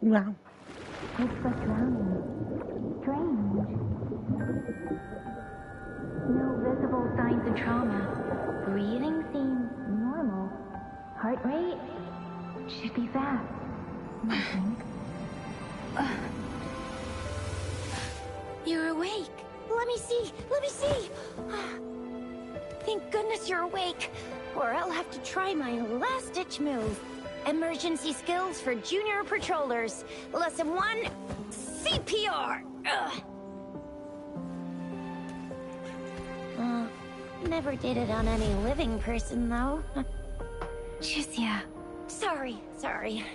Wow. Looks like drowning. Strange. No visible signs of trauma. Breathing seems normal. Heart rate should be fast. I think. You're awake. Let me see. Let me see. Thank goodness you're awake. Or I'll have to try my last-ditch move. Emergency skills for junior patrollers. Lesson 1, CPR. Never did it on any living person, though. Jusia. Sorry.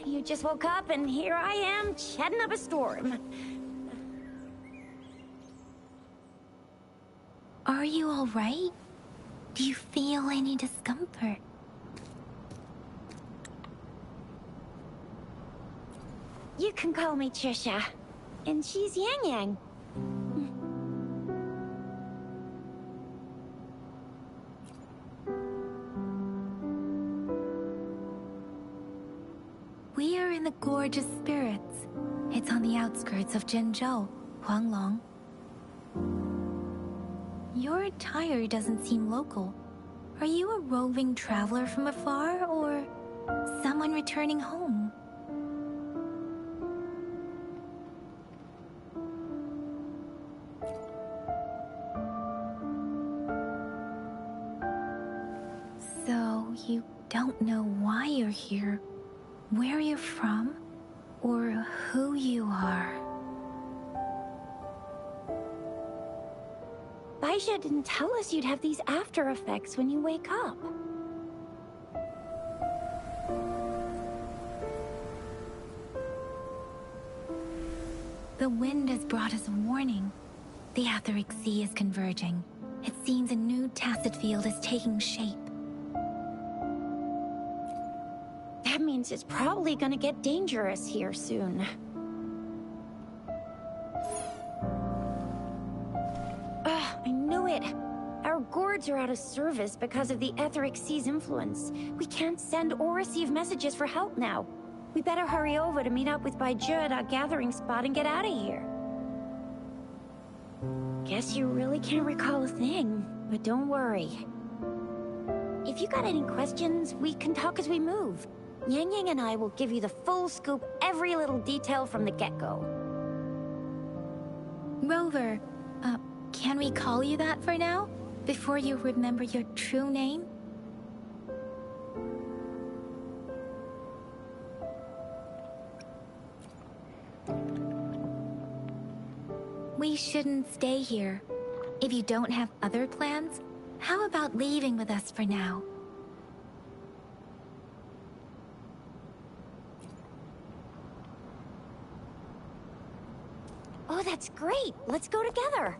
You just woke up and here I am, chatting up a storm. Are you all right? Do you feel any discomfort? You can call me Trisha. And she's Yang Yang. We are in the Gorge of Spirits. It's on the outskirts of Zhenzhou, Huanglong. Your attire doesn't seem local. Are you a roving traveler from afar, or someone returning home? So, you don't know why you're here, where you're from, or who you are. Baisha didn't tell us you'd have these after effects when you wake up. The wind has brought us a warning. The Etheric Sea is converging. It seems a new tacit field is taking shape. That means it's probably gonna get dangerous here soon. I knew it! Our gourds are out of service because of the Etheric Sea's influence. We can't send or receive messages for help now. We better hurry over to meet up with Baizhi at our gathering spot and get out of here. Guess you really can't recall a thing, but don't worry. If you got any questions, we can talk as we move. Yang Yang and I will give you the full scoop, every little detail from the get-go. Rover, can we call you that for now? Before you remember your true name? We shouldn't stay here. If you don't have other plans, how about leaving with us for now? Oh, that's great! Let's go together!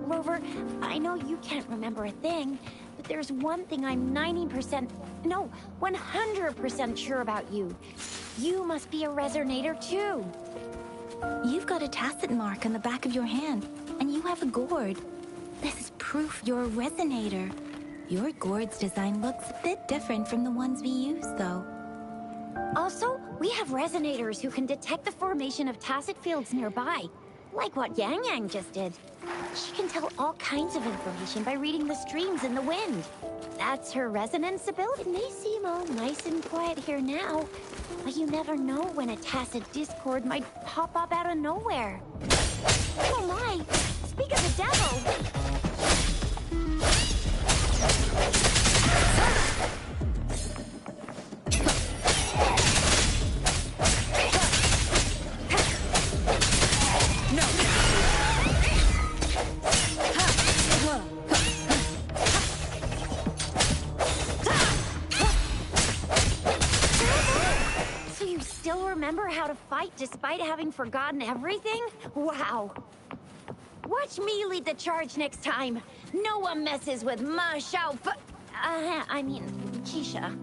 Rover, I know you can't remember a thing, but there's one thing I'm 90%, no, 100% sure about you. You must be a resonator too. You've got a tacit mark on the back of your hand, and you have a gourd. This is proof you're a resonator. Your gourd's design looks a bit different from the ones we use, though. Also, we have resonators who can detect the formation of tacit fields nearby, like what Yang Yang just did. She can tell all kinds of information by reading the streams in the wind. That's her resonance ability. It may seem all nice and quiet here now, but you never know when a tacit discord might pop up out of nowhere. Oh my! Speak of the devil! Remember how to fight despite having forgotten everything? Wow. Watch me lead the charge next time. No one messes with Ma Xiao I mean, Keisha.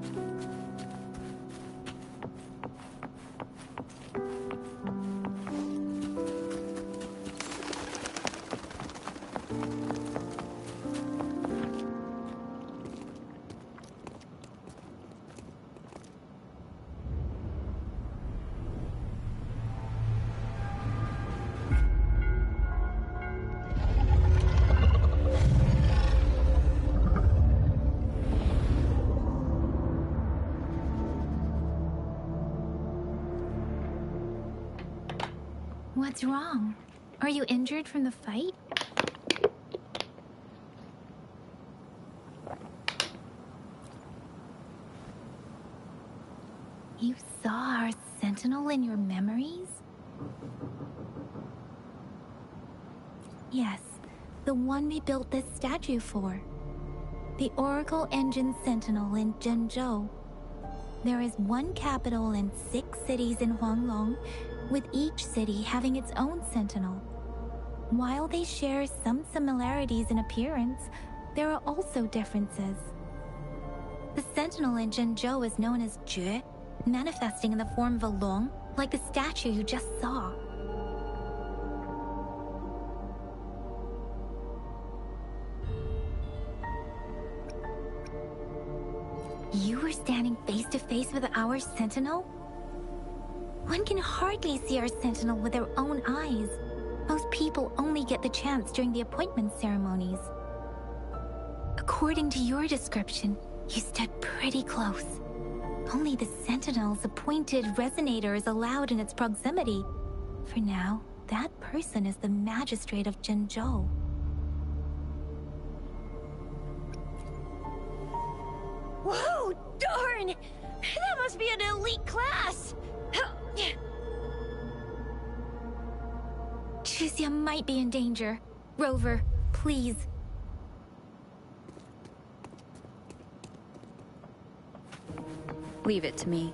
What's wrong? Are you injured from the fight? You saw our sentinel in your memories? Yes, the one we built this statue for. The Oracle Engine Sentinel in Zhenzhou. There is one capital and 6 cities in Huanglong, with each city having its own sentinel. While they share some similarities in appearance, there are also differences. The sentinel in Zhenzhou is known as Jue, manifesting in the form of a long, like the statue you just saw. You were standing face to face with our sentinel? One can hardly see our sentinel with their own eyes. Most people only get the chance during the appointment ceremonies. According to your description, you stood pretty close. Only the sentinel's appointed resonator is allowed in its proximity. For now, that person is the magistrate of Zhenzhou. Whoa, darn! That must be an elite class! Chixia might be in danger. Rover, please. Leave it to me.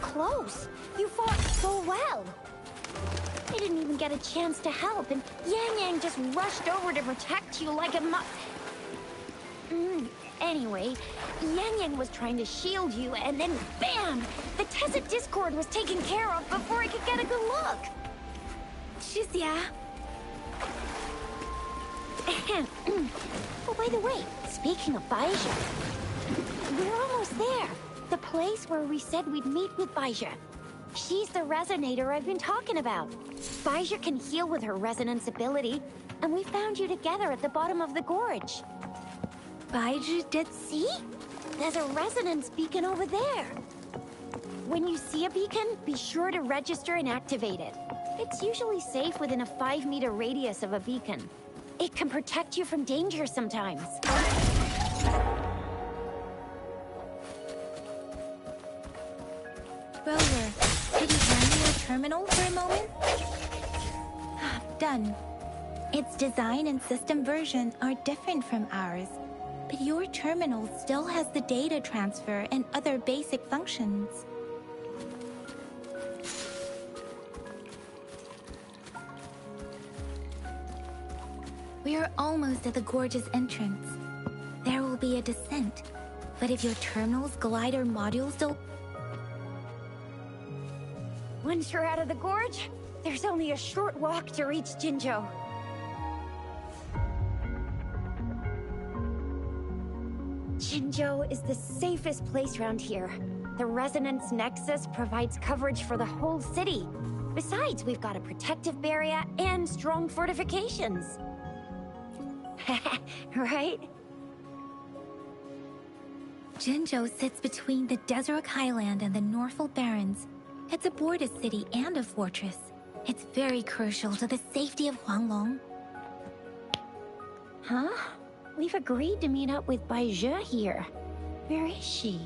Close. You fought so well. I didn't even get a chance to help, and Yang Yang just rushed over to protect you like a Anyway, Yang Yang was trying to shield you, and then bam! The Tezit Discord was taken care of before I could get a good look. Chixia. Oh, by the way, speaking of Baizhi, we're almost there. The place where we said we'd meet with Baizhi. She's the resonator I've been talking about. Baizhi can heal with her resonance ability, and we found you together at the bottom of the gorge. Baizhi did... See? There's a resonance beacon over there. When you see a beacon, be sure to register and activate it. It's usually safe within a 5-meter radius of a beacon. It can protect you from danger sometimes. Rover, could you hand me your terminal for a moment? Done. Its design and system version are different from ours, but your terminal still has the data transfer and other basic functions. We are almost at the gorge's entrance. There will be a descent, but if your terminal's glider modules don't... Once you're out of the gorge, there's only a short walk to reach Zhenzhou. Zhenzhou is the safest place around here. The Resonance Nexus provides coverage for the whole city. Besides, we've got a protective barrier and strong fortifications. Right? Zhenzhou sits between the Desert Highland and the Norfolk Barrens. It's a border city and a fortress. It's very crucial to the safety of Huanglong. Huh? We've agreed to meet up with Baiju here. Where is she?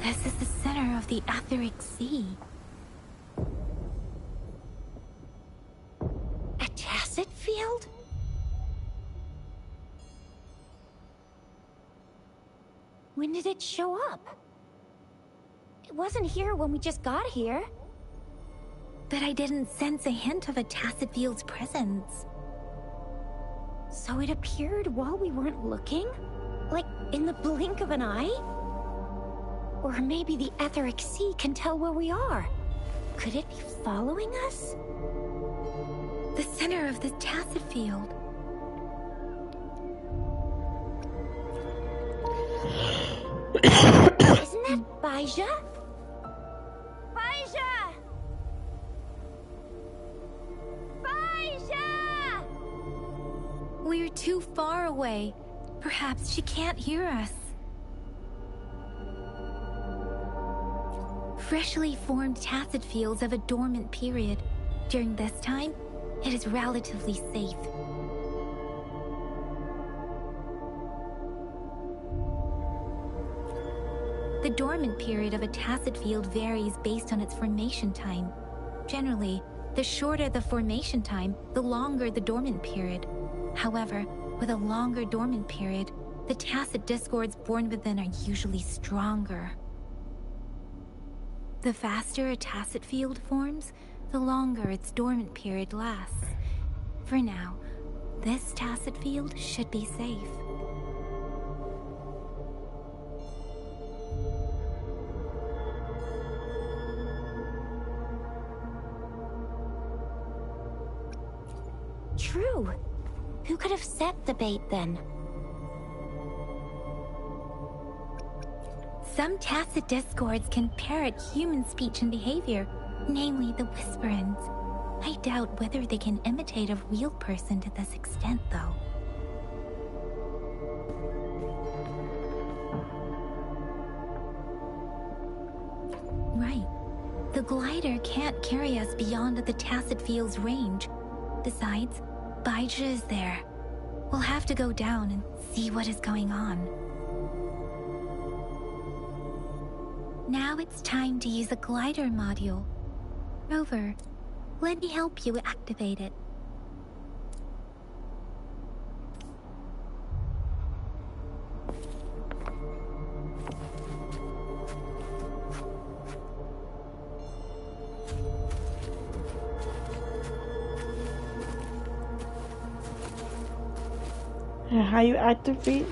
This is the center of the Etheric Sea. A tacit field? When did it show up? It wasn't here when we just got here. But I didn't sense a hint of a tacit field's presence. So it appeared while we weren't looking? Like in the blink of an eye? Or maybe the Etheric Sea can tell where we are. Could it be following us? The center of the tacit field. Isn't that Baiju? Baiju! Baiju! We're too far away. Perhaps she can't hear us. Freshly formed tacit fields have a dormant period. During this time, it is relatively safe. The dormant period of a tacit field varies based on its formation time. Generally, the shorter the formation time, the longer the dormant period. However, with a longer dormant period, the tacit discords born within are usually stronger. The faster a tacit field forms, the longer its dormant period lasts. For now, this tacit field should be safe. True. Who could have set the bait then? Some tacit discords can parrot human speech and behavior, namely the whisperings. I doubt whether they can imitate a real person to this extent, though. Right. The glider can't carry us beyond the tacit field's range. Besides, Baiju is there. We'll have to go down and see what is going on. Now it's time to use a glider module. Rover, let me help you activate it. How you activate?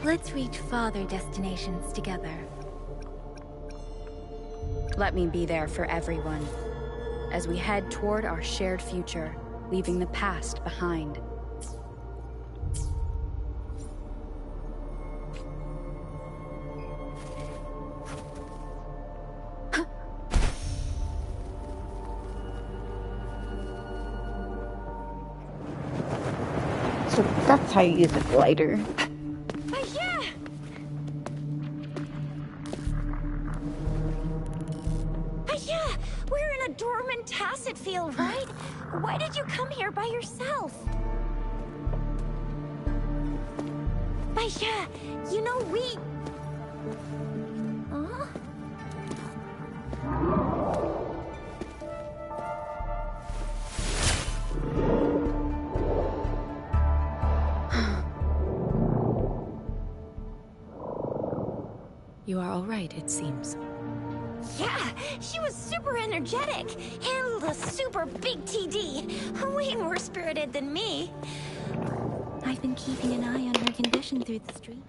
Let's reach farther destinations together. Let me be there for everyone, as we head toward our shared future, leaving the past behind. So that's how you use a glider. Yeah! Yeah! We're in a dormant tacit field, right? Why did you come here by yourself? Yeah, you know, we... Huh? You are all right, it seems. Yeah, she was super energetic. Handled a super big TD. Way more spirited than me. I've been keeping an eye on her condition through the street.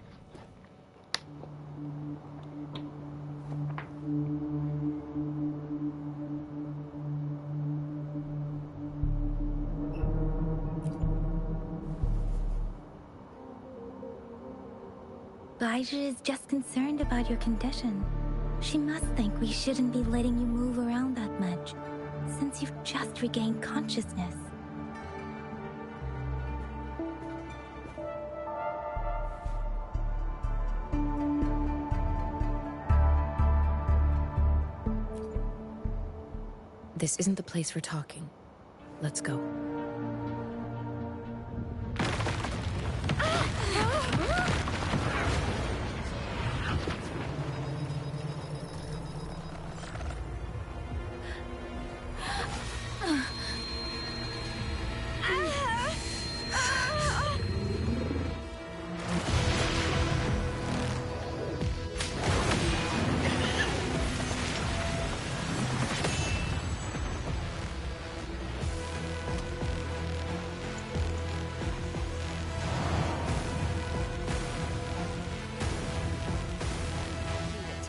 Baija is just concerned about your condition. She must think we shouldn't be letting you move around that much, since you've just regained consciousness. This isn't the place for talking. Let's go.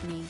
Me.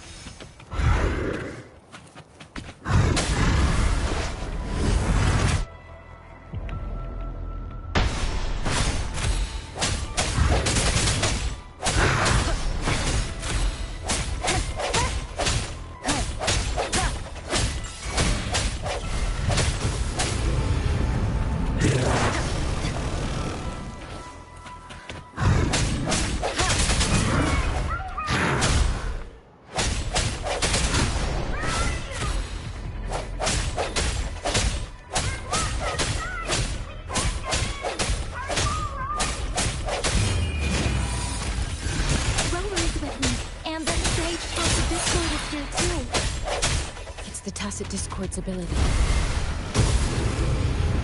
The Tacit Discord's ability.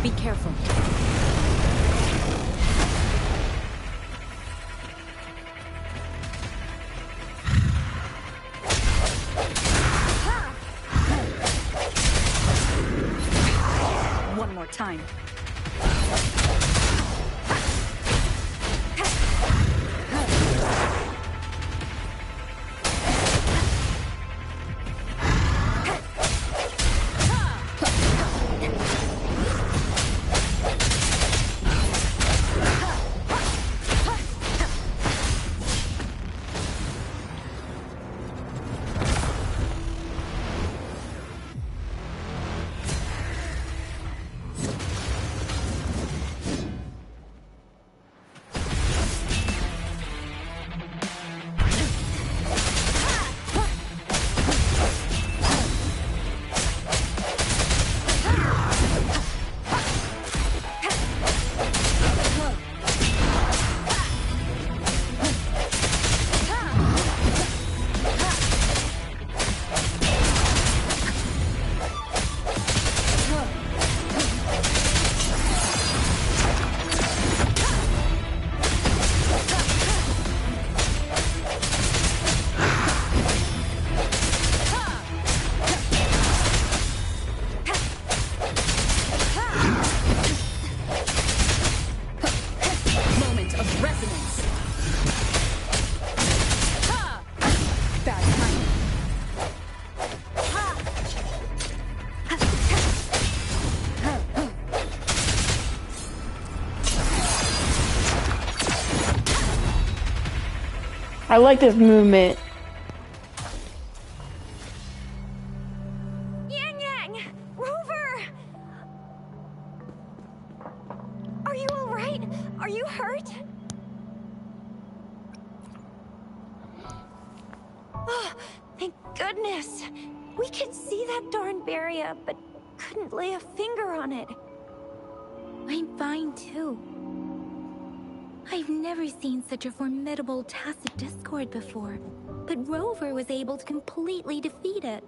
Be careful. One more time. I like this movement. Yang Yang! Rover! Are you alright? Are you hurt? Oh, thank goodness. We could see that darn barrier, but couldn't lay a finger on it. I'm fine too. I've never seen such a formidable tacit discord before, but Rover was able to completely defeat it.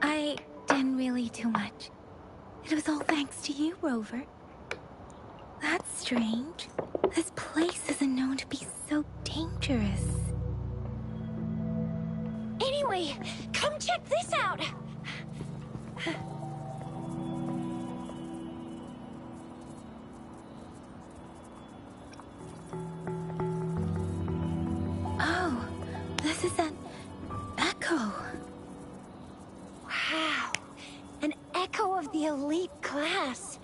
I didn't really do much. It was all thanks to you, Rover. That's strange. This place isn't known to be so dangerous. Anyway, come check this out! Oh, this is an echo. Wow, an echo of the elite class.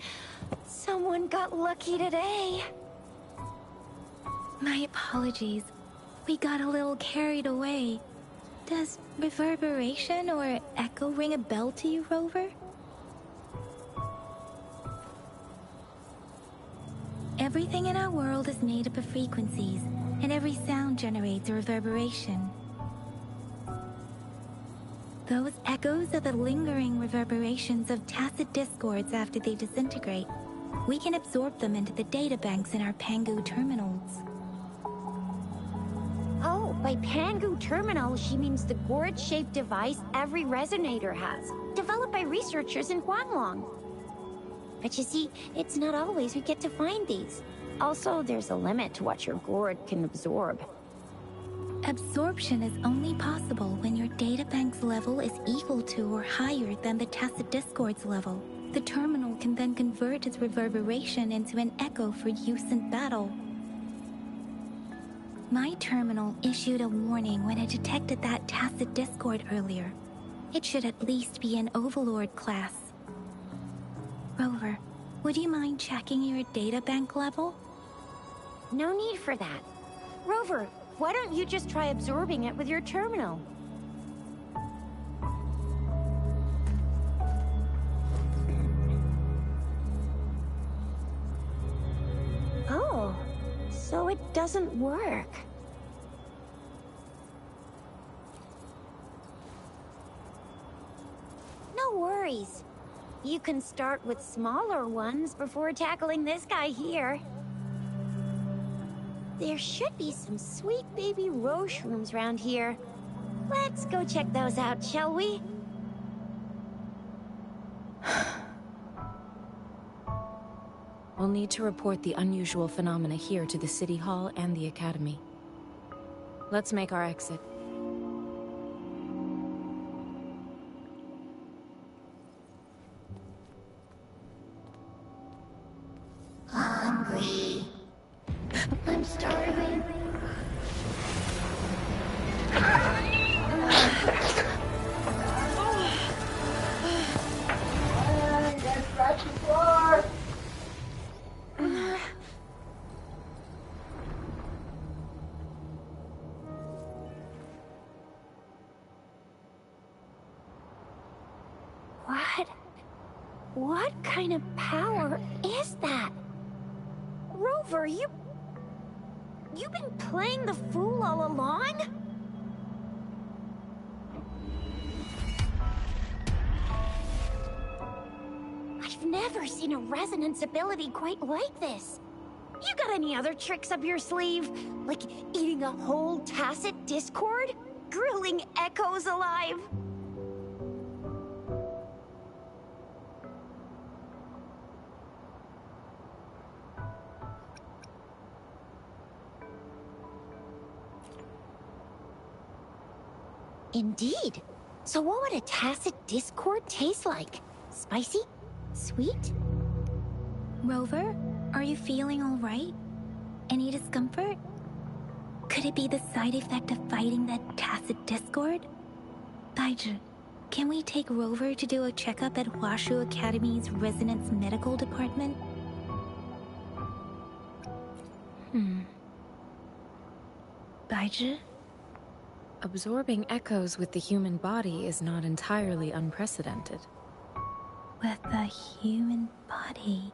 Someone got lucky today. My apologies. We got a little carried away. Does reverberation or echo ring a bell to you, Rover? Everything in our world is made up of frequencies, and every sound generates a reverberation. Those echoes are the lingering reverberations of tacit discords after they disintegrate. We can absorb them into the databanks in our Pangu terminals. Oh, by Pangu Terminal, she means the gourd-shaped device every resonator has, developed by researchers in Guanlong. But you see, it's not always we get to find these. Also, there's a limit to what your gourd can absorb. Absorption is only possible when your databank's level is equal to or higher than the tacit discord's level. The terminal can then convert its reverberation into an echo for use in battle. My terminal issued a warning when it detected that tacit discord earlier. It should at least be an Overlord class. Rover, would you mind checking your databank level? No need for that. Rover, why don't you just try absorbing it with your terminal? Oh, so it doesn't work. No worries. You can start with smaller ones before tackling this guy here. There should be some sweet baby Roche rooms around here. Let's go check those out, shall we? We'll need to report the unusual phenomena here to the City Hall and the Academy. Let's make our exit. Hungry. I'm starving. What kind of power is that? Rover, you've been playing the fool all along? I've never seen a resonance ability quite like this. You got any other tricks up your sleeve? Like eating a whole tacit discord? Grilling echoes alive? Indeed. So what would a tacit discord taste like? Spicy? Sweet? Rover, are you feeling all right? Any discomfort? Could it be the side effect of fighting that tacit discord? Baiju, can we take Rover to do a checkup at Washu Academy's Resonance Medical Department? Baizhi? Absorbing echoes with the human body is not entirely unprecedented. With the human body.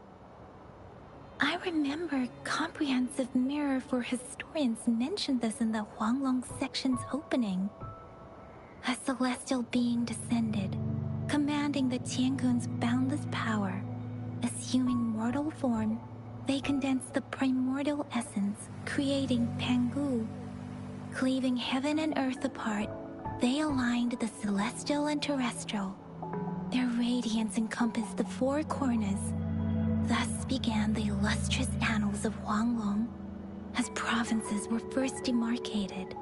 I remember Comprehensive Mirror for Historians mentioned this in the Huanglong section's opening. A celestial being descended, commanding the Tiankun's boundless power. Assuming mortal form, they condensed the primordial essence, creating Pangu. Cleaving heaven and earth apart, they aligned the celestial and terrestrial. Their radiance encompassed the four corners. Thus began the illustrious annals of Huanglong, as provinces were first demarcated.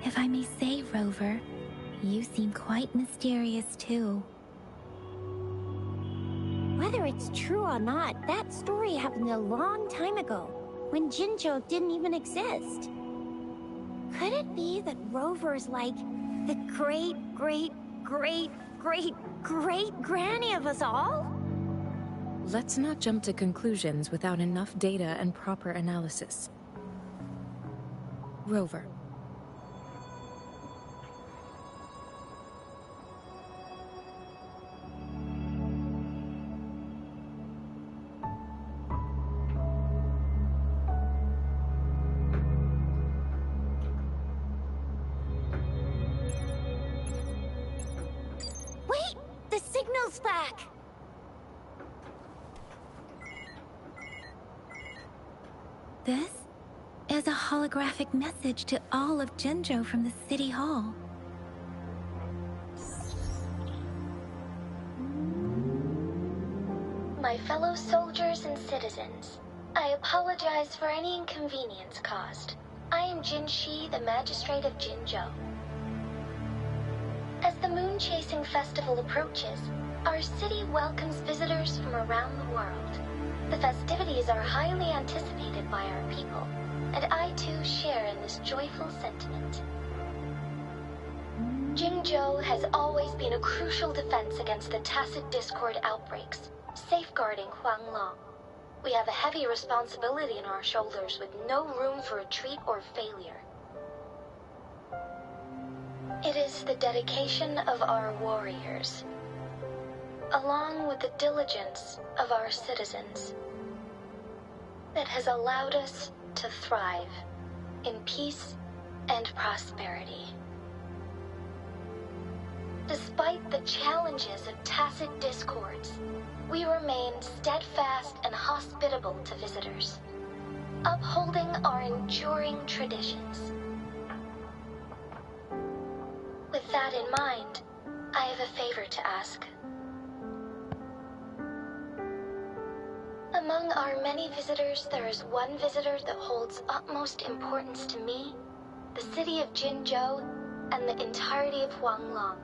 If I may say, Rover, you seem quite mysterious too. Whether it's true or not, that story happened a long time ago, when Jinzhou didn't even exist. Could it be that Rover's like the great-great-great-great-great-granny of us all? Let's not jump to conclusions without enough data and proper analysis. Rover. Wait! The signal's back! This is a holographic message to all of Jinzhou from the City Hall. My fellow soldiers and citizens, I apologize for any inconvenience caused. I am Jin Shi, the Magistrate of Jinzhou. As the Moon-Chasing Festival approaches, our city welcomes visitors from around the world. The festivities are highly anticipated by our people, and I too share in this joyful sentiment. Jinzhou has always been a crucial defense against the tacit discord outbreaks, safeguarding Huanglong. We have a heavy responsibility on our shoulders with no room for retreat or failure. It is the dedication of our warriors, along with the diligence of our citizens, that has allowed us to thrive in peace and prosperity. Despite the challenges of tacit discords, we remain steadfast and hospitable to visitors, upholding our enduring traditions. With that in mind, I have a favor to ask. Among our many visitors, there is one visitor that holds utmost importance to me, the city of Jinzhou, and the entirety of Huanglong.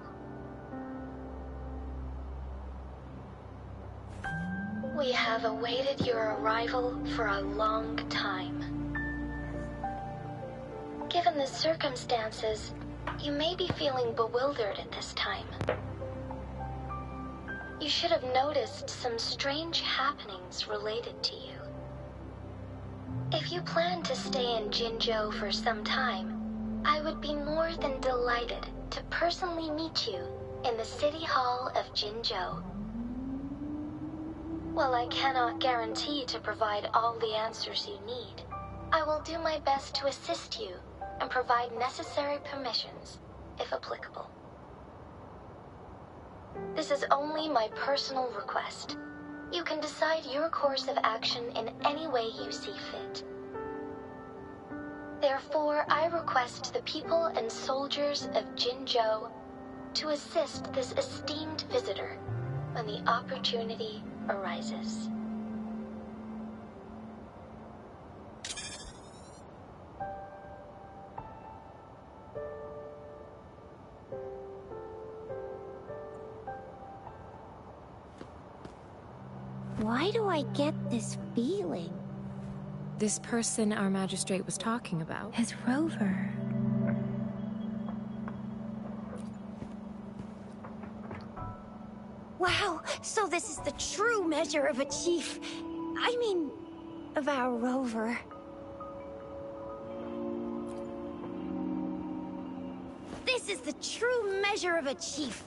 We have awaited your arrival for a long time. Given the circumstances, you may be feeling bewildered at this time. You should have noticed some strange happenings related to you. If you plan to stay in Jinzhou for some time, I would be more than delighted to personally meet you in the City Hall of Jinzhou. While I cannot guarantee to provide all the answers you need, I will do my best to assist you and provide necessary permissions, if applicable. This is only my personal request. You can decide your course of action in any way you see fit. Therefore, I request the people and soldiers of Jinzhou to assist this esteemed visitor when the opportunity arises. Why do I get this feeling? This person our magistrate was talking about. Is Rover. Wow, so this is the true measure of a chief. I mean, of our rover. This is the true measure of a chief.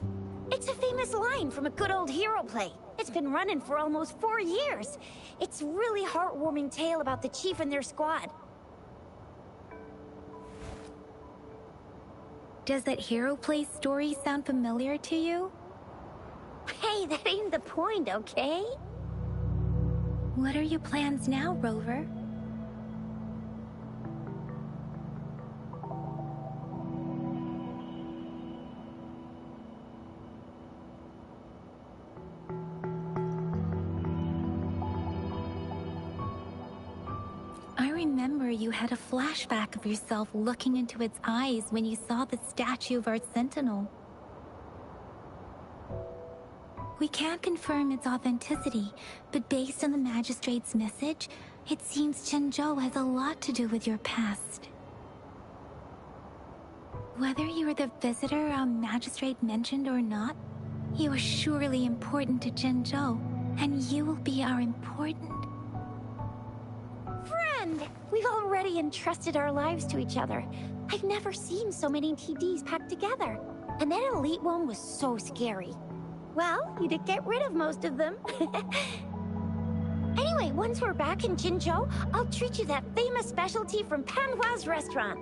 It's a famous line from a good old hero play. It's been running for almost 4 years. It's a really heartwarming tale about the chief and their squad. Does that hero play story sound familiar to you? Hey, that ain't the point, okay? What are your plans now, Rover? I remember you had a flashback of yourself looking into its eyes when you saw the statue of our sentinel. We can't confirm its authenticity, but based on the magistrate's message, it seems Zhenzhou has a lot to do with your past. Whether you are the visitor our magistrate mentioned or not, you are surely important to Zhenzhou, and you will be our important... Friend! We've already entrusted our lives to each other. I've never seen so many TDs packed together. And that elite one was so scary. Well, you did get rid of most of them. Anyway, once we're back in Jinzhou, I'll treat you that famous specialty from Panhua's restaurant.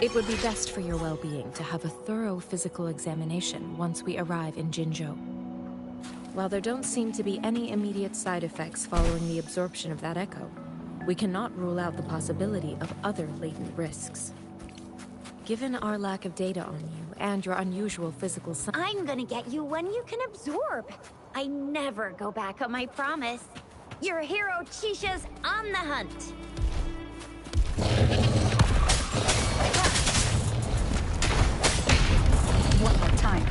It would be best for your well-being to have a thorough physical examination once we arrive in Jinzhou. While there don't seem to be any immediate side effects following the absorption of that echo, we cannot rule out the possibility of other latent risks. Given our lack of data on you and your unusual physical signs, I'm gonna get you one you can absorb. I never go back on my promise. Your hero Chisha's on the hunt. One more time.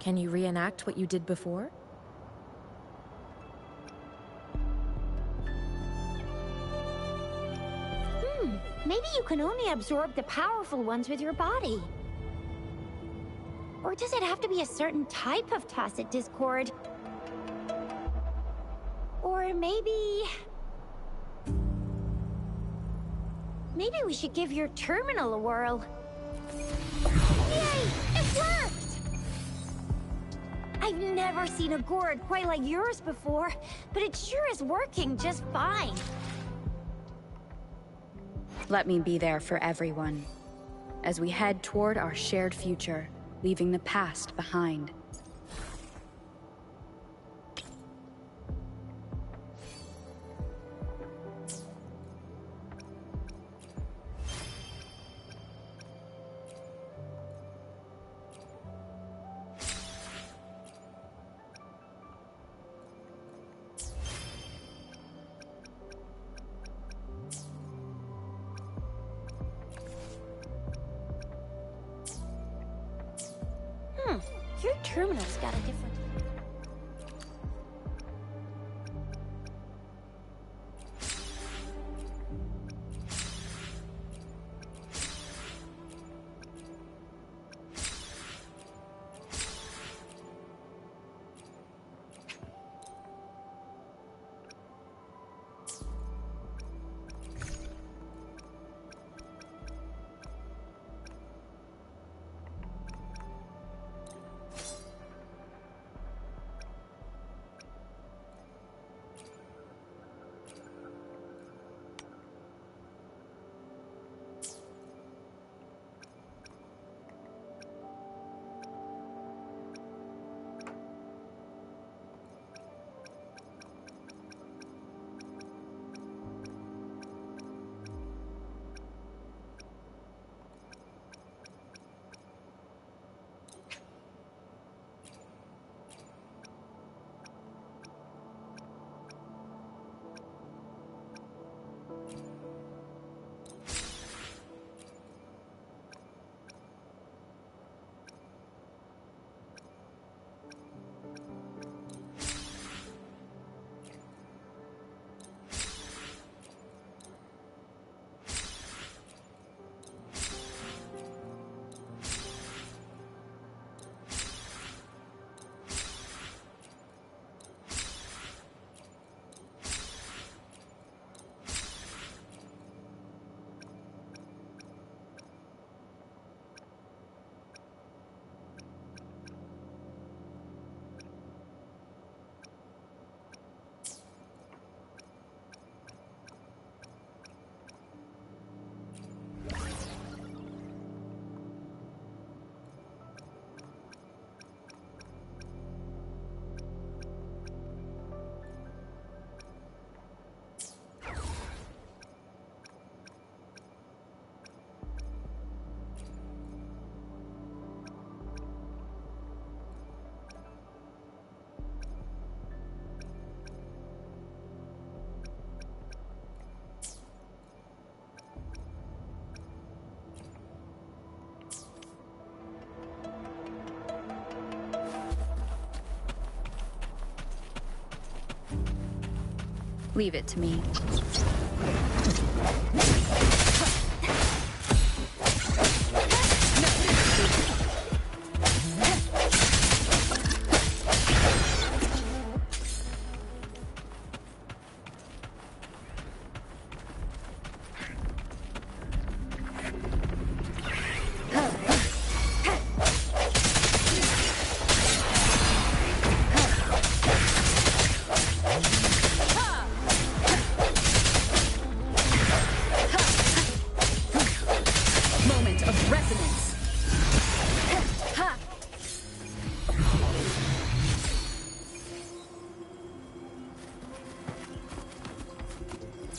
can you reenact what you did before? Maybe you can only absorb the powerful ones with your body. Or does it have to be a certain type of tacit discord? Or maybe... Maybe we should give your terminal a whirl. Yay! It worked! I've never seen a gourd quite like yours before, but it sure is working just fine. Let me be there for everyone, as we head toward our shared future, leaving the past behind. Your terminal's got a different... Leave it to me.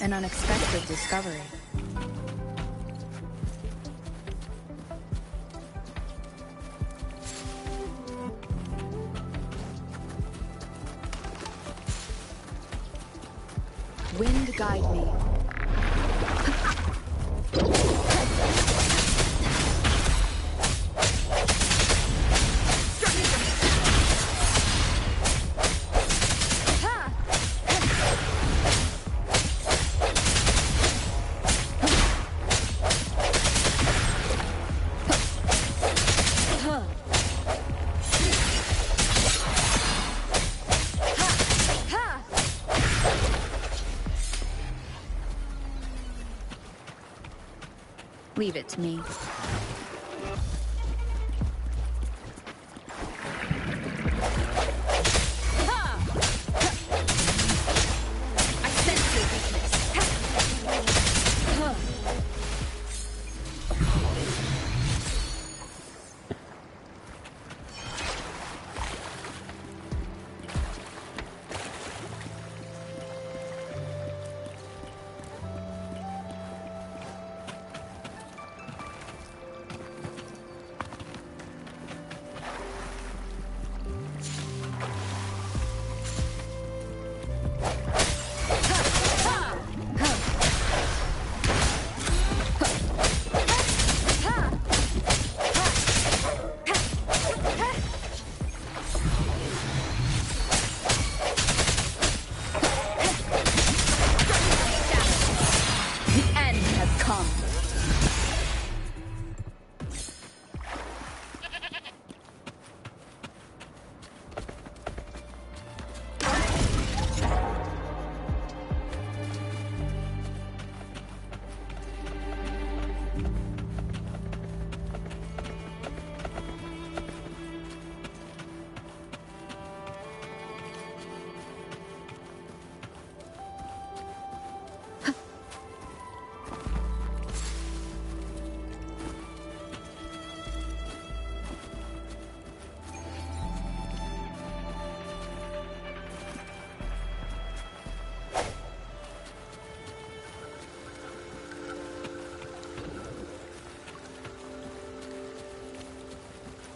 An unexpected discovery. Wind guide me. Leave it to me. I sense your weakness.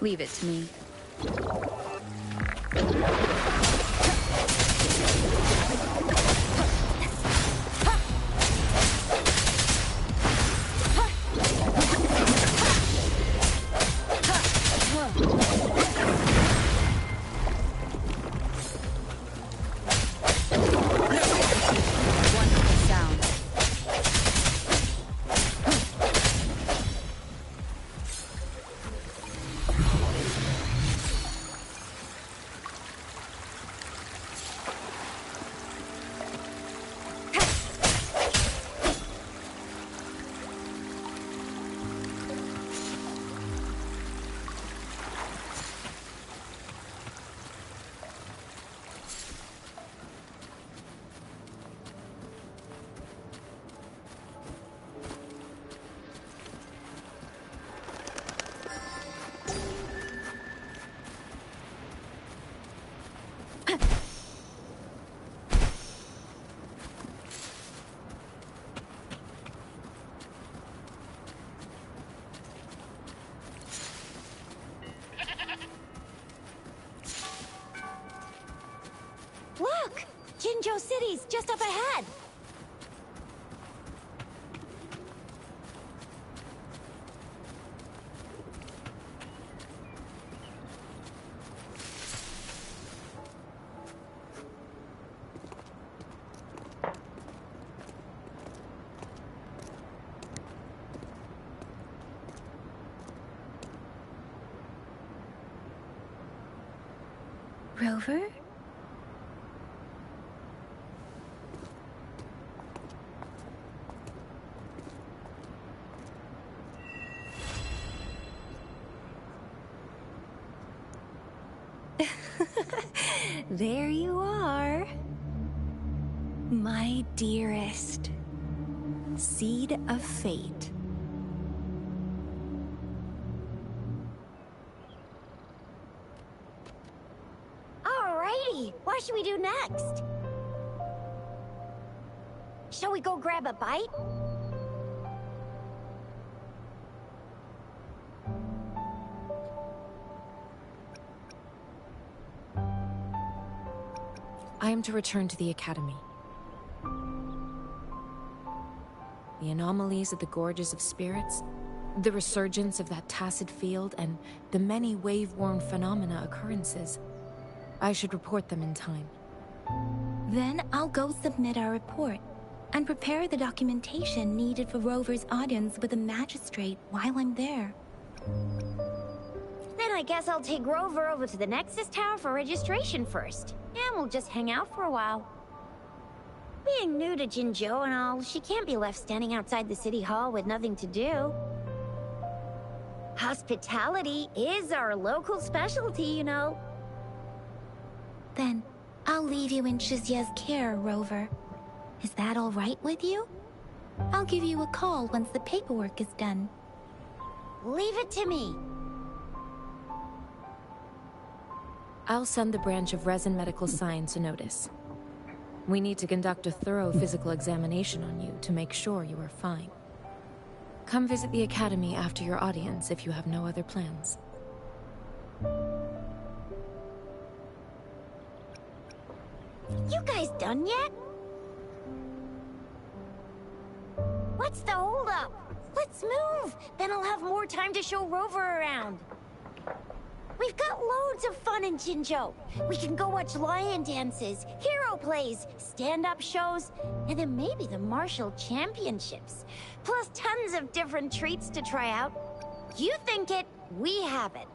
Leave it to me. Look! Jinzhou City's just up ahead! Rover? There you are. My dearest. Seed of fate. Alrighty, what should we do next? Shall we go grab a bite? I am to return to the Academy. The anomalies of the Gorges of Spirits, the resurgence of that tacit field, and the many wave-worn phenomena occurrences. I should report them in time. Then I'll go submit our report and prepare the documentation needed for Rover's audience with the magistrate while I'm there. Then I guess I'll take Rover over to the Nexus Tower for registration first. And we'll just hang out for a while. Being new to Jinzhou and all, she can't be left standing outside the city hall with nothing to do. Hospitality is our local specialty, you know. Then I'll leave you in Shizia's care, Rover. Is that all right with you? I'll give you a call once the paperwork is done. Leave it to me. I'll send the branch of Resin Medical Science a notice. We need to conduct a thorough physical examination on you to make sure you are fine. Come visit the Academy after your audience if you have no other plans. You guys done yet? What's the holdup? Let's move! Then I'll have more time to show Rover around. We've got loads of fun in Jinzhou. We can go watch lion dances, hero plays, stand-up shows, and then maybe the martial championships. Plus tons of different treats to try out. You think it, we have it.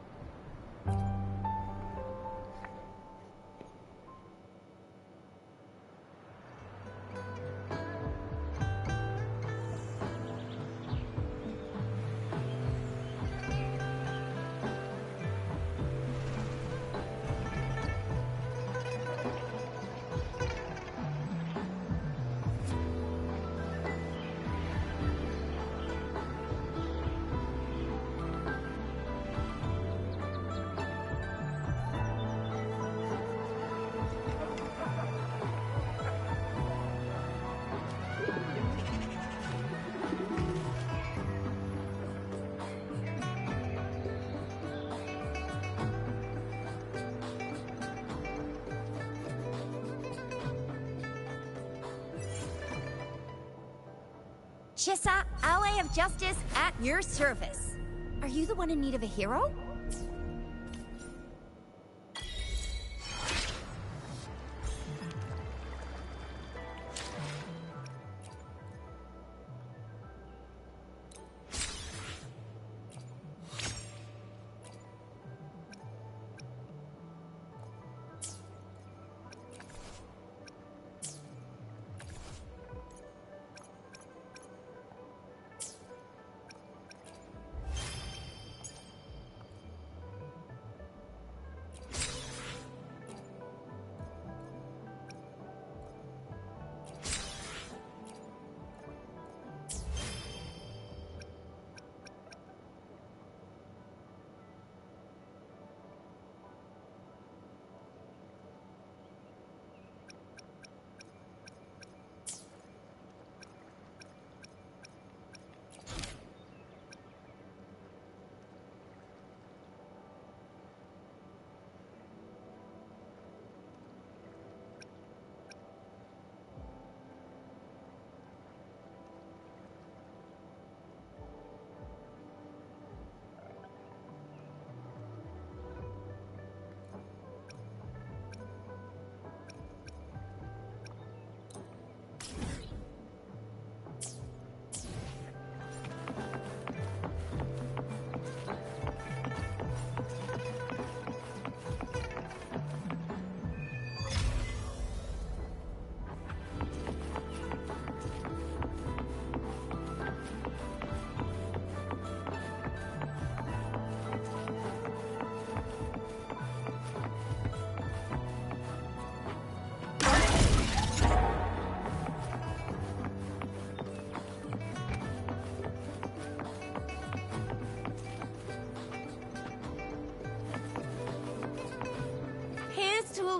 Chissa, ally of justice, at your service. Are you the one in need of a hero?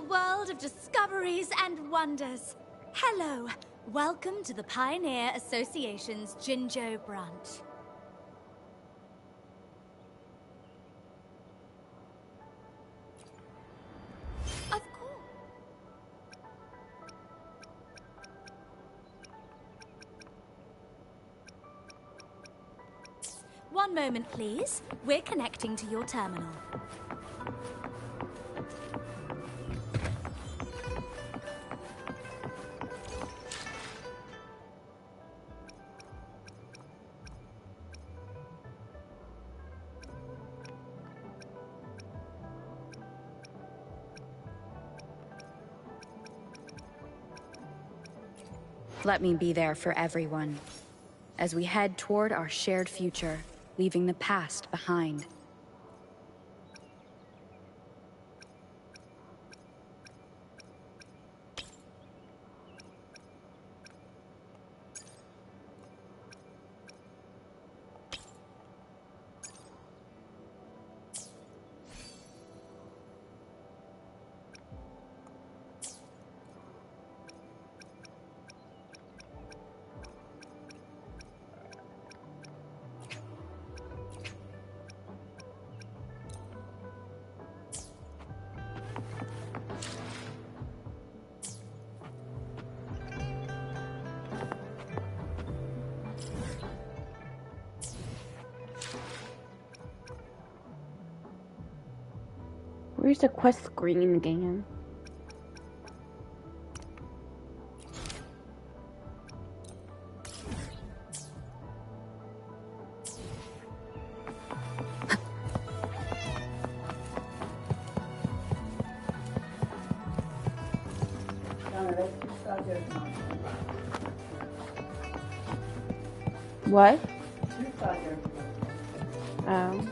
world of discoveries and wonders. Hello, welcome to the Pioneer Association's Jinzhou branch. Of course. One moment, please. We're connecting to your terminal. Let me be there for everyone, as we head toward our shared future, leaving the past behind. Where's the quest screen again? What? Oh.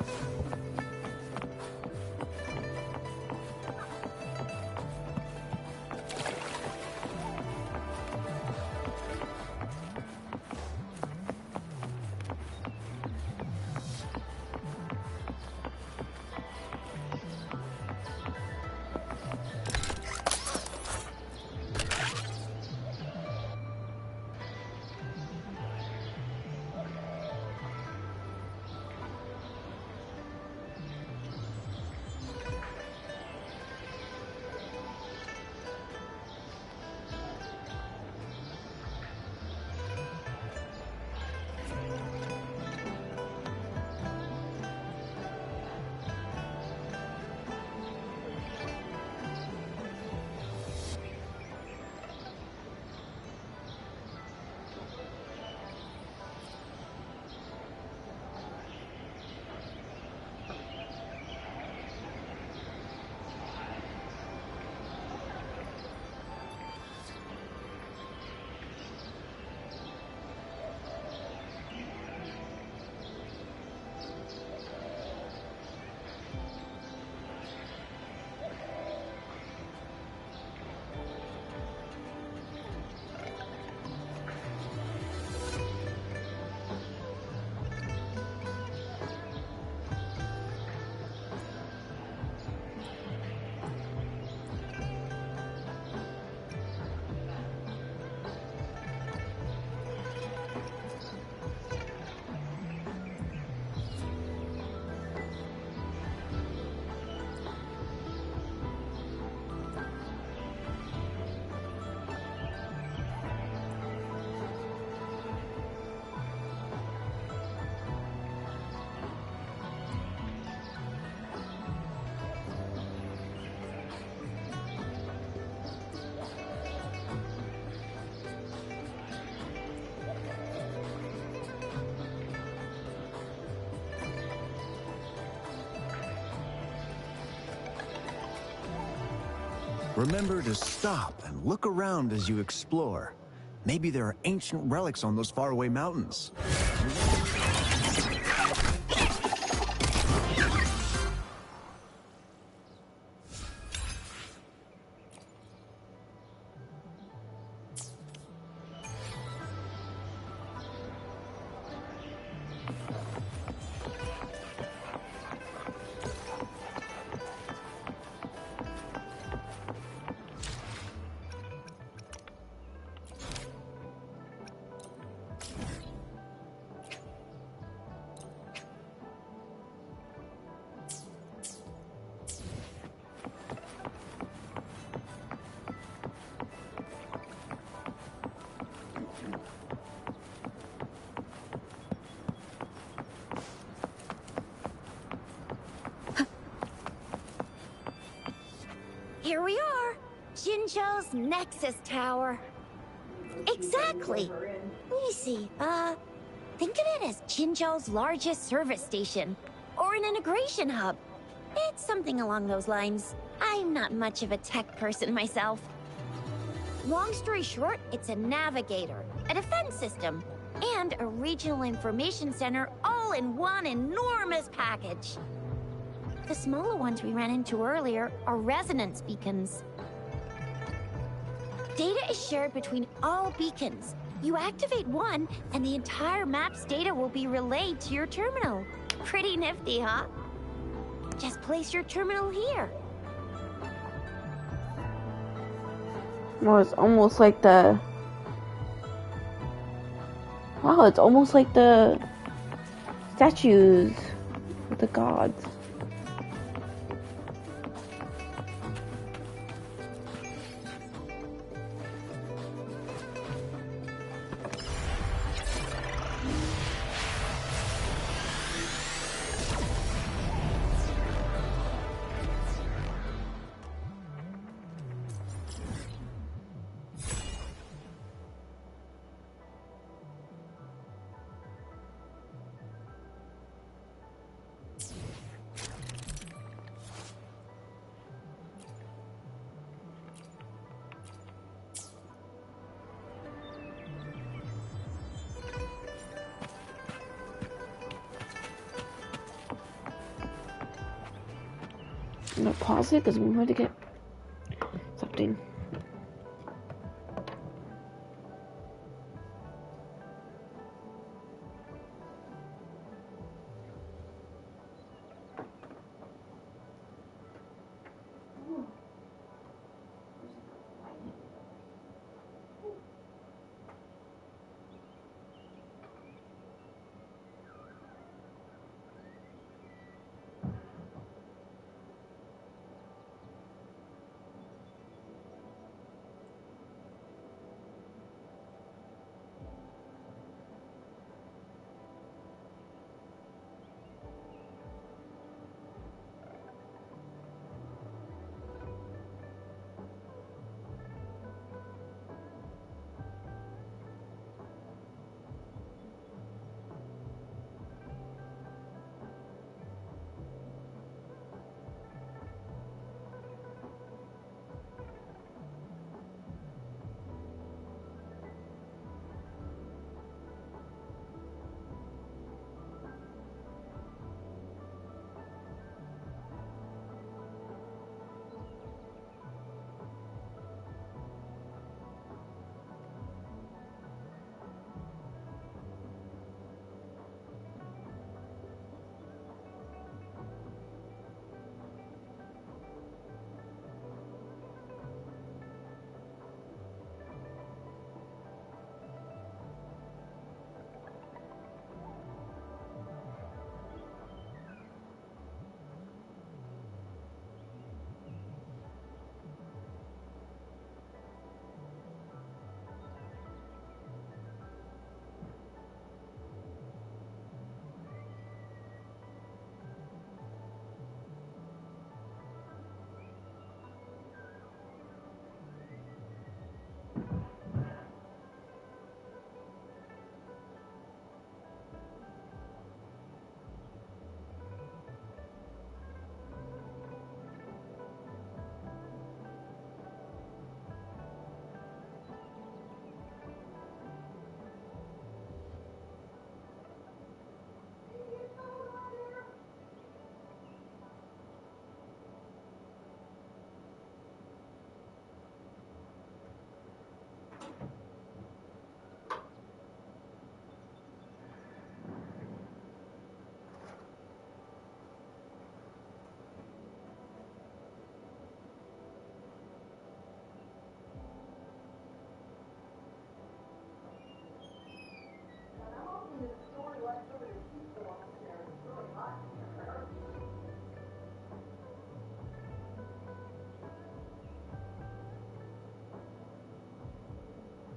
Remember to stop and look around as you explore. Maybe there are ancient relics on those faraway mountains. Here we are. Jinzhou's Nexus Tower. Exactly. Let me see. Think of it as Jinzhou's largest service station, or an integration hub. It's something along those lines. I'm not much of a tech person myself. Long story short, it's a navigator, a defense system, and a regional information center all in one enormous package. The smaller ones we ran into earlier are resonance beacons. Data is shared between all beacons. You activate one, and the entire map's data will be relayed to your terminal. Pretty nifty, huh? Just place your terminal here. Well, it's almost like the... Wow, it's almost like the statues of the gods. I'm gonna pause it because I'm going to get something.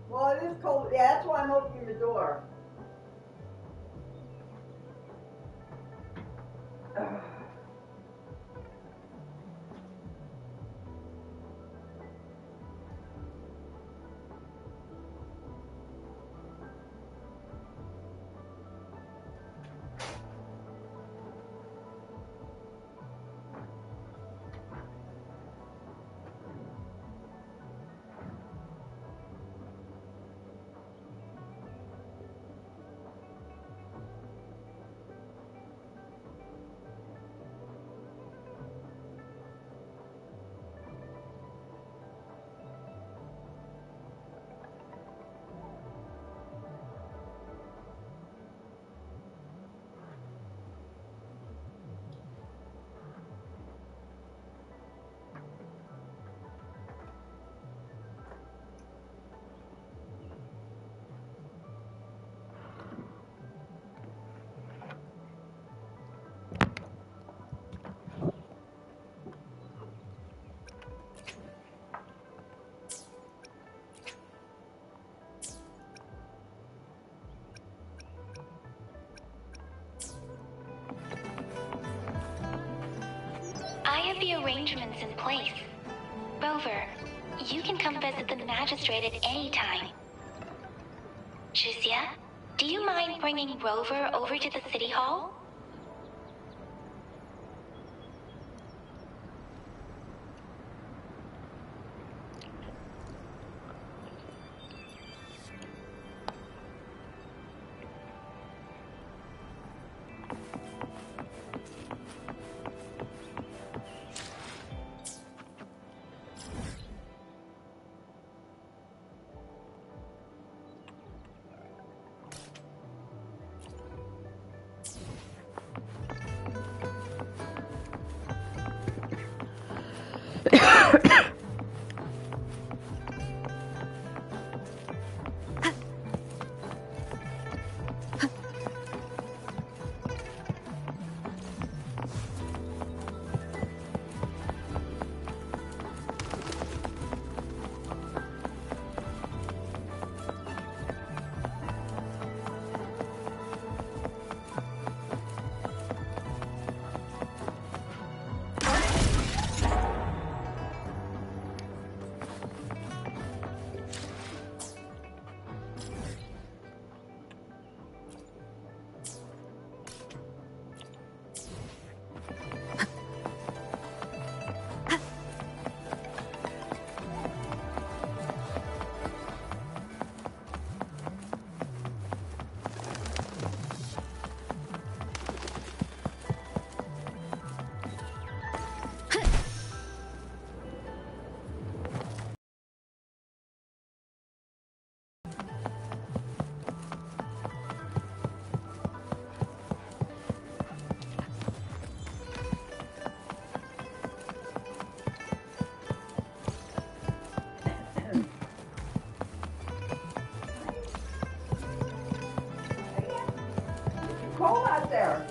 Well, it is cold. Yeah, that's why I'm opening the door. the arrangements in place. Rover, you can come visit the magistrate at any time. Juzia, do you mind bringing Rover over to the city hall? Cold out there.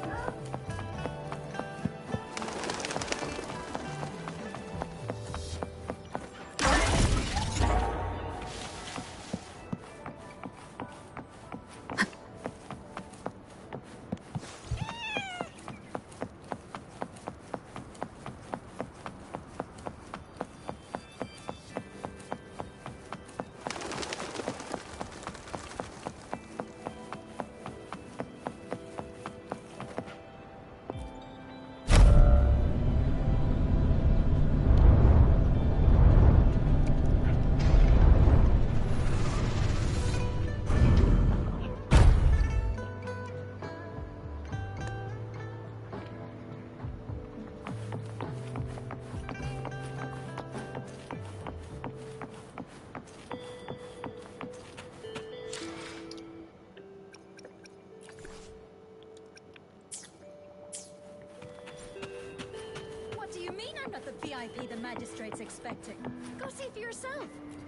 What do you mean I'm not the VIP the magistrate's expecting? Go see for yourself.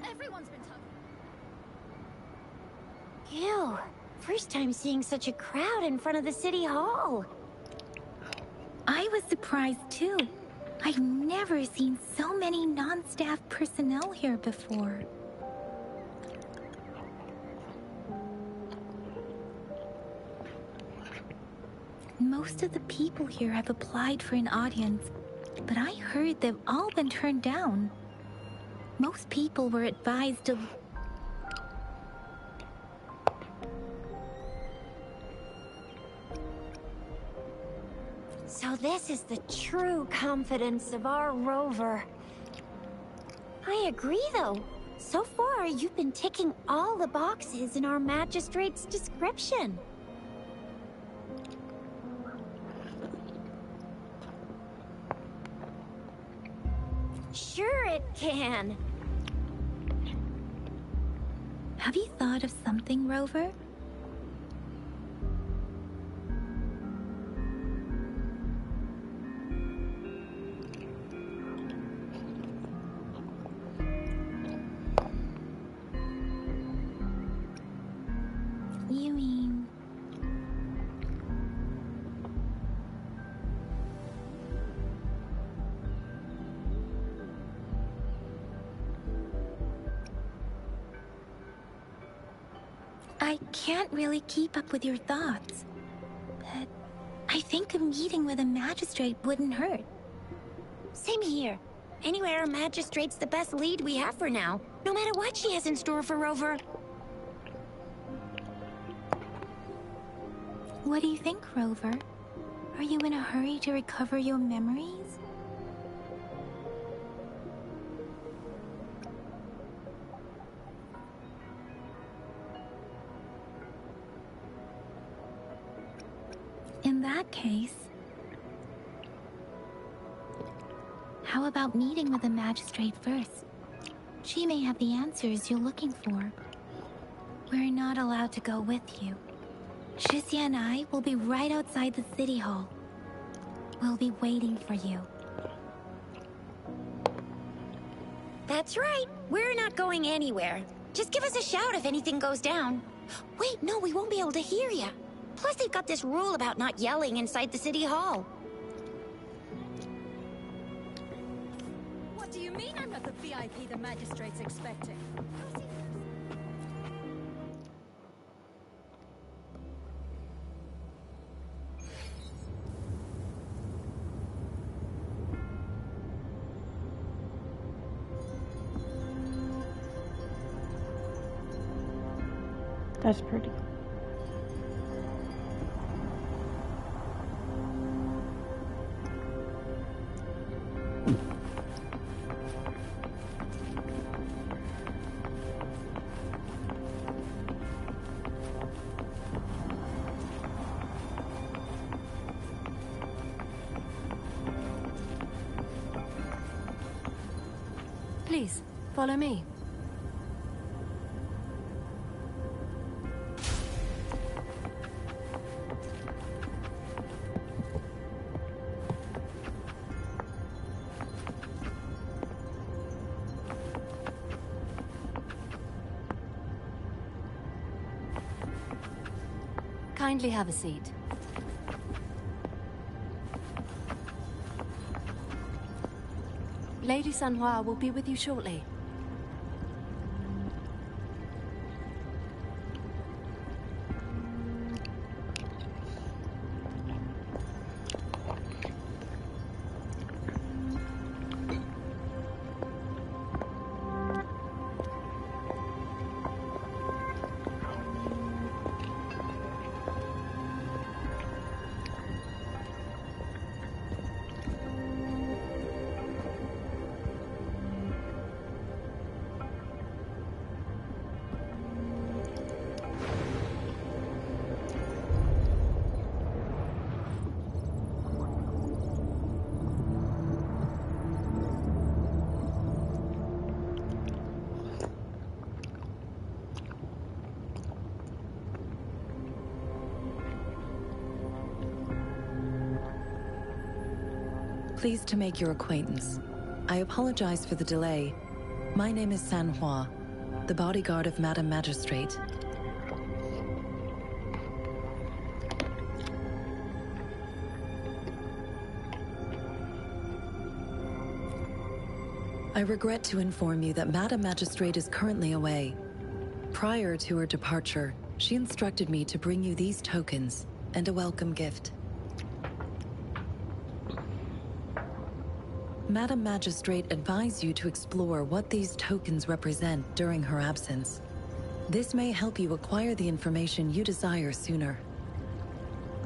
Everyone's been talking. Ew. First time seeing such a crowd in front of the city hall. I was surprised too. I've never seen so many non-staff personnel here before. Most of the people here have applied for an audience, but I heard they've all been turned down. Most people were advised to... So this is the true confidence of our Rover. I agree, though. So far, you've been ticking all the boxes in our magistrate's description. Sure it can. Have you thought of something, Rover? You mean... I can't really keep up with your thoughts, but I think a meeting with a magistrate wouldn't hurt. Same here. Anywhere, Magistrate's the best lead we have for now, no matter what she has in store for Rover. What do you think, Rover? Are you in a hurry to recover your memories? In that case, how about meeting with the magistrate first? She may have the answers you're looking for. We're not allowed to go with you. Shizia and I will be right outside the city hall. We'll be waiting for you. That's right. We're not going anywhere. Just give us a shout if anything goes down. Wait, no, we won't be able to hear you. Plus, they've got this rule about not yelling inside the city hall. What do you mean I'm not the VIP the magistrate's expecting? That's pretty. Please, follow me. Kindly have a seat. Lady Sanhua will be with you shortly. Pleased to make your acquaintance. I apologize for the delay. My name is Sanhua, the bodyguard of Madam Magistrate. I regret to inform you that Madam Magistrate is currently away. Prior to her departure, she instructed me to bring you these tokens and a welcome gift. Madam Magistrate advised you to explore what these tokens represent during her absence. This may help you acquire the information you desire sooner.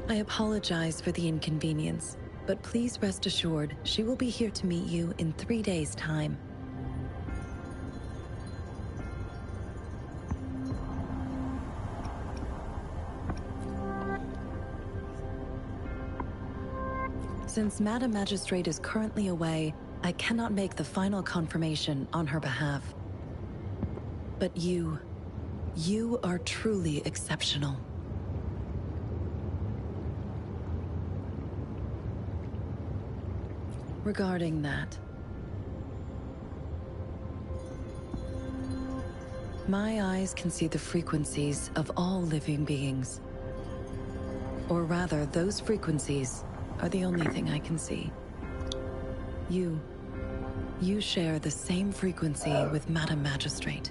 I apologize for the inconvenience, but please rest assured she will be here to meet you in 3 days' time. Since Madam Magistrate is currently away, I cannot make the final confirmation on her behalf. But you are truly exceptional. Regarding that, my eyes can see the frequencies of all living beings. Or rather, those frequencies are the only thing I can see. You share the same frequency with Madam Magistrate.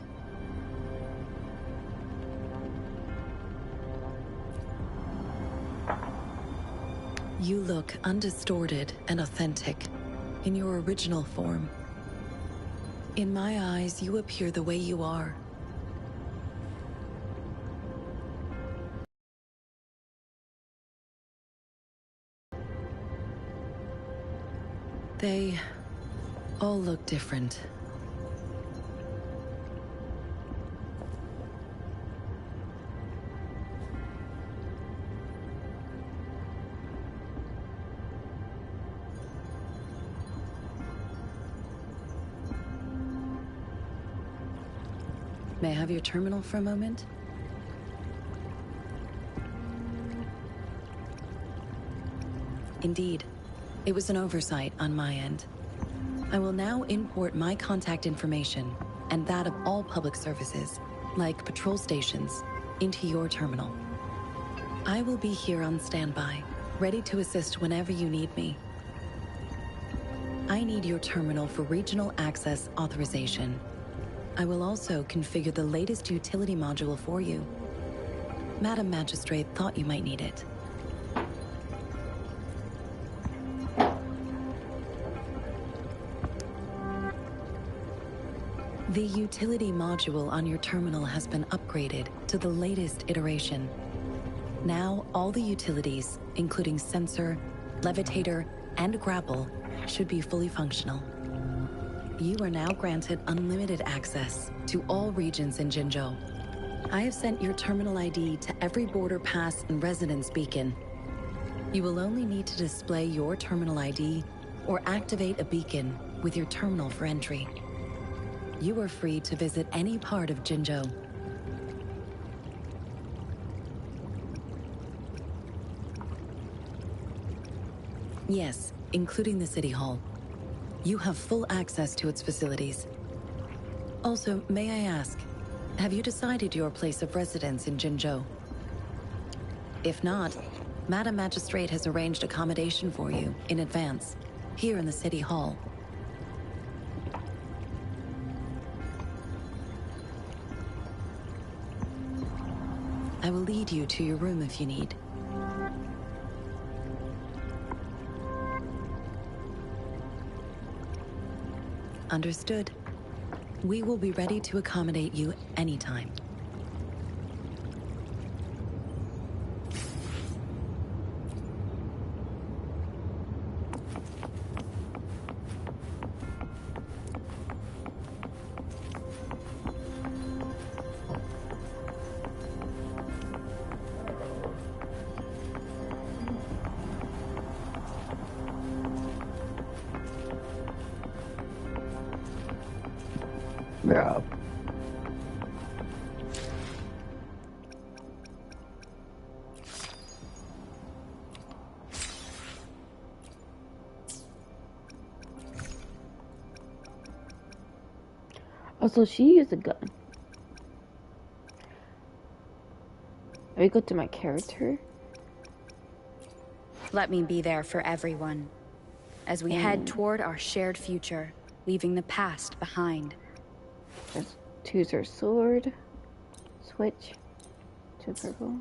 You look undistorted and authentic. in your original form. In my eyes, you appear the way you are. They all look different. May I have your terminal for a moment? Indeed, it was an oversight on my end. I will now import my contact information and that of all public services, like patrol stations, into your terminal. I will be here on standby, ready to assist whenever you need me. I need your terminal for regional access authorization. I will also configure the latest utility module for you. Madam Magistrate thought you might need it. The utility module on your terminal has been upgraded to the latest iteration. Now, all the utilities, including sensor, levitator, and grapple, should be fully functional. You are now granted unlimited access to all regions in Jinzhou. I have sent your terminal ID to every border pass and residence beacon. You will only need to display your terminal ID or activate a beacon with your terminal for entry. You are free to visit any part of Jinzhou. Yes, including the City Hall. You have full access to its facilities. Also, may I ask, have you decided your place of residence in Jinzhou? If not, Madam Magistrate has arranged accommodation for you in advance, here in the City Hall. I will lead you to your room if you need. Understood. We will be ready to accommodate you anytime. Yeah. Oh, so she used a gun. I go to my character. Let me be there for everyone, as we head toward our shared future, leaving the past behind. Just choose her sword. Switch to purple.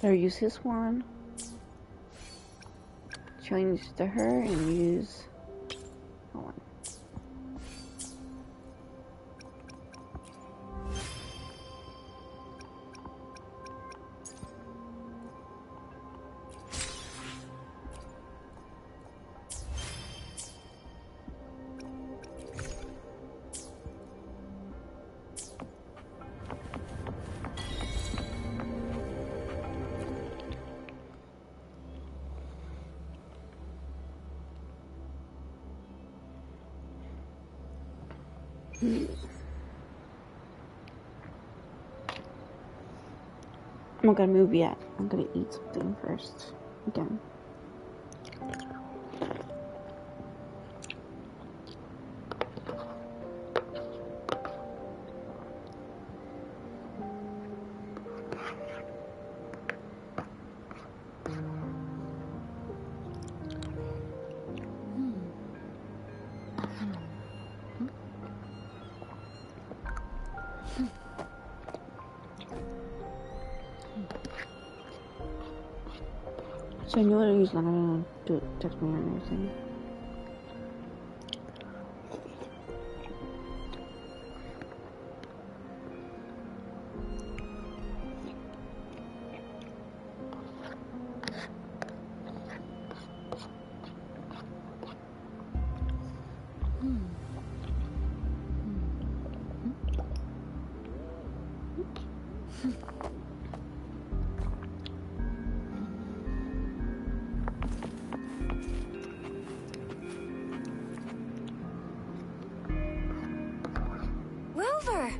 Or use this one. Change to her and use that one. I'm not gonna move yet. I'm gonna eat something first. Again. So I knew that he's not gonna text me or anything. Rover!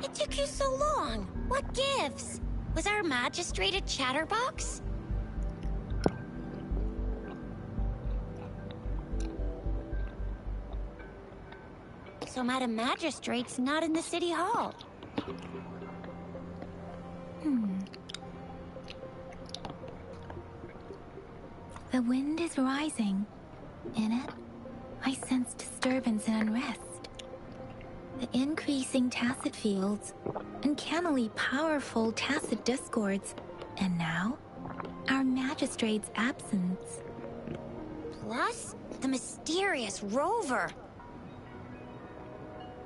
It took you so long. What gives? Was our magistrate a chatterbox? So Madam Magistrate's not in the city hall. The wind is rising. In it, I sense disturbance and unrest. The increasing tacit fields, uncannily powerful tacit discords, and now, our magistrate's absence. Plus, the mysterious Rover.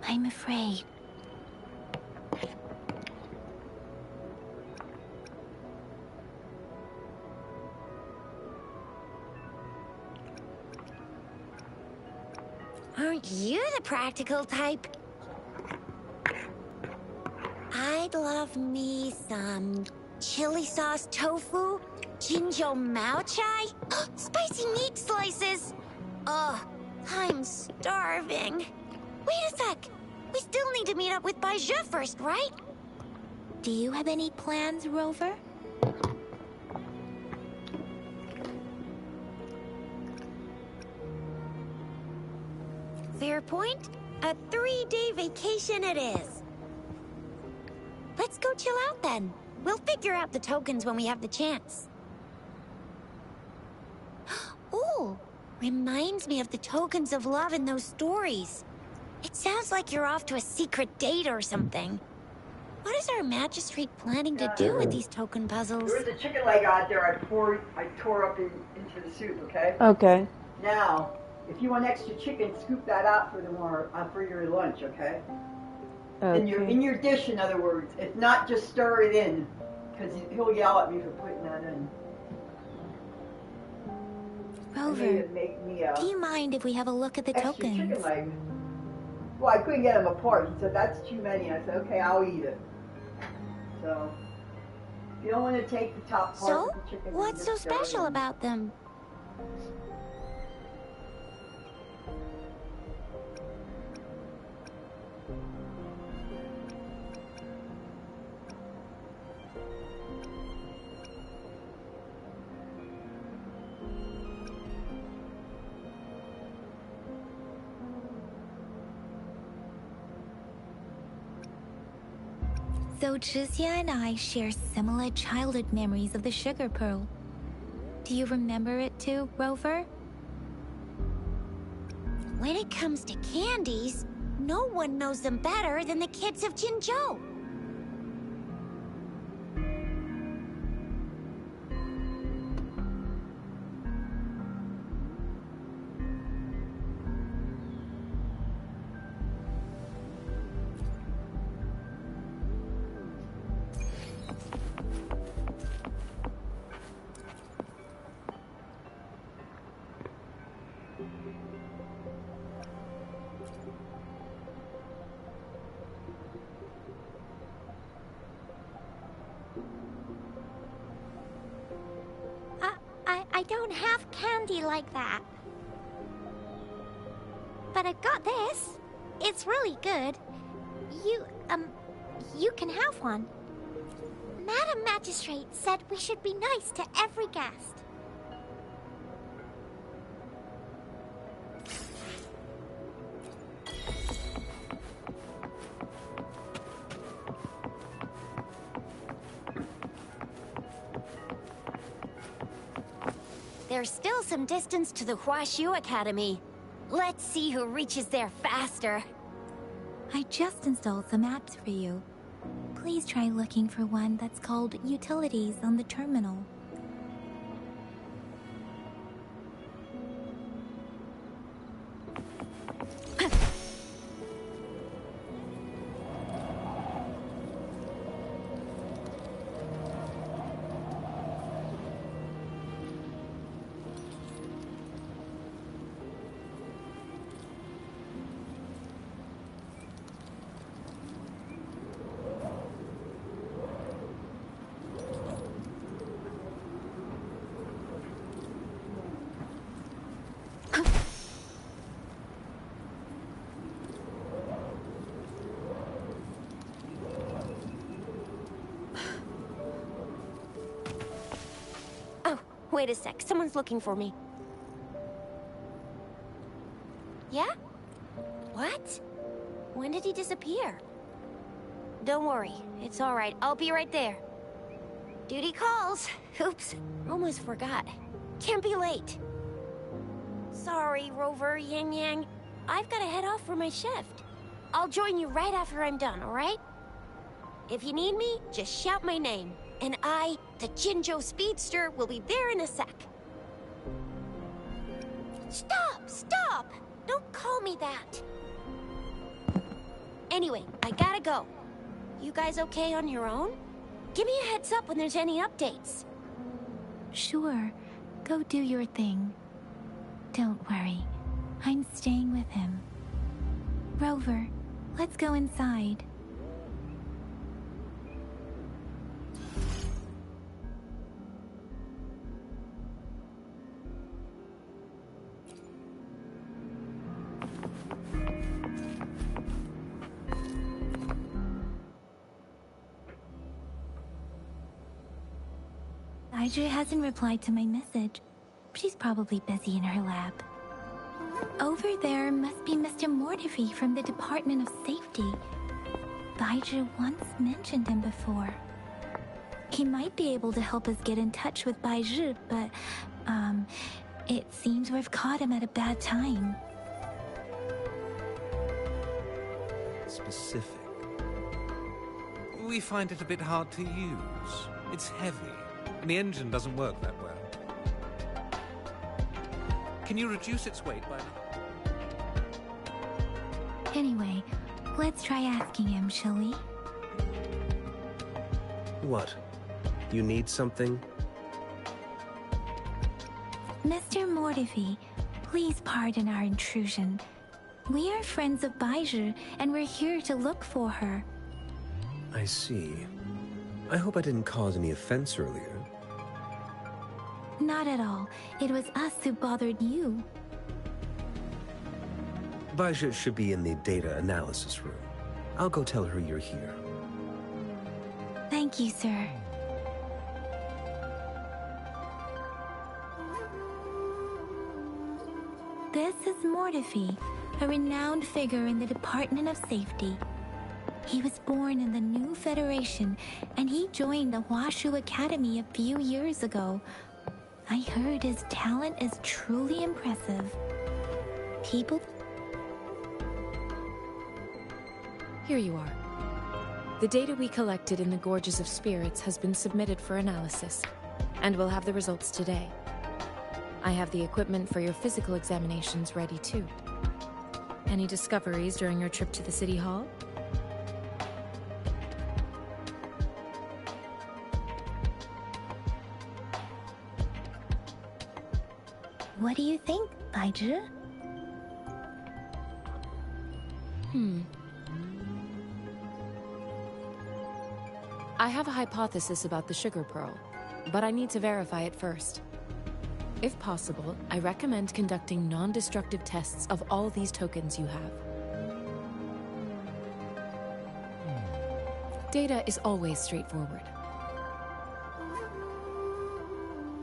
I'm afraid. Aren't you the practical type? I'd love me some chili sauce tofu, jinjo mao chai, spicy meat slices. Ugh, I'm starving. Wait a sec. We still need to meet up with Baija first, right? Do you have any plans, Rover? Fair point. A 3-day vacation it is. Let's go chill out then. We'll figure out the tokens when we have the chance. Ooh, reminds me of the tokens of love in those stories. It sounds like you're off to a secret date or something. What is our magistrate planning to do with these token puzzles? There was a chicken leg out there I tore up into the soup, okay? Okay. Now, if you want extra chicken, scoop that out for your lunch, okay? Okay. In your dish, in other words. If not, just stir it in, because he'll yell at me for putting that in. Rover, Make me do you mind if we have a look at the extra tokens? chicken leg. Well, I couldn't get them apart. He said, that's too many. I said, okay, I'll eat it. So, if you don't want to take the top part So, of the chicken, what's so just stir it special in. about them? So Jizya and I share similar childhood memories of the sugar pearl. Do you remember it too, Rover? When it comes to candies, no one knows them better than the kids of Jinzhou. I don't have candy like that. But I've got this. It's really good. You can have one. Madam Magistrate said we should be nice to every guest. There's still some distance to the Huashu Academy. Let's see who reaches there faster. I just installed some apps for you. please try looking for one that's called Utilities on the terminal. Wait a sec, someone's looking for me. Yeah? What? When did he disappear? Don't worry, it's alright. I'll be right there. Duty calls. Oops, almost forgot. Can't be late. Sorry, Rover, Yang Yang. I've gotta head off for my shift. I'll join you right after I'm done, alright? If you need me, just shout my name. And I, the Jinjo Speedster, will be there in a sec. Stop! Don't call me that. Anyway, I gotta go. You guys okay on your own? Give me a heads up when there's any updates. Sure, go do your thing. Don't worry, I'm staying with him. Rover, let's go inside. Audrey hasn't replied to my message. She's probably busy in her lab. Over there must be Mr. Mortifi from the Department of Safety. Baizhi once mentioned him before. He might be able to help us get in touch with Baizhi, but, it seems we've caught him at a bad time. Specific. We find it a bit hard to use. It's heavy, and the engine doesn't work that well. Can you reduce its weight by... Anyway, let's try asking him, shall we? What? You need something? Mr. Mortifi, please pardon our intrusion. We are friends of Baizhi, and we're here to look for her. I see. I hope I didn't cause any offense earlier. Not at all. It was us who bothered you. Baizhi should be in the data analysis room. I'll go tell her you're here. Thank you, sir. This is Mortifi, a renowned figure in the Department of Safety. He was born in the new Federation, and he joined the Huashu Academy a few years ago. I heard his talent is truly impressive. People... Here you are. The data we collected in the Gorges of Spirits has been submitted for analysis, and we'll have the results today. I have the equipment for your physical examinations ready too. Any discoveries during your trip to the City Hall? What do you think, Baizhi? I have a hypothesis about the sugar pearl, but I need to verify it first. If possible, I recommend conducting non-destructive tests of all these tokens you have. Data is always straightforward.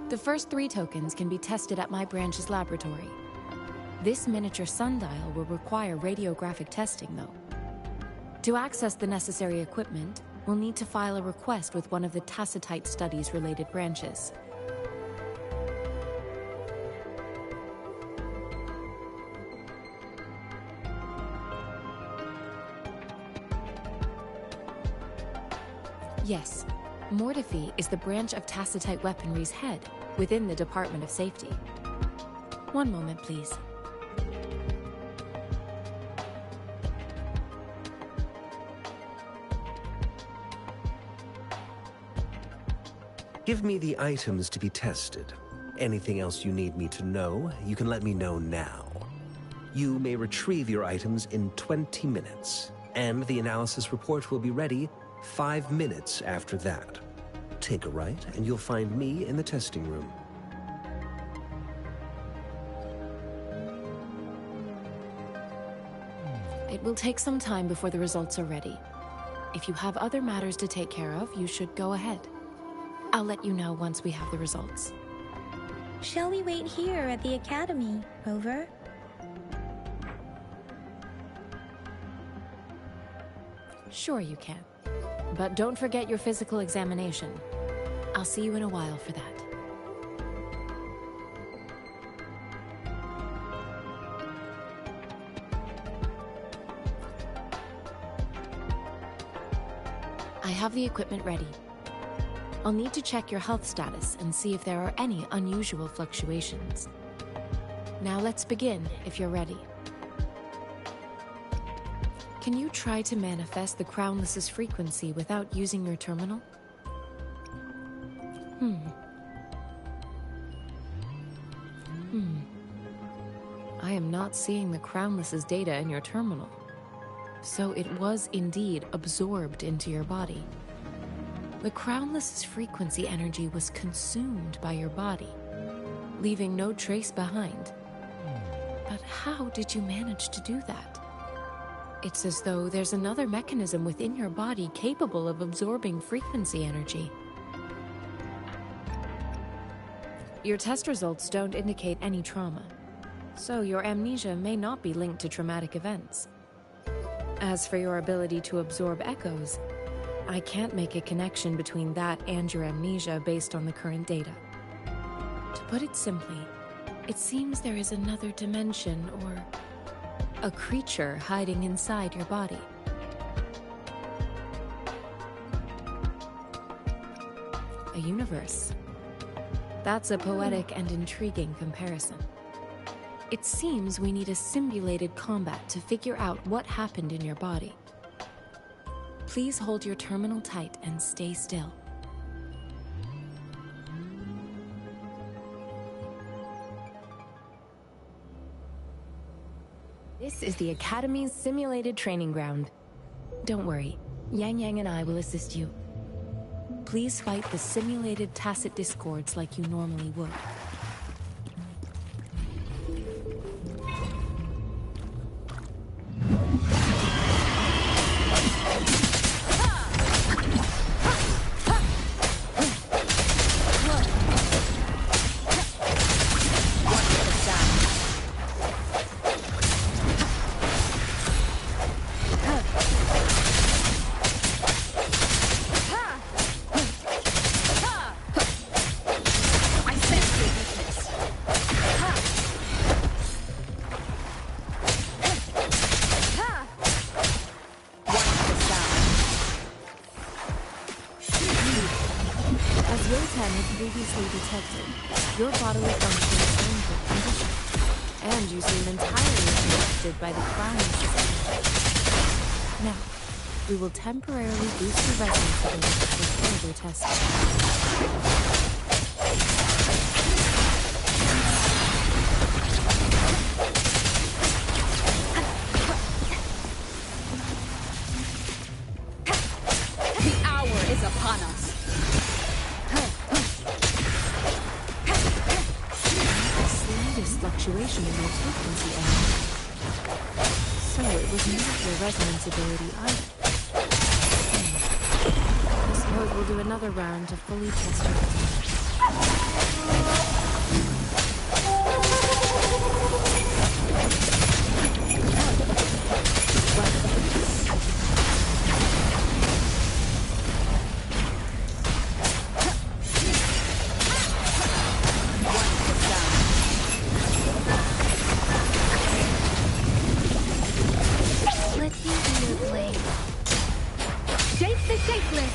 The first 3 tokens can be tested at my branch's laboratory. This miniature sundial will require radiographic testing, though. To access the necessary equipment, we'll need to file a request with one of the Tacitite Studies-related branches. Yes. Mortefi is the branch of Tacitite Weaponry's head within the Department of Safety. One moment, please. Give me the items to be tested. Anything else you need me to know, you can let me know now. You may retrieve your items in 20 minutes, and the analysis report will be ready 5 minutes after that. Take a right, and you'll find me in the testing room. It will take some time before the results are ready. If you have other matters to take care of, you should go ahead. I'll let you know once we have the results. Shall we wait here at the academy, Rover? Sure you can. But don't forget your physical examination. I'll see you in a while for that. I have the equipment ready. I'll need to check your health status and see if there are any unusual fluctuations. Now let's begin, if you're ready. Can you try to manifest the Crownless's frequency without using your terminal? I am not seeing the Crownless's data in your terminal. So it was indeed absorbed into your body. The Crownless's frequency energy was consumed by your body, leaving no trace behind. But how did you manage to do that? It's as though there's another mechanism within your body capable of absorbing frequency energy. Your test results don't indicate any trauma, so your amnesia may not be linked to traumatic events. As for your ability to absorb echoes, I can't make a connection between that and your amnesia based on the current data. To put it simply, it seems there is another dimension or a creature hiding inside your body. A universe. That's a poetic and intriguing comparison. It seems we need a simulated combat to figure out what happened in your body. Please hold your terminal tight and stay still. This is the Academy's simulated training ground. Don't worry, Yang Yang and I will assist you. Please fight the simulated tacit discords like you normally would. Previously detected, your bodily function is in good condition, and you seem entirely unaffected by the Crownless. Now, we will temporarily boost your resonance ability for further testing. The hour is upon us. Fluctuation in your frequency energy. So it was not your resonance ability either. I suppose we'll do another round to fully test your Shape the shapeless!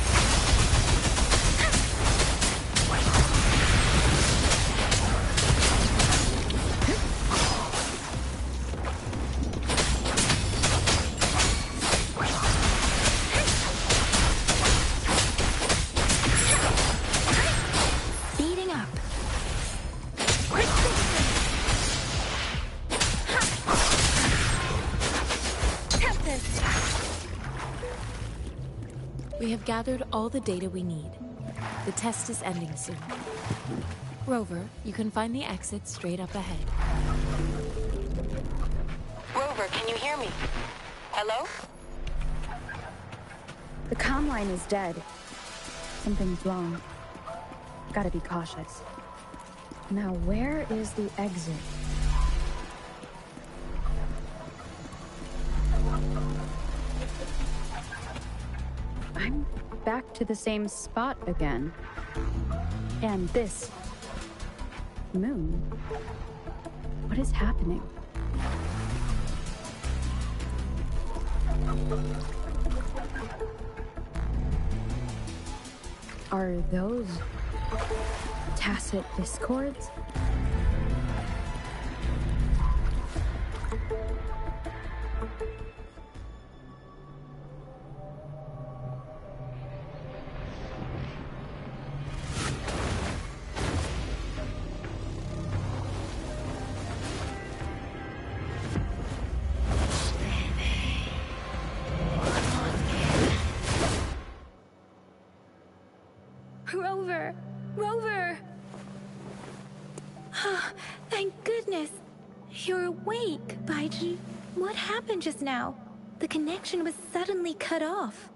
We have gathered all the data we need. The test is ending soon. Rover, you can find the exit straight up ahead. Rover, can you hear me? Hello? The comm line is dead. Something's wrong. Gotta be cautious. Now, where is the exit? I'm back to the same spot again. And this moon. What is happening? Are those tacit discords? Rover! Rover! Thank goodness! You're awake, Baiji. What happened just now? The connection was suddenly cut off.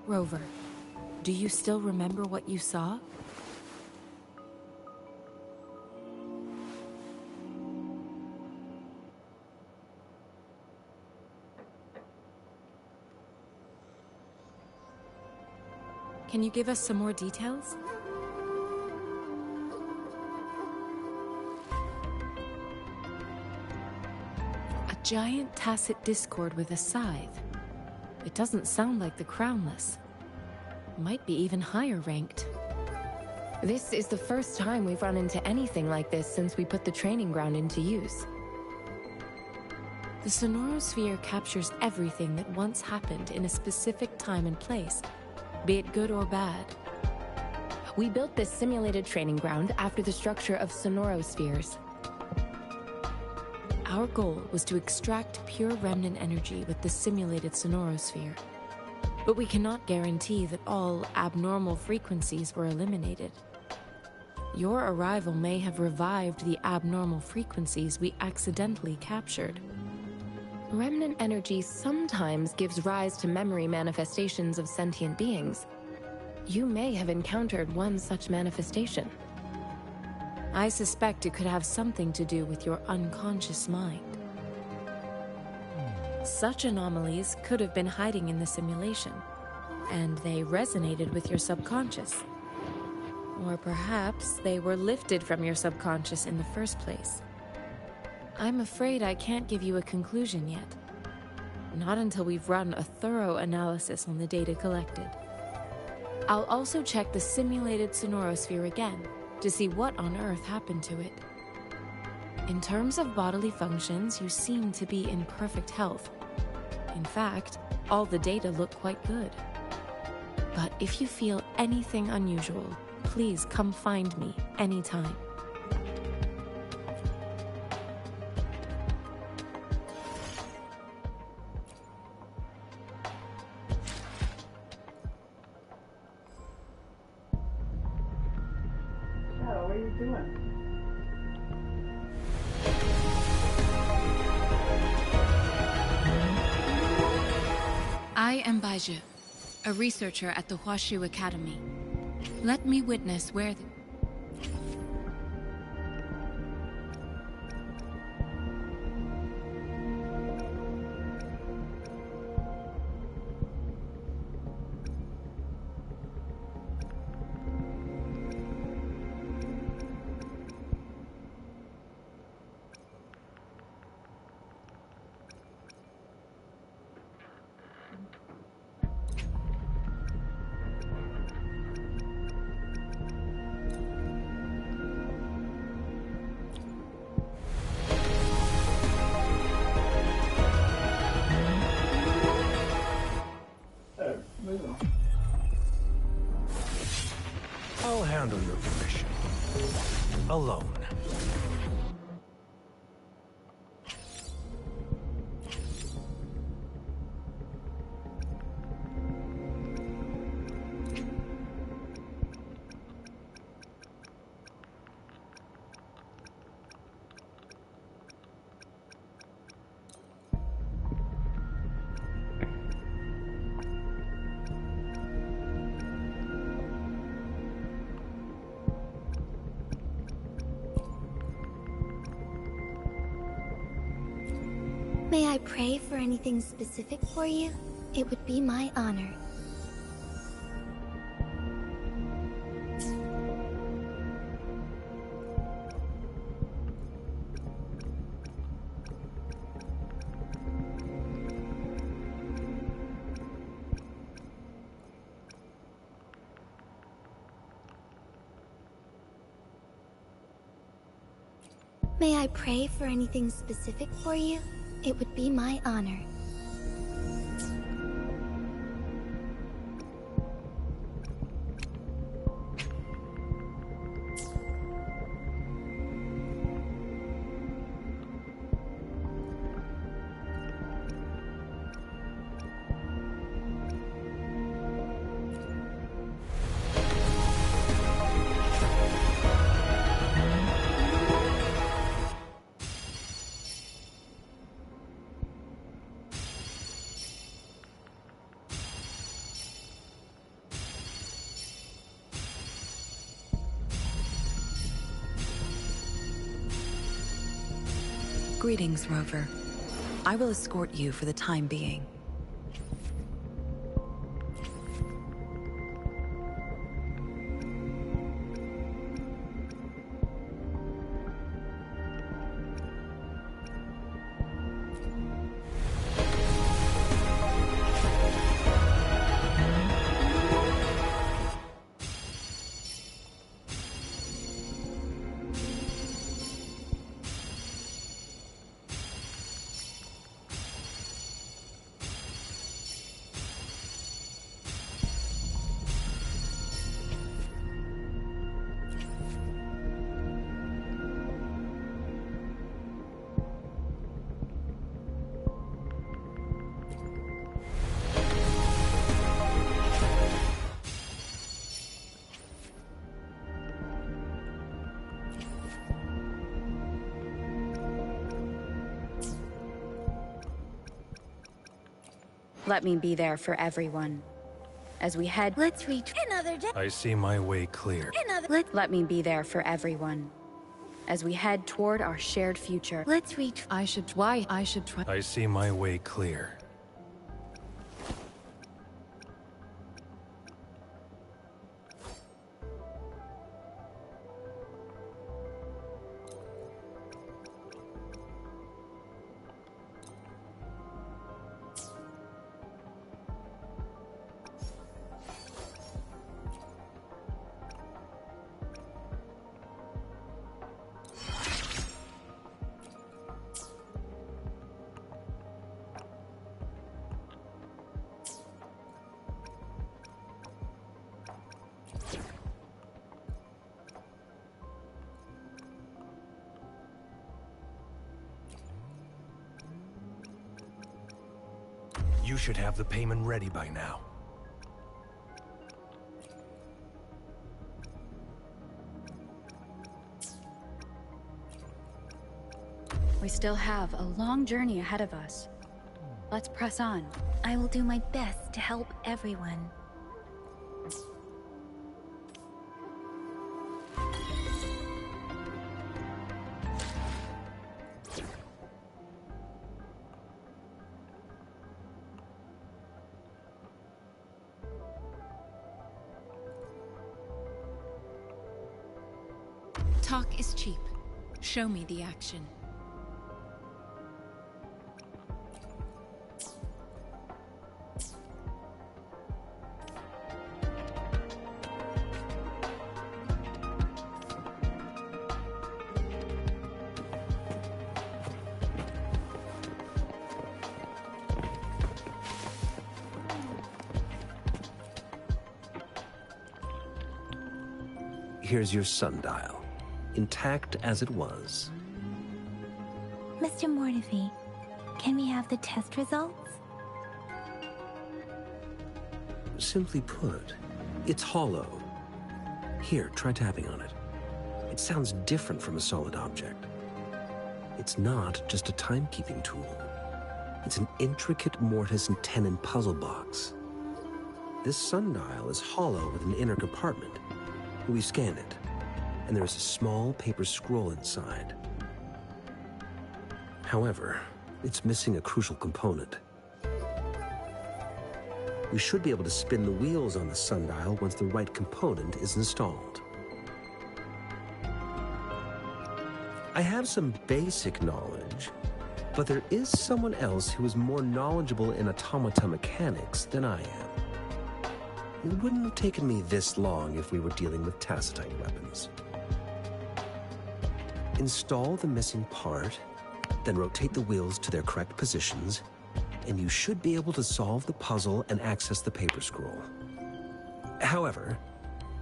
Rover, do you still remember what you saw? Can you give us some more details? A giant tacit discord with a scythe. It doesn't sound like the Crownless. Might be even higher ranked. This is the first time we've run into anything like this since we put the training ground into use. The Sonorosphere captures everything that once happened in a specific time and place, be it good or bad. We built this simulated training ground after the structure of Sonorospheres. Our goal was to extract pure remnant energy with the simulated Sonorosphere. But we cannot guarantee that all abnormal frequencies were eliminated. Your arrival may have revived the abnormal frequencies we accidentally captured. Remnant energy sometimes gives rise to memory manifestations of sentient beings. You may have encountered one such manifestation. I suspect it could have something to do with your unconscious mind. Such anomalies could have been hiding in the simulation, and they resonated with your subconscious. Or perhaps they were lifted from your subconscious in the first place. I'm afraid I can't give you a conclusion yet. Not until we've run a thorough analysis on the data collected. I'll also check the simulated Sonorosphere again to see what on earth happened to it. In terms of bodily functions, you seem to be in perfect health. In fact, all the data look quite good. But if you feel anything unusual, please come find me anytime. Shadow, what are you doing? I am Baiju, a researcher at the Huashu Academy. Let me witness where the... I'll handle your commission. Alone. May I pray for anything specific for you? It would be my honor. May I pray for anything specific for you? It would be my honor. Greetings, Rover. I will escort you for the time being. Let me be there for everyone. As we head... Let's reach another day. I see my way clear. Let me be there for everyone. As we head toward our shared future. Let's reach... I should try. I see my way clear. You should have the payment ready by now. We still have a long journey ahead of us. Let's press on. I will do my best to help everyone. Talk is cheap. Show me the action. Here's your sundial, intact as it was. Mr. Mortefi, can we have the test results? Simply put, it's hollow. Here, try tapping on it. It sounds different from a solid object. It's not just a timekeeping tool. It's an intricate mortise and tenon puzzle box. This sundial is hollow with an inner compartment. We scan it, and there is a small paper scroll inside. However, It's missing a crucial component. We should be able to spin the wheels on the sundial once the right component is installed. I have some basic knowledge, but there is someone else who is more knowledgeable in automata mechanics than I am. It wouldn't have taken me this long if we were dealing with tacitite weapons. Install the missing part, then rotate the wheels to their correct positions, and you should be able to solve the puzzle and access the paper scroll. However,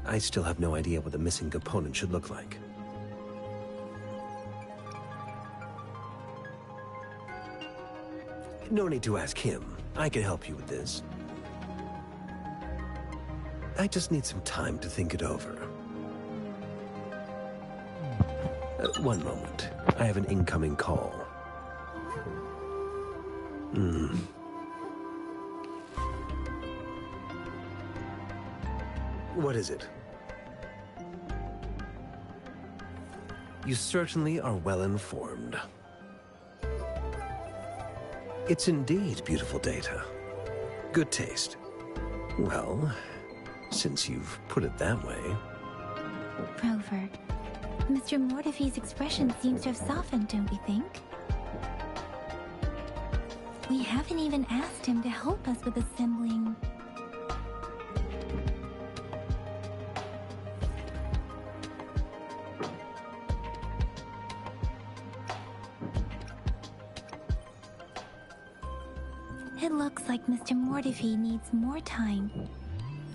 I still have no idea what the missing component should look like. No need to ask him. I can help you with this. I just need some time to think it over. One moment. I have an incoming call. What is it? You certainly are well informed. It's indeed beautiful data. Good taste. Well, since you've put it that way... Rover, Mr. Mortefi's expression seems to have softened, don't you think? We haven't even asked him to help us with assembling... It looks like Mr. Mortefi needs more time.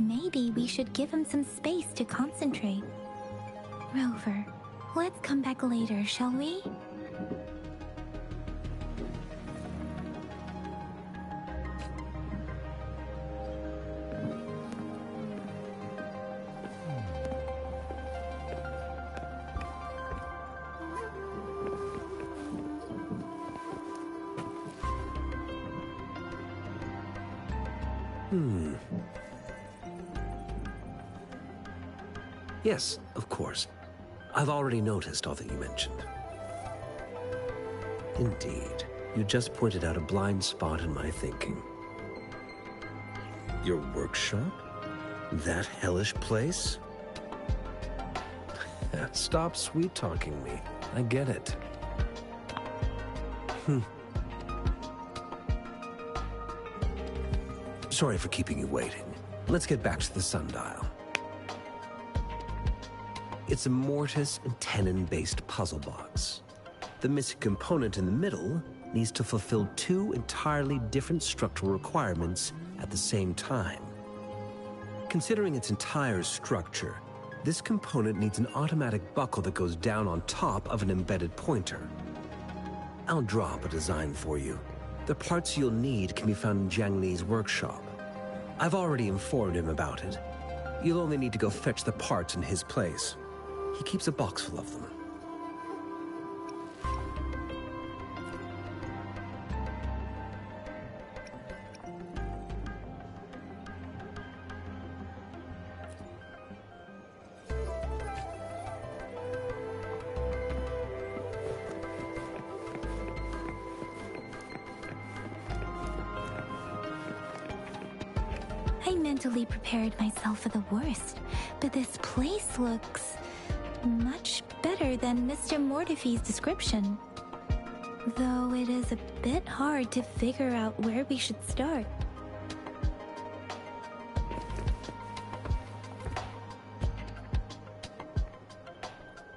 Maybe we should give him some space to concentrate. Rover, let's come back later, shall we? Yes, of course. I've already noticed all that you mentioned. Indeed, you just pointed out a blind spot in my thinking. Your workshop? That hellish place? Stop sweet-talking me. I get it. Sorry for keeping you waiting. Let's get back to the sundial. It's a mortise and tenon-based puzzle box. The missing component in the middle needs to fulfill two entirely different structural requirements at the same time. Considering its entire structure, this component needs an automatic buckle that goes down on top of an embedded pointer. I'll draw up a design for you. The parts you'll need can be found in Jiang Li's workshop. I've already informed him about it. You'll only need to go fetch the parts in his place. He keeps a box full of them. I mentally prepared myself for the worst, but this place looks much better than Mr. Mortefi's description. Though it is a bit hard to figure out where we should start.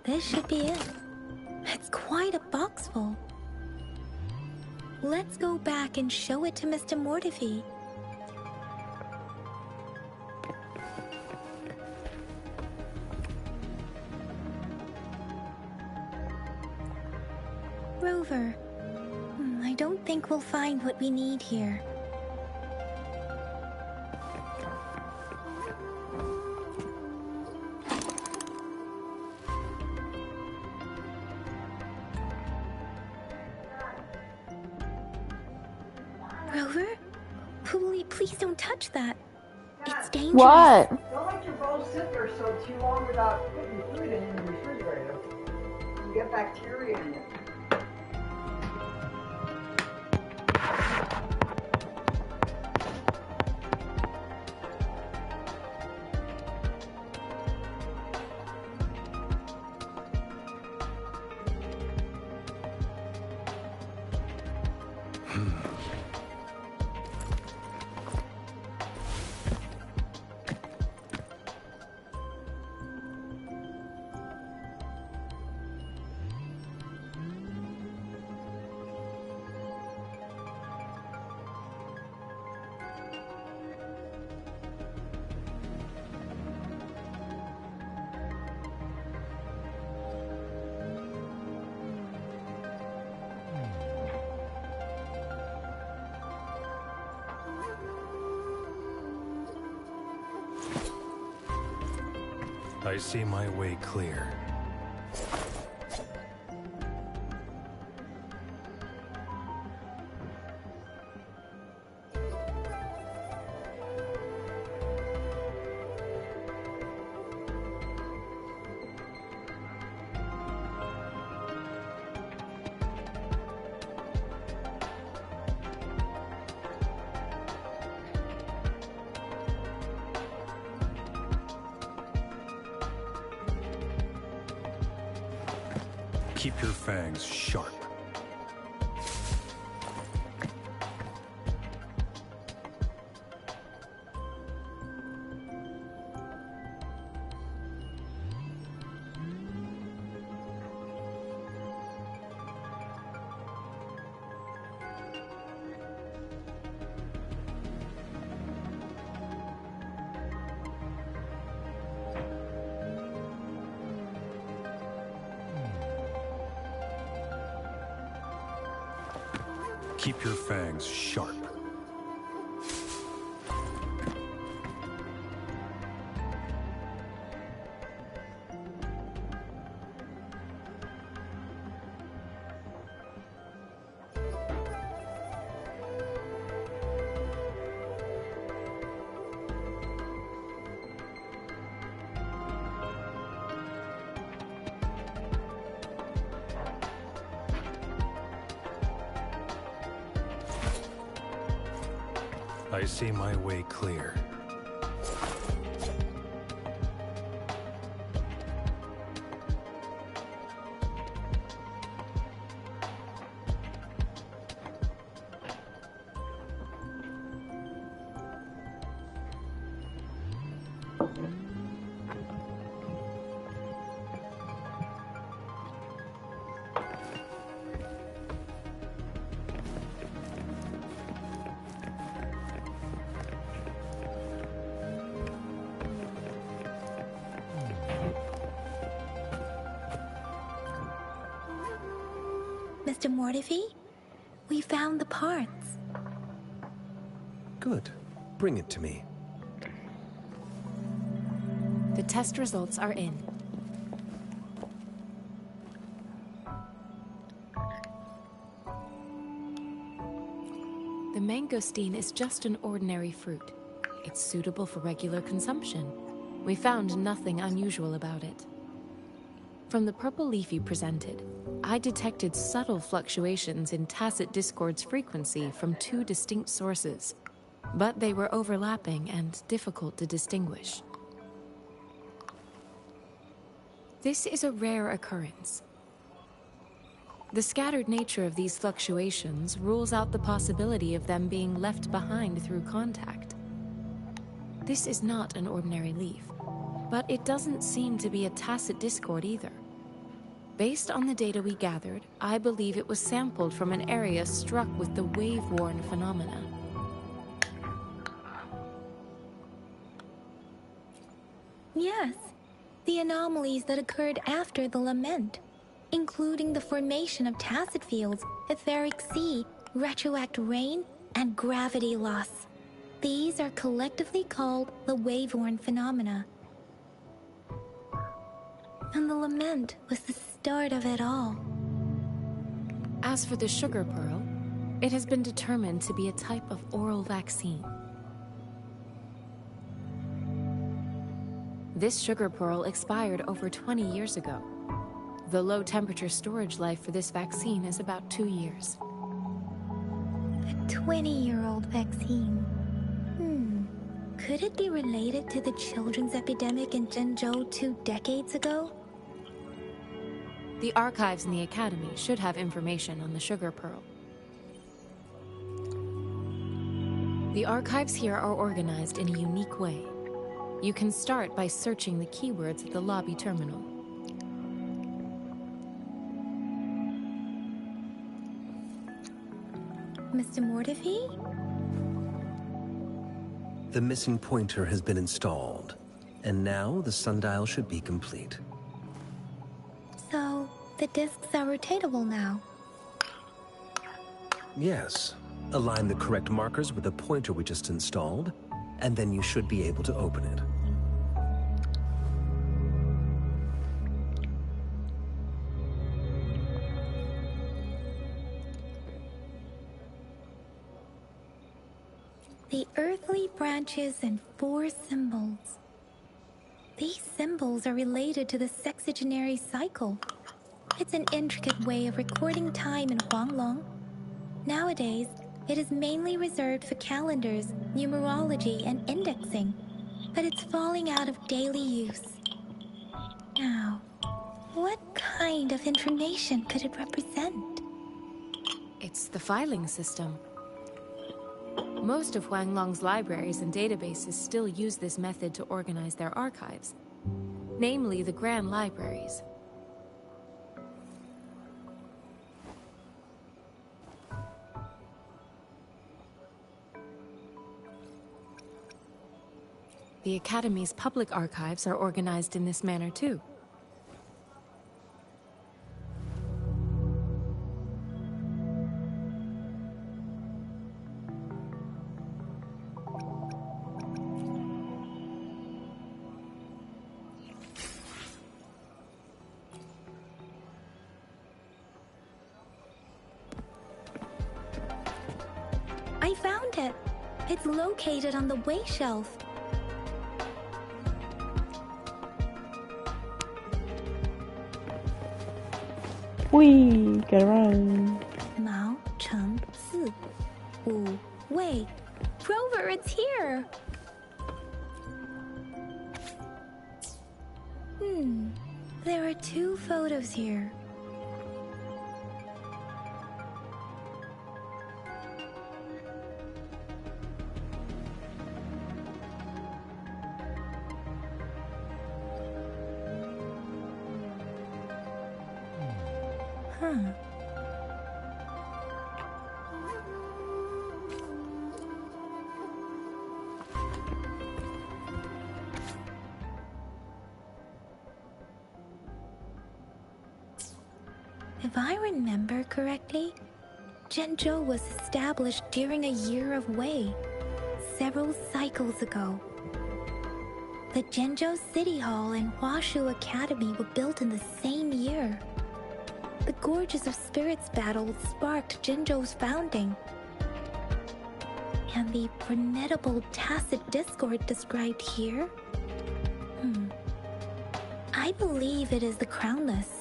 This should be it. It's quite a box full. Let's go back and show it to Mr. Mortefi. Rover, I don't think we'll find what we need here. Rover? Please don't touch that. It's dangerous. What? Don't let your bowl sit there so too long without putting food in the refrigerator. You get bacteria in it. I see my way clear. Keep your fangs sharp. Keep your fangs sharp. I see my way clear. Mr. Mortivy, we found the parts. Good. Bring it to me. The test results are in. The mangosteen is just an ordinary fruit. It's suitable for regular consumption. We found nothing unusual about it. From the purple leaf you presented, I detected subtle fluctuations in Tacit Discord's frequency from two distinct sources, but they were overlapping and difficult to distinguish. This is a rare occurrence. The scattered nature of these fluctuations rules out the possibility of them being left behind through contact. This is not an ordinary leaf, but it doesn't seem to be a Tacit Discord either. Based on the data we gathered, I believe it was sampled from an area struck with the wave-worn phenomena. Yes, the anomalies that occurred after the lament, including the formation of tacit fields, etheric sea, retroact rain, and gravity loss. These are collectively called the wave-worn phenomena. And the lament was the start of it all. As for the sugar pearl, it has been determined to be a type of oral vaccine. This sugar pearl expired over 20 years ago. The low temperature storage life for this vaccine is about 2 years. A 20-year-old vaccine. Could it be related to the children's epidemic in Jinzhou 2 decades ago? The archives in the Academy should have information on the sugar pearl. The archives here are organized in a unique way. You can start by searching the keywords at the lobby terminal. Mr. Mortivy? The missing pointer has been installed, and now the sundial should be complete. So, the discs are rotatable now. Yes. Align the correct markers with the pointer we just installed, and then you should be able to open it. The earthly branches and 4 symbols. These symbols are related to the sexagenary cycle. It's an intricate way of recording time in Huanglong. Nowadays, it is mainly reserved for calendars, numerology, and indexing, but it's falling out of daily use. Now, what kind of information could it represent? It's the filing system. Most of Huanglong's libraries and databases still use this method to organize their archives, namely the Grand Libraries. The Academy's public archives are organized in this manner too. I found it. It's located on the way shelf. Whee! Get around. Mao Cheng Si. Wu Wei. Rover, it's here! There are 2 photos here. If I remember correctly, Zhenzhou was established during a year of Wei, several cycles ago. The Zhenzhou City Hall and Huashu Academy were built in the same year. The Gorges of Spirits battle sparked Zhenzhou's founding. And the formidable tacit discord described here? I believe it is the Crownless.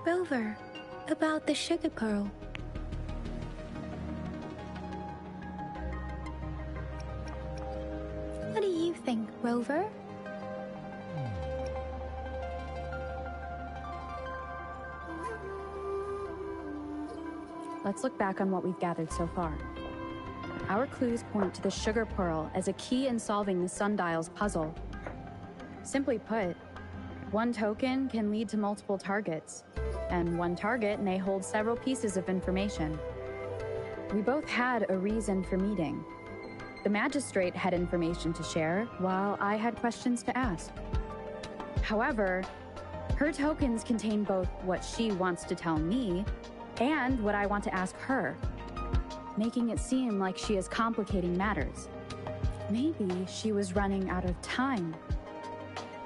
Rover, about the sugar pearl. What do you think, Rover? Let's look back on what we've gathered so far. Our clues point to the sugar pearl as a key in solving the sundial's puzzle. Simply put, one token can lead to multiple targets, and one target may hold several pieces of information. We both had a reason for meeting. The magistrate had information to share, while I had questions to ask. However, her tokens contain both what she wants to tell me and what I want to ask her, making it seem like she is complicating matters. Maybe she was running out of time.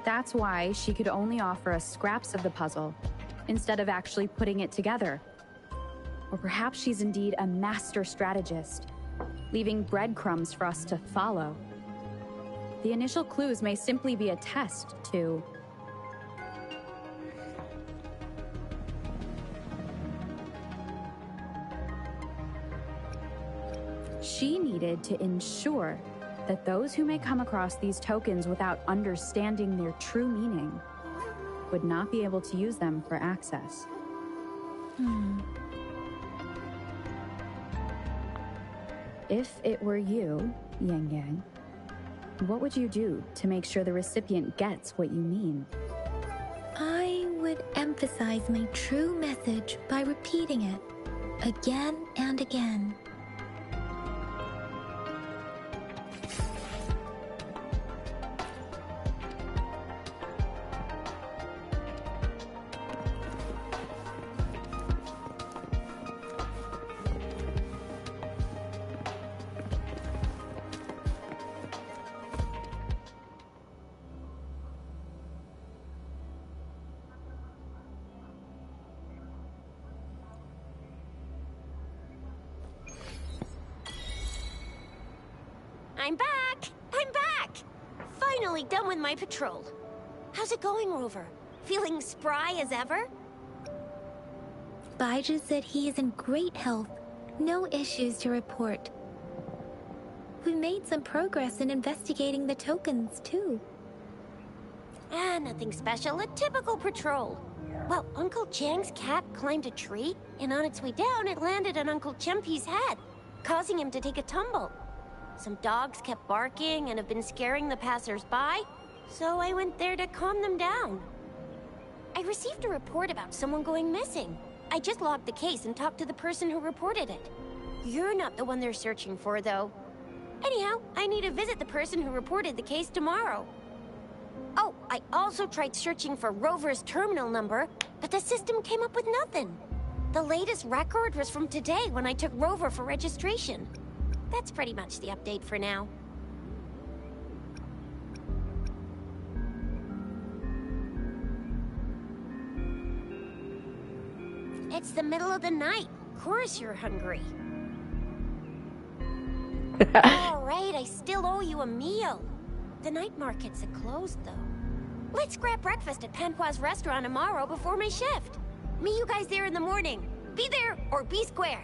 That's why she could only offer us scraps of the puzzle, instead of actually putting it together. Or perhaps she's indeed a master strategist, leaving breadcrumbs for us to follow. The initial clues may simply be a test to... She needed to ensure that those who may come across these tokens without understanding their true meaning would not be able to use them for access. If it were you, Yang Yang, what would you do to make sure the recipient gets what you mean? I would emphasize my true message by repeating it again and again. I'm back! I'm back! Finally done with my patrol. How's it going, Rover? Feeling spry as ever? Baija said he is in great health. No issues to report. We made some progress in investigating the tokens, too. Ah, nothing special. A typical patrol. Well, Uncle Chang's cat climbed a tree, and on its way down, it landed on Uncle Chempi's head, causing him to take a tumble. Some dogs kept barking and have been scaring the passers-by, so I went there to calm them down. I received a report about someone going missing. I just logged the case and talked to the person who reported it. You're not the one they're searching for, though. Anyhow, I need to visit the person who reported the case tomorrow. Oh, I also tried searching for Rover's terminal number, but the system came up with nothing. The latest record was from today when I took Rover for registration. That's pretty much the update for now. It's the middle of the night. Of course you're hungry. All right, I still owe you a meal. The night markets are closed, though. Let's grab breakfast at Panhua's restaurant tomorrow before my shift. Meet you guys there in the morning. Be there or be square.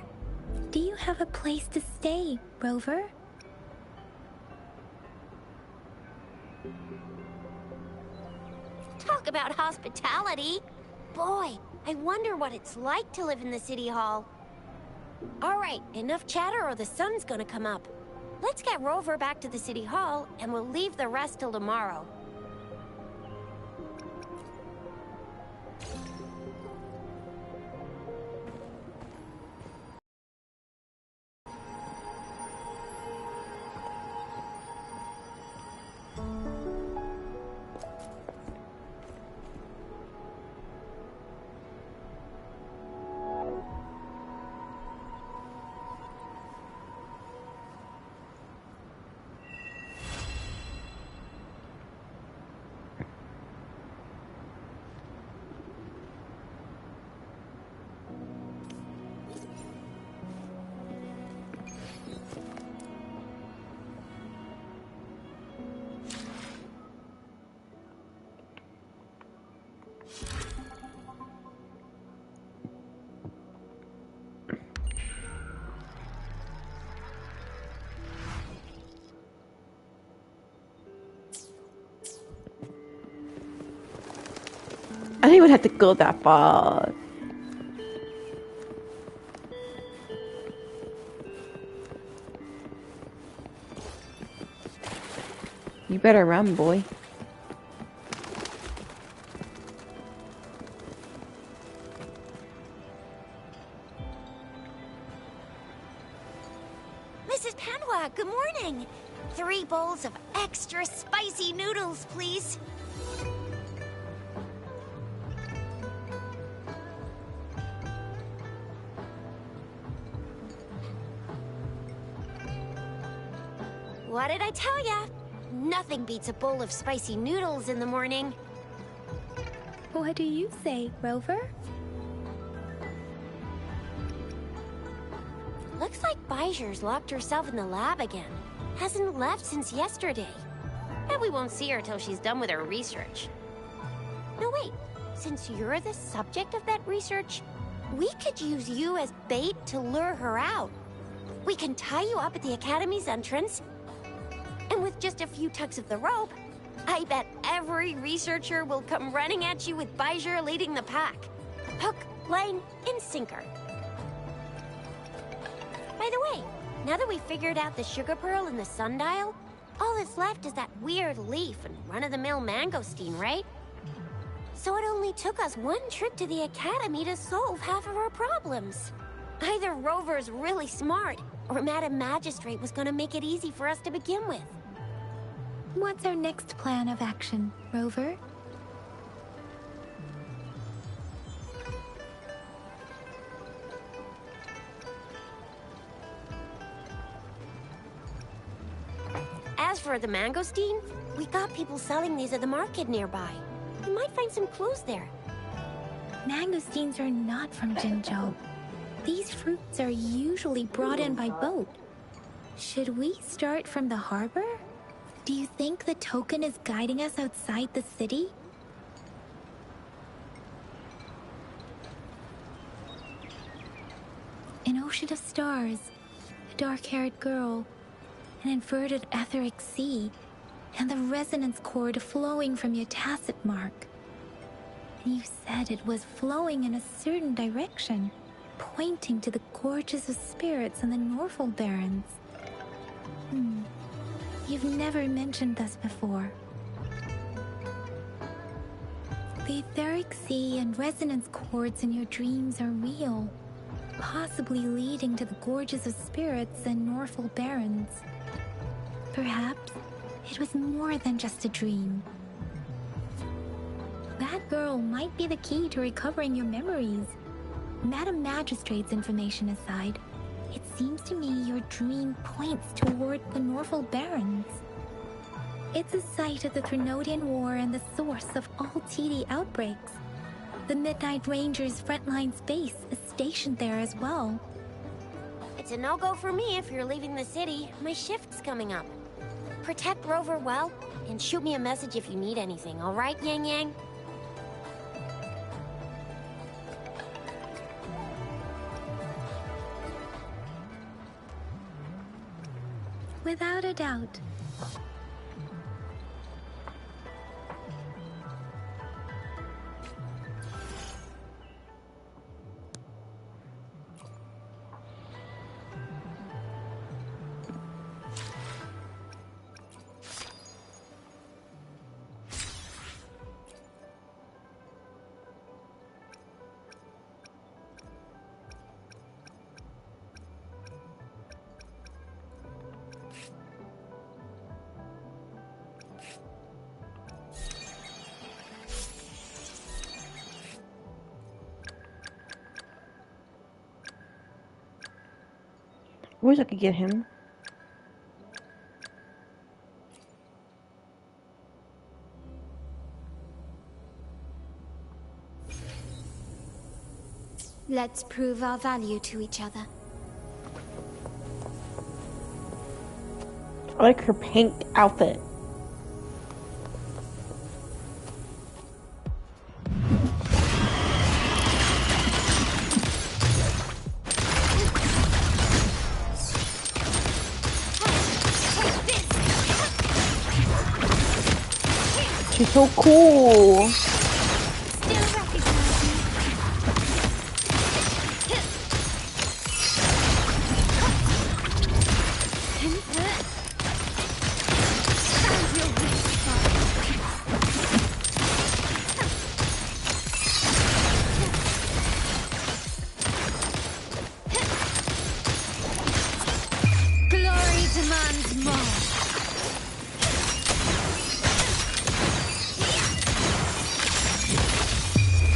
Do you have a place to stay, Rover? Talk about hospitality. Boy, I wonder what it's like to live in the city hall. All right, enough chatter or the sun's gonna come up. Let's get Rover back to the city hall, and we'll leave the rest till tomorrow. I don't even have to go that far. You better run, boy. Mrs. Panhua, good morning. 3 bowls of extra spicy noodles, please. What did I tell ya? Nothing beats a bowl of spicy noodles in the morning. What do you say, Rover? Looks like Baija's locked herself in the lab again. Hasn't left since yesterday. And we won't see her till she's done with her research. No, wait. Since you're the subject of that research, we could use you as bait to lure her out. We can tie you up at the Academy's entrance, and with just a few tugs of the rope, I bet every researcher will come running at you with Baija leading the pack. Hook, line, and sinker. By the way, now that we've figured out the sugar pearl and the sundial, all that's left is that weird leaf and run-of-the-mill mangosteen, right? So it only took us 1 trip to the Academy to solve half of our problems. Either Rover's really smart, or Madam Magistrate was gonna make it easy for us to begin with. What's our next plan of action, Rover? As for the mangosteen, we got people selling these at the market nearby. We might find some clues there. Mangosteens are not from Jinzhou. These fruits are usually brought in by boat. Should we start from the harbor? Do you think the token is guiding us outside the city? An ocean of stars, a dark-haired girl, an inverted etheric sea, and the resonance cord flowing from your tacit mark. And you said it was flowing in a certain direction, pointing to the gorges of spirits and the Norful Barrens. You've never mentioned this before. The etheric sea and resonance cords in your dreams are real, possibly leading to the gorges of spirits and Norful Barrens. Perhaps it was more than just a dream. That girl might be the key to recovering your memories. Madam Magistrate's information aside, it seems to me your dream points toward the Norful Barrens. It's a site of the Threnodian War and the source of all TD outbreaks. The Midnight Rangers' frontline base is stationed there as well. It's a no-go for me if you're leaving the city. My shift's coming up. Protect Rover well, and shoot me a message if you need anything, all right, Yang Yang? Without a doubt. Wish I could get him. Let's prove our value to each other. I like her pink outfit. She's so cool. Glory demands more.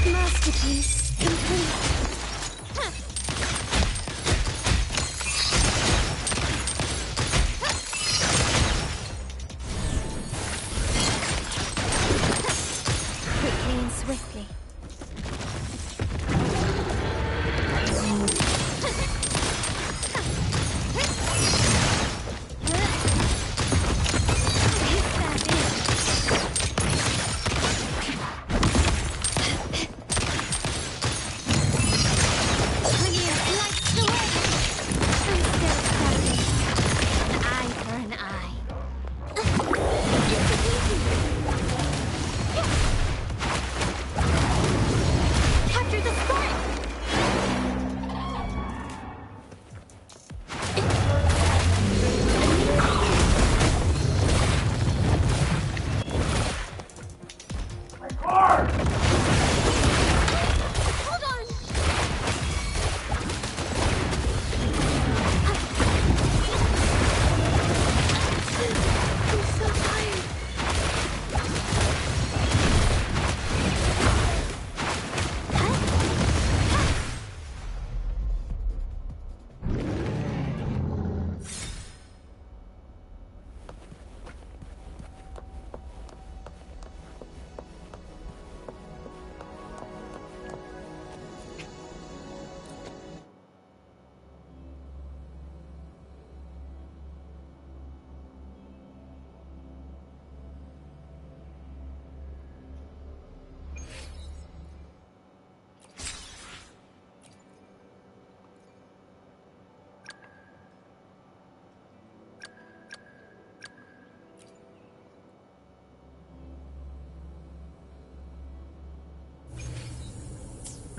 Masterpiece complete. Quickly and swiftly.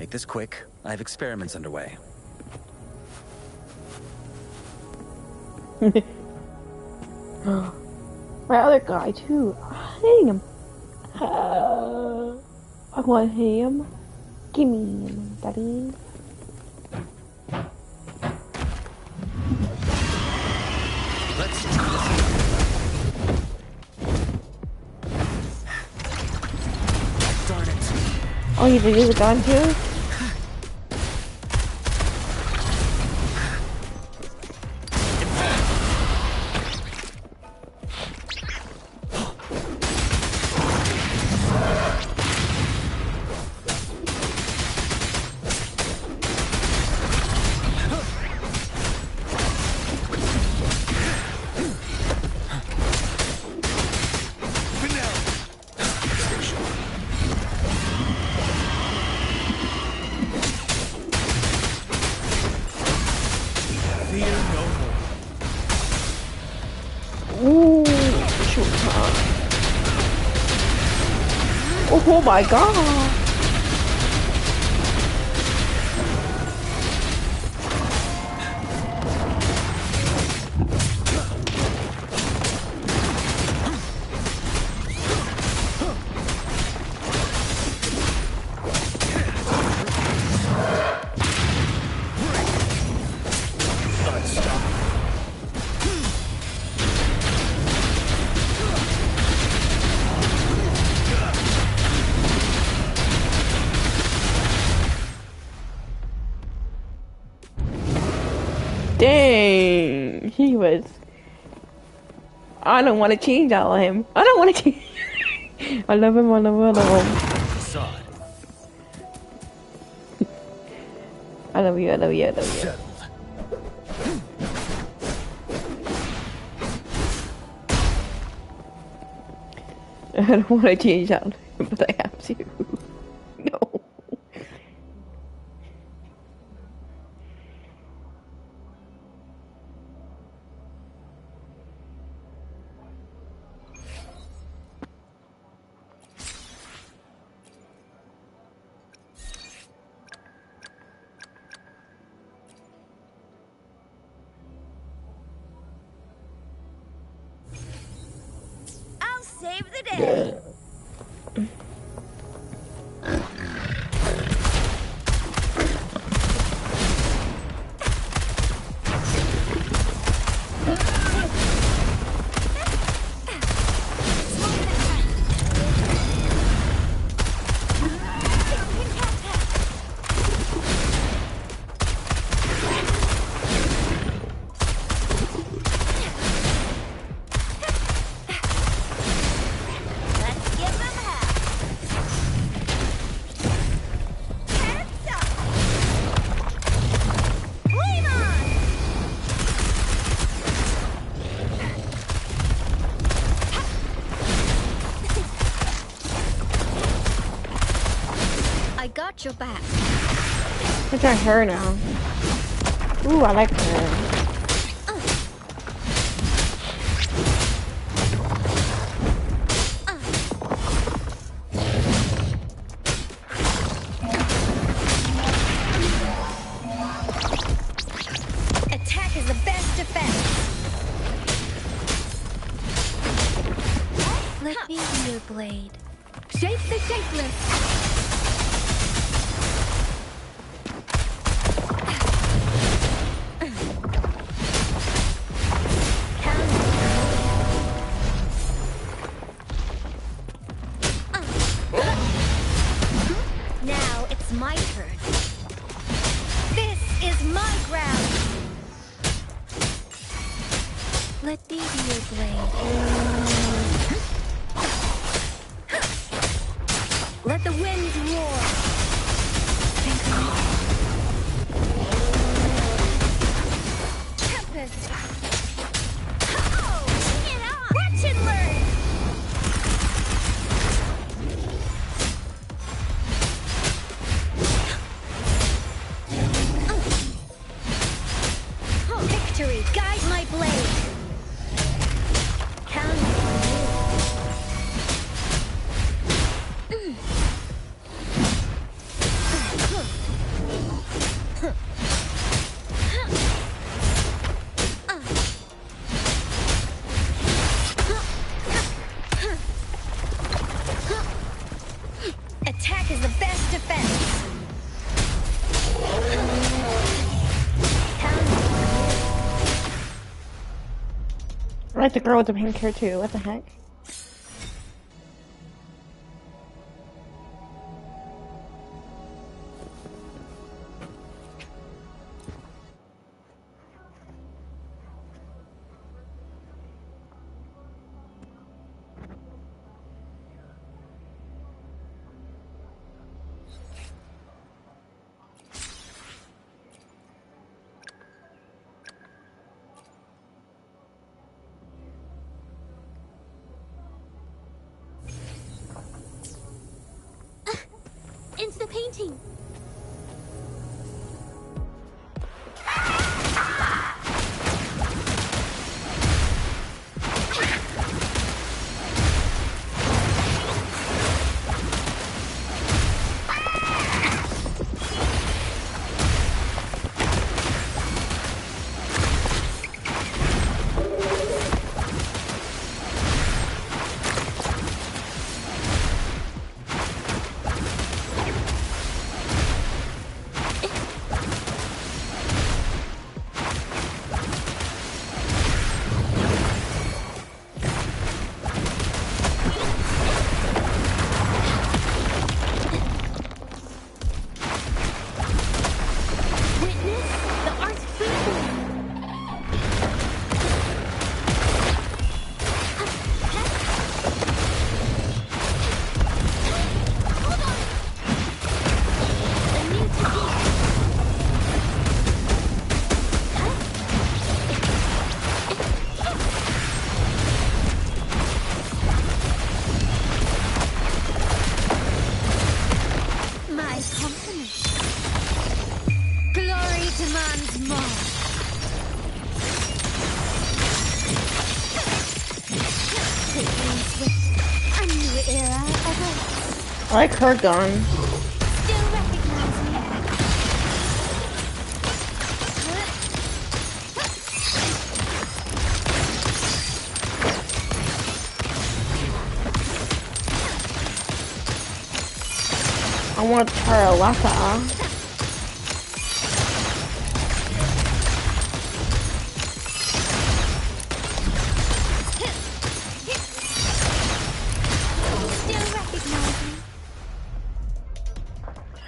Make this quick. I have experiments underway. My other guy too. Him. I want him. Give me him, daddy. Let's try this. Darn it. Oh, you did use a gun too? Oh my god! Dang, he was. I don't want to change all of him. I don't want to change. I love him. I love him. I love him. I love you. I love you. I love you. I don't want to change all of him, but I have to. No. Save the day. Your back. Look at her now. Ooh, I like her. Attack is the best defense. Let me be your blade. Shape the shapeless. Now it's my turn. This is my ground. Let me be your blade. Let the winds roar. Tempest. Oh, get on. Watch and learn. Victory, guide my blade. Count is the best defense. I like the girl with the pink hair too. What the heck? Into the painting. I like her gun. I want to try a laka.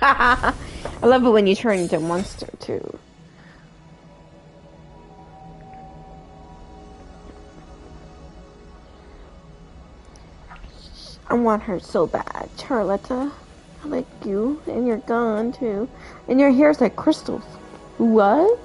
I love it when you turn into a monster too. I want her so bad, Charlotta. I like you and your gun too, and your hair's like crystals. What?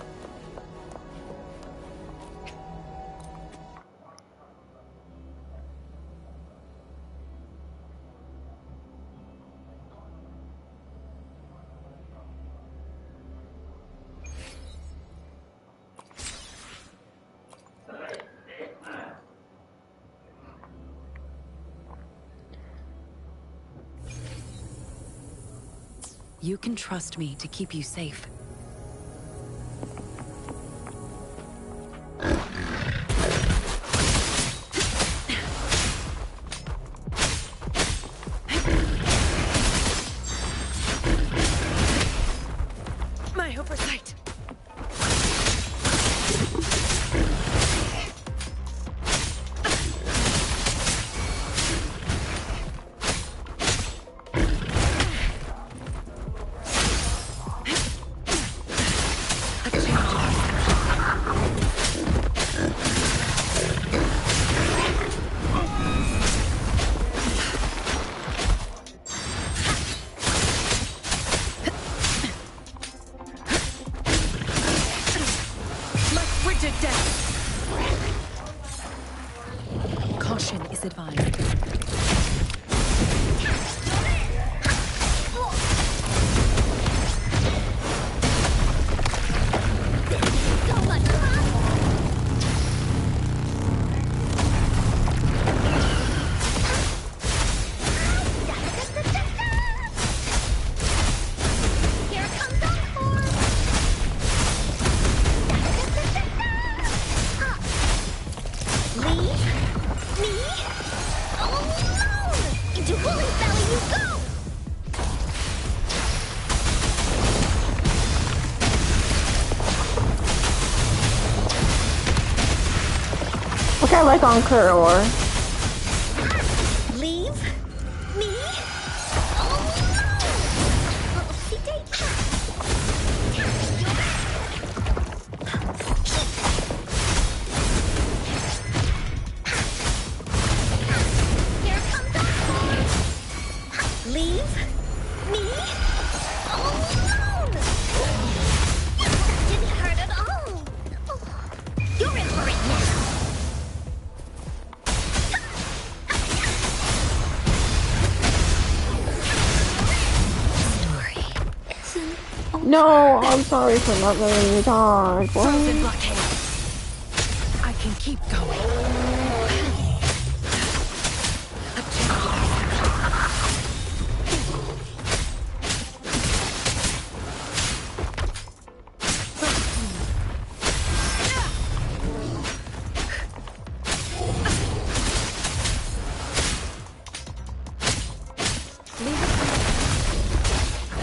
You can trust me to keep you safe. My oversight. Caution is advised. Me? Oh! I like on Kuror. Leave me Here comes the Leave me alone! Didn't hurt at all. You're in for it now. No, I'm sorry for not letting you talk. Frozen What? blockade. I can keep going.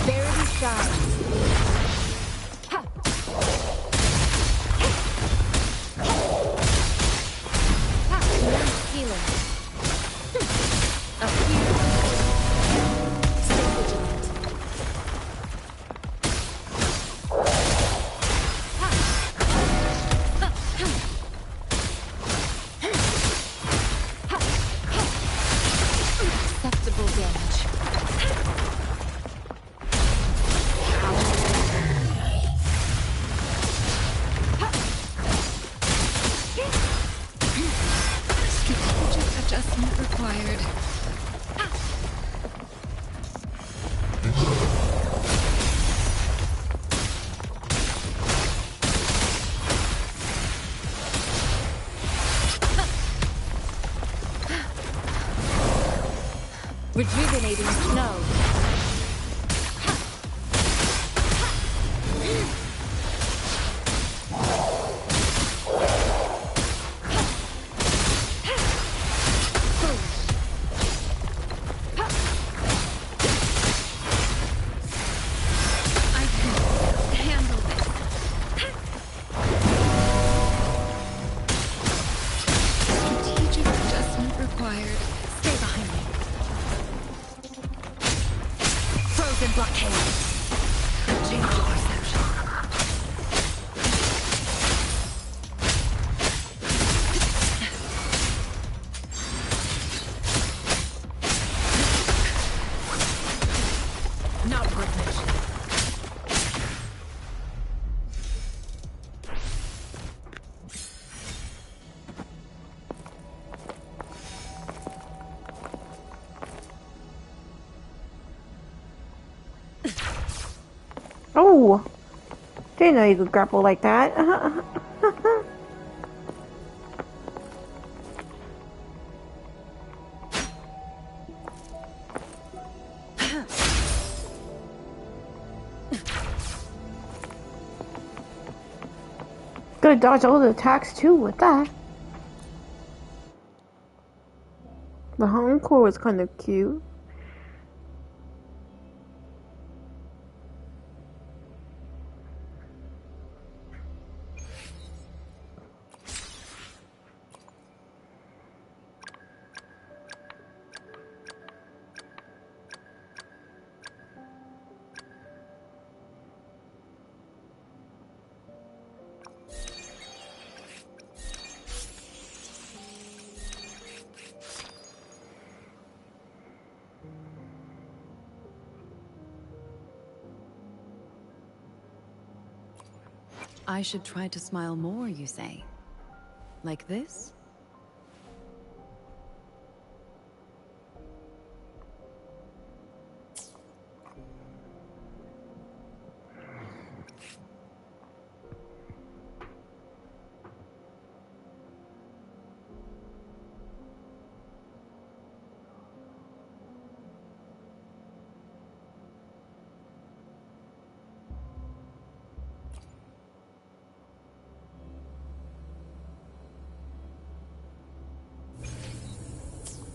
Verity shines. Healing. A few. Stay vigilant. Acceptable damage. Strategic adjustment required. Rejuvenating snow. I can handle this. Strategic adjustment required. Stay behind me. Frozen blockade. Change your perception. Not worth mentioning. Oh, didn't know you could grapple like that. Gotta dodge all the attacks too with that. The encore was kind of cute. I should try to smile more, you say? Like this?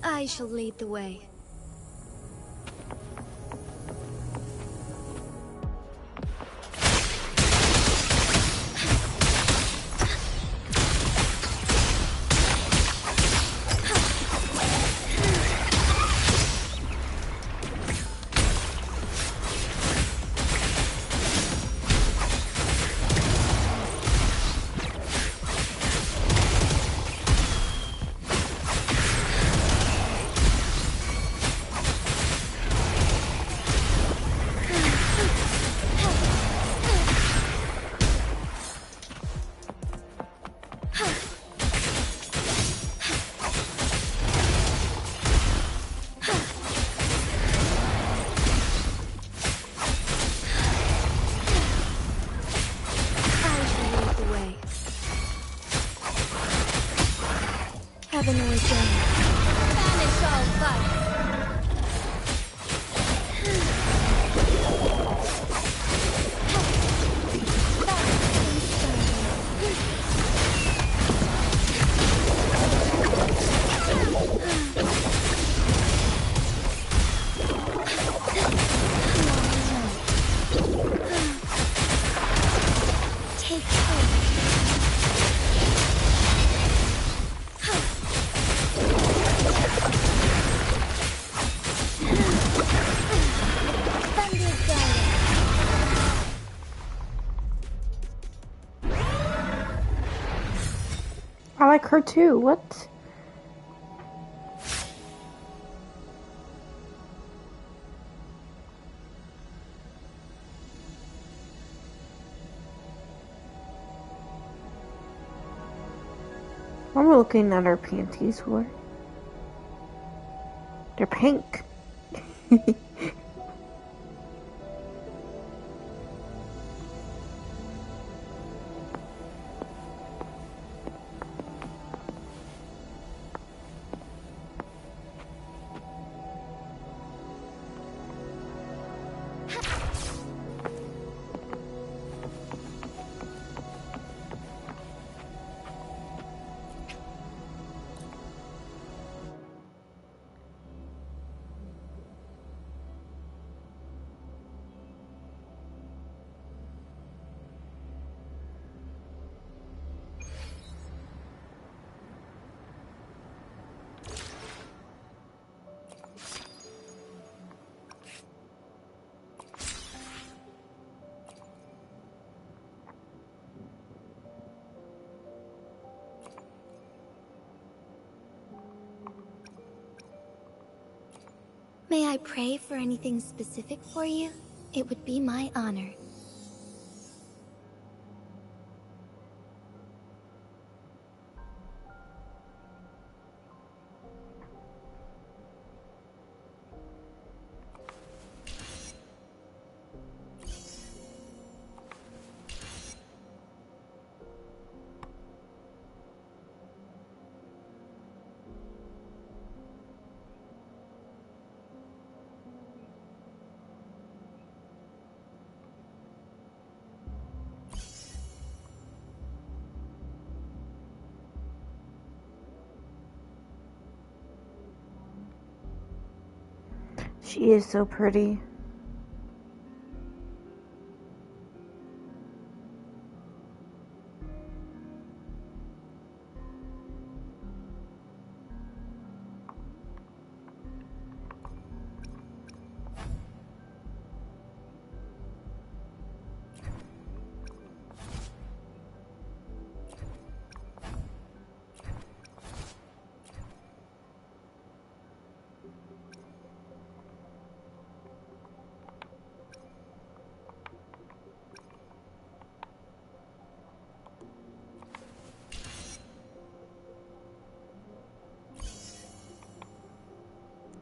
I shall lead the way. her too. What? I'm looking at her panties for. They're pink. May I pray for anything specific for you? It would be my honor. She is so pretty.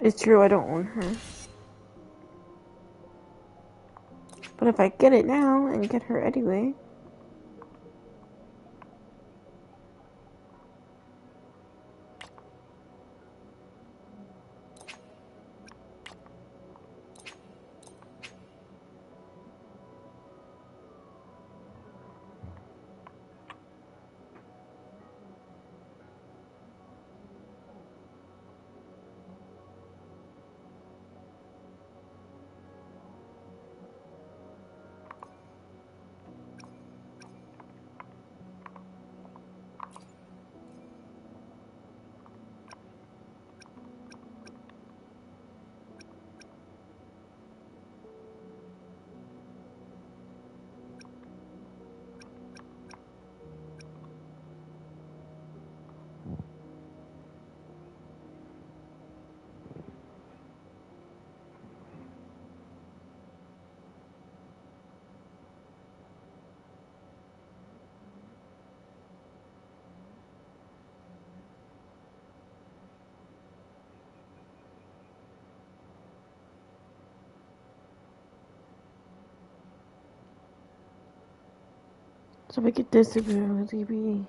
It's true, I don't own her. But if I get it now and get her anyway. So we get disability be.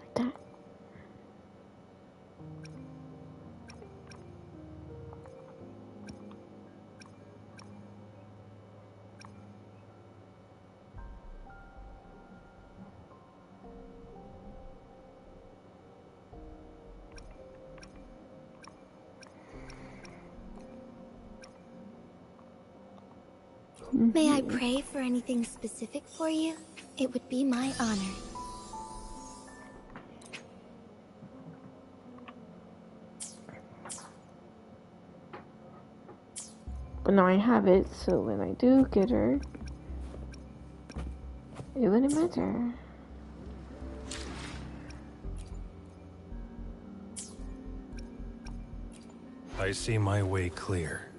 Like that. May I pray for anything specific for you? It would be my honor. But now I have it, so when I do get her, it wouldn't matter. I see my way clear.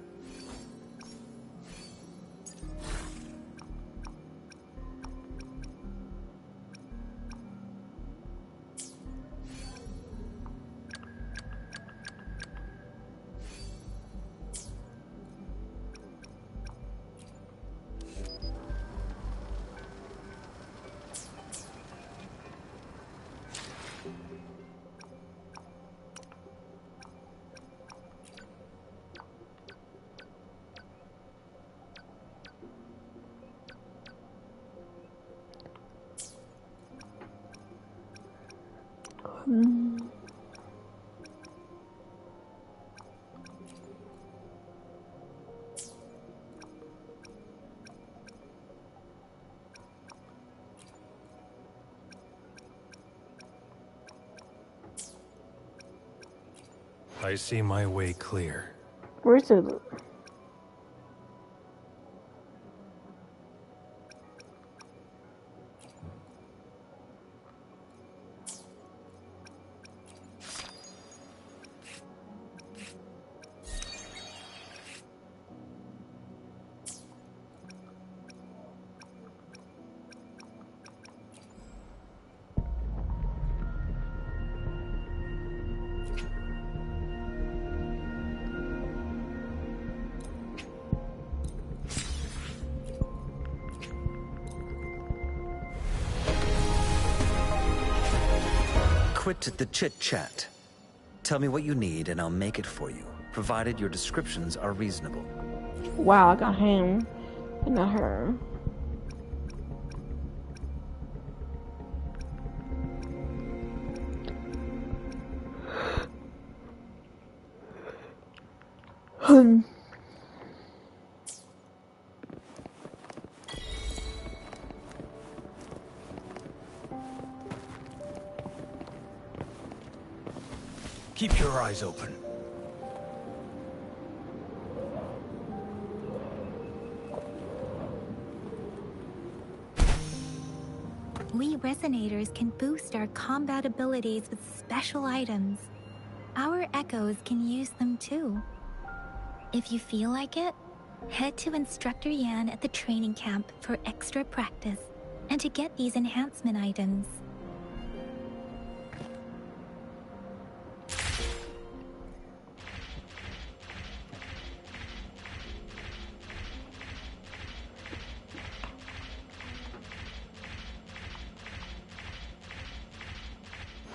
I see my way clear. Where's the... Quit the chit-chat. Tell me what you need and I'll make it for you, provided your descriptions are reasonable. Wow, I got him, but not her. Keep your eyes open. We Resonators can boost our combat abilities with special items. Our Echoes can use them too. If you feel like it, head to Instructor Yan at the training camp for extra practice and to get these enhancement items.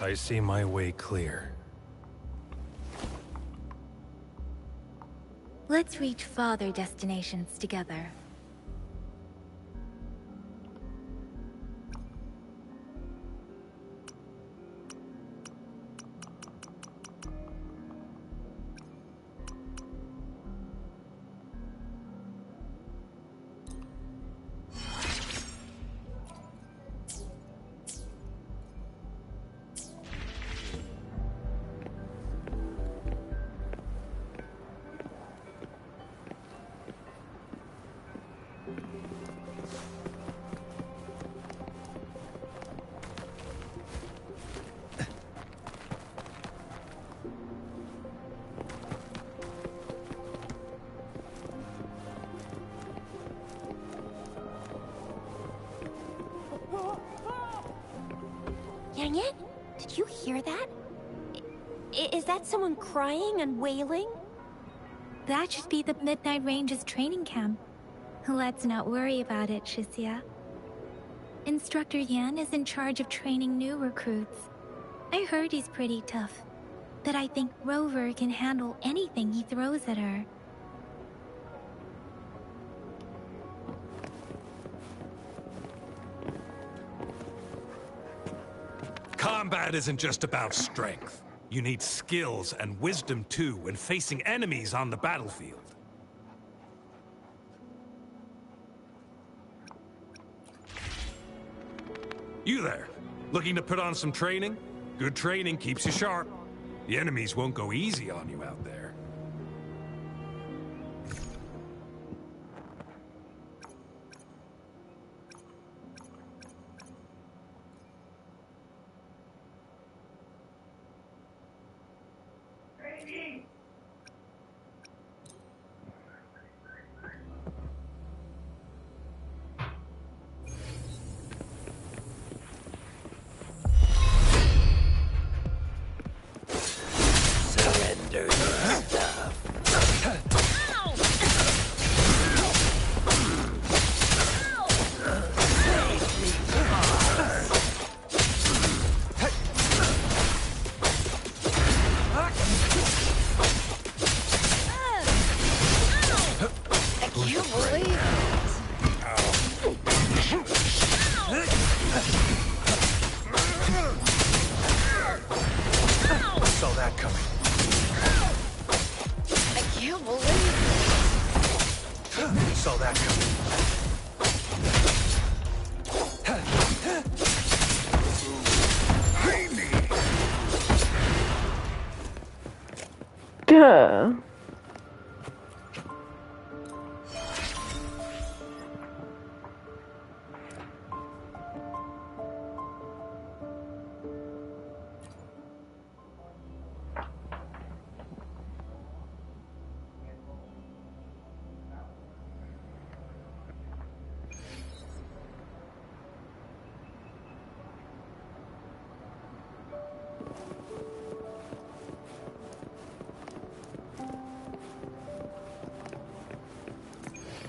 I see my way clear. Let's reach farther destinations together. Yang Yang, did you hear that? Is that someone crying and wailing? That should be the Midnight Range's training camp. Let's not worry about it, Shisia. Instructor Yan is in charge of training new recruits. I heard he's pretty tough, but I think Rover can handle anything he throws at her. Combat isn't just about strength. You need skills and wisdom too when facing enemies on the battlefield. You there, looking to put on some training? Good training keeps you sharp. The enemies won't go easy on you out there. saw that coming. Duh.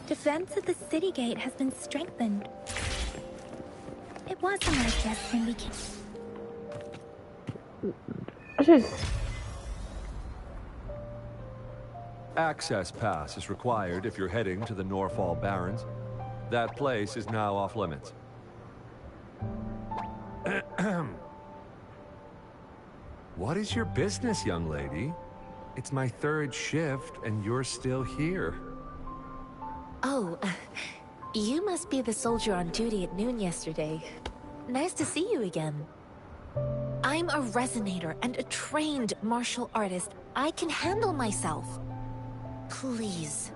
Defense of the city gate has been strengthened. It wasn't like this when we came. Access pass is required if you're heading to the Norfall Barrens. That place is now off limits. What is your business, young lady? It's my third shift, and you're still here. Oh, you must be the soldier on duty at noon yesterday. Nice to see you again. I'm a resonator and a trained martial artist. I can handle myself. Please,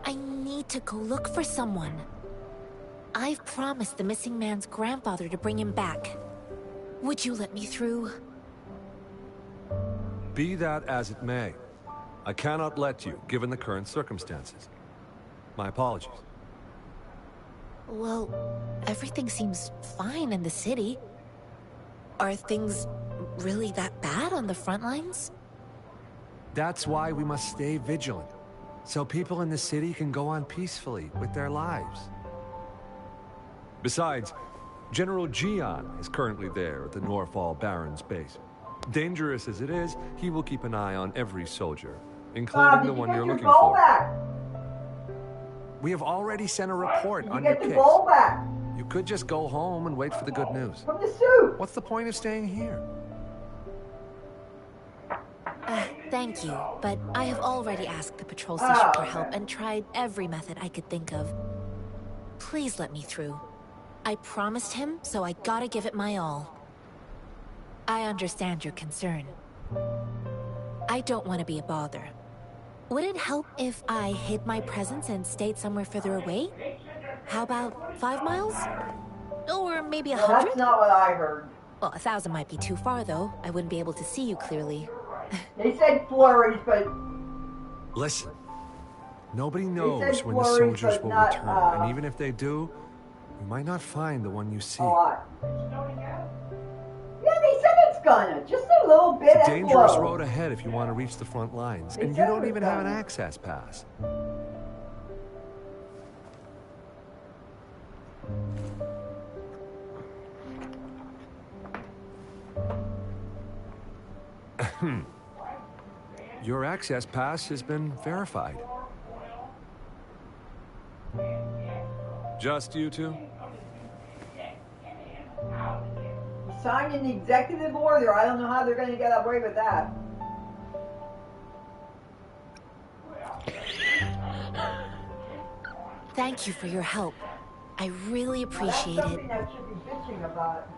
I need to go look for someone. I've promised the missing man's grandfather to bring him back. Would you let me through? Be that as it may, I cannot let you, given the current circumstances. My apologies. Well, everything seems fine in the city. Are things really that bad on the front lines? That's why we must stay vigilant, so people in the city can go on peacefully with their lives. Besides, General Gian is currently there at the Norfall Barrens base. Dangerous as it is, he will keep an eye on every soldier, including the one you're looking for. We have already sent a report on your case. You could just go home and wait for the good news. From the suit. What's the point of staying here? Thank you, but I have already asked the patrol station for help and tried every method I could think of. Please let me through. I promised him, so I gotta give it my all. I understand your concern. I don't want to be a bother. Would it help if I hid my presence and stayed somewhere further away? How about 5 miles? Or maybe 100? Well, that's not what I heard. Well, 1,000 might be too far, though. I wouldn't be able to see you clearly. They said flurries, but... Listen, nobody knows when the soldiers will return, and even if they do, you might not find the one you see. Yeah, they said it's gonna. Just a little bit. It's a dangerous road ahead if you want to reach the front lines, and you don't even have an access pass. Your access pass has been verified. Just you two? Signed an executive order. I don't know how they're going to get away with that. Thank you for your help. I really appreciate it. That should be bitching about.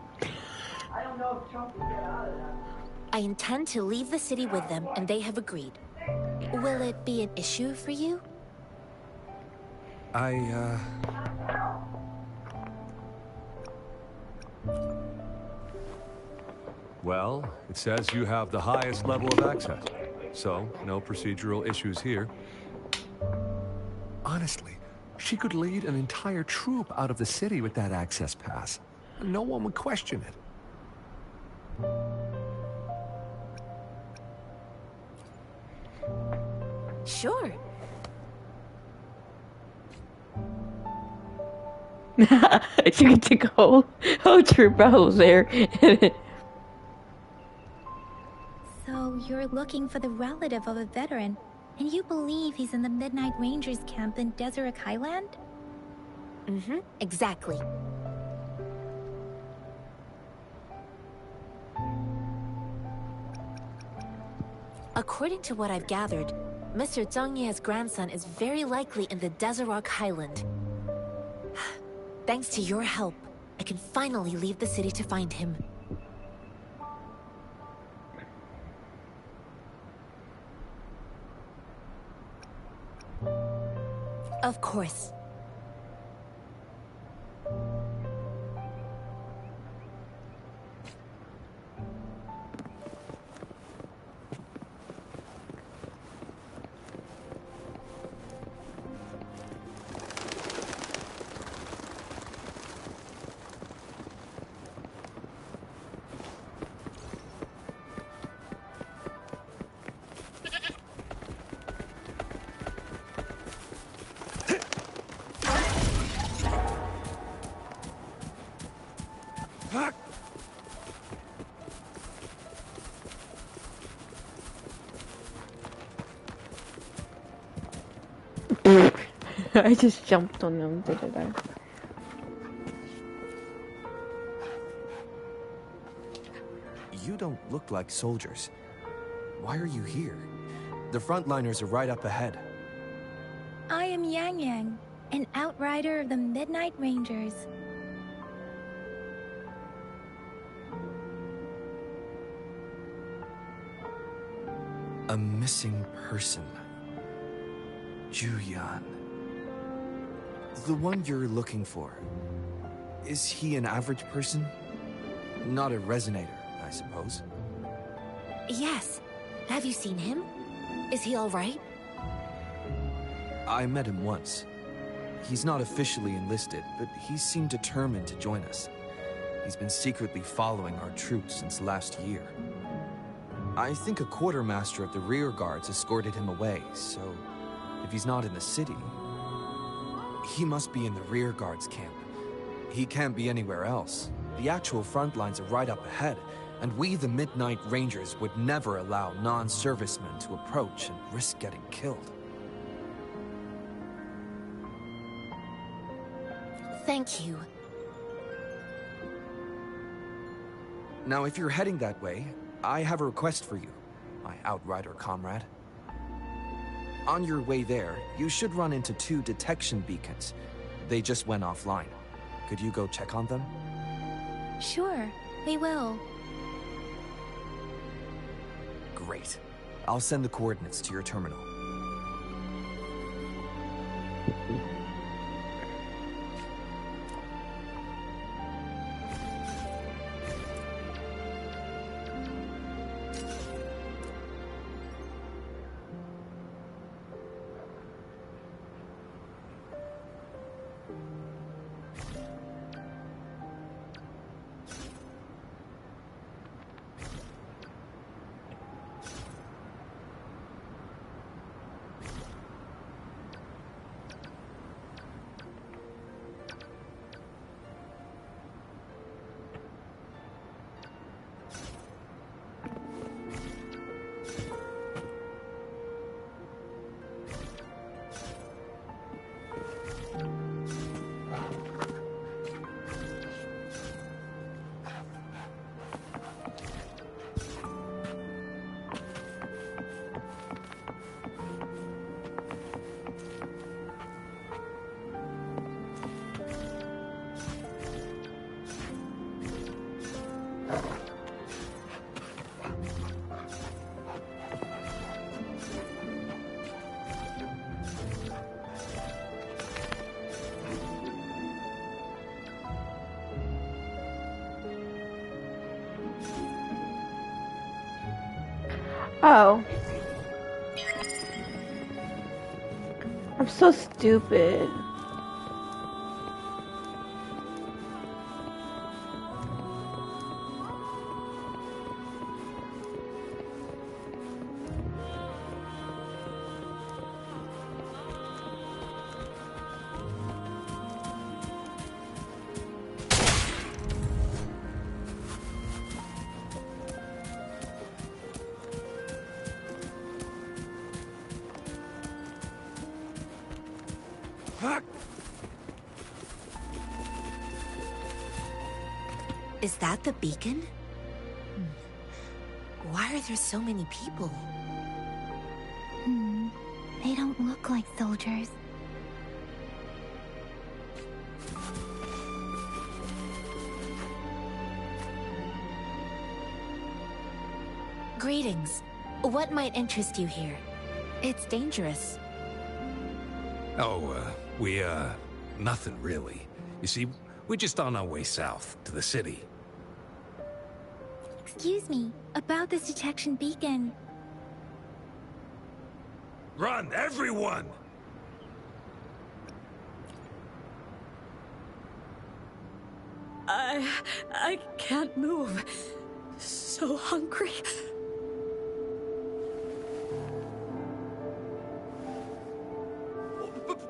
I don't know if Trump can get out of that. I intend to leave the city with them, and they have agreed. Will it be an issue for you? Well, it says you have the highest level of access, so no procedural issues here. Honestly, she could lead an entire troop out of the city with that access pass. No one would question it. Sure. You can take a whole troop out there. So you're looking for the relative of a veteran, and you believe he's in the Midnight Rangers camp in Deseret Highland? Mm-hmm, exactly. According to what I've gathered, Mr. Zhang Ye's grandson is very likely in the Desert Highland. Thanks to your help, I can finally leave the city to find him. Of course. I just jumped on them, didn't I? You don't look like soldiers. Why are you here? The frontliners are right up ahead. I am Yang Yang, an outrider of the Midnight Rangers. A missing person. Juyan. The one you're looking for. Is he an average person? Not a resonator, I suppose. Yes. Have you seen him? Is he all right? I met him once. He's not officially enlisted, but he seemed determined to join us. He's been secretly following our troops since last year. I think a quartermaster of the rear guards escorted him away, so if he's not in the city, he must be in the rear guards camp. He can't be anywhere else. The actual front lines are right up ahead, and we, the Midnight Rangers, would never allow non-servicemen to approach and risk getting killed. Thank you. Now, if you're heading that way, I have a request for you, my outrider comrade. On your way there, you should run into 2 detection beacons. They just went offline. Could you go check on them? Sure, we will. Great. I'll send the coordinates to your terminal. Oh. I'm so stupid. Is that the beacon? Why are there so many people? my soldiers. Greetings. What might interest you here? It's dangerous. Oh, nothing really. You see, we're just on our way south to the city. Excuse me, about this detection beacon. Run, everyone! I can't move. So hungry.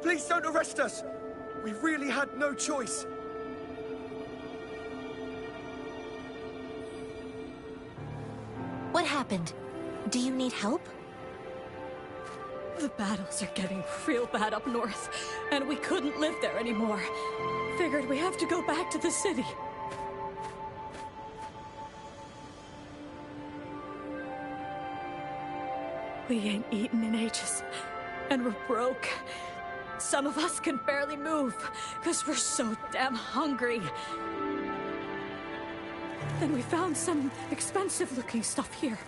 Please don't arrest us! We really had no choice. What happened? Do you need help? The battles are getting real bad up north, and we couldn't live there anymore. Figured we have to go back to the city. We ain't eaten in ages, and we're broke. Some of us can barely move, because we're so damn hungry. Then we found some expensive-looking stuff here.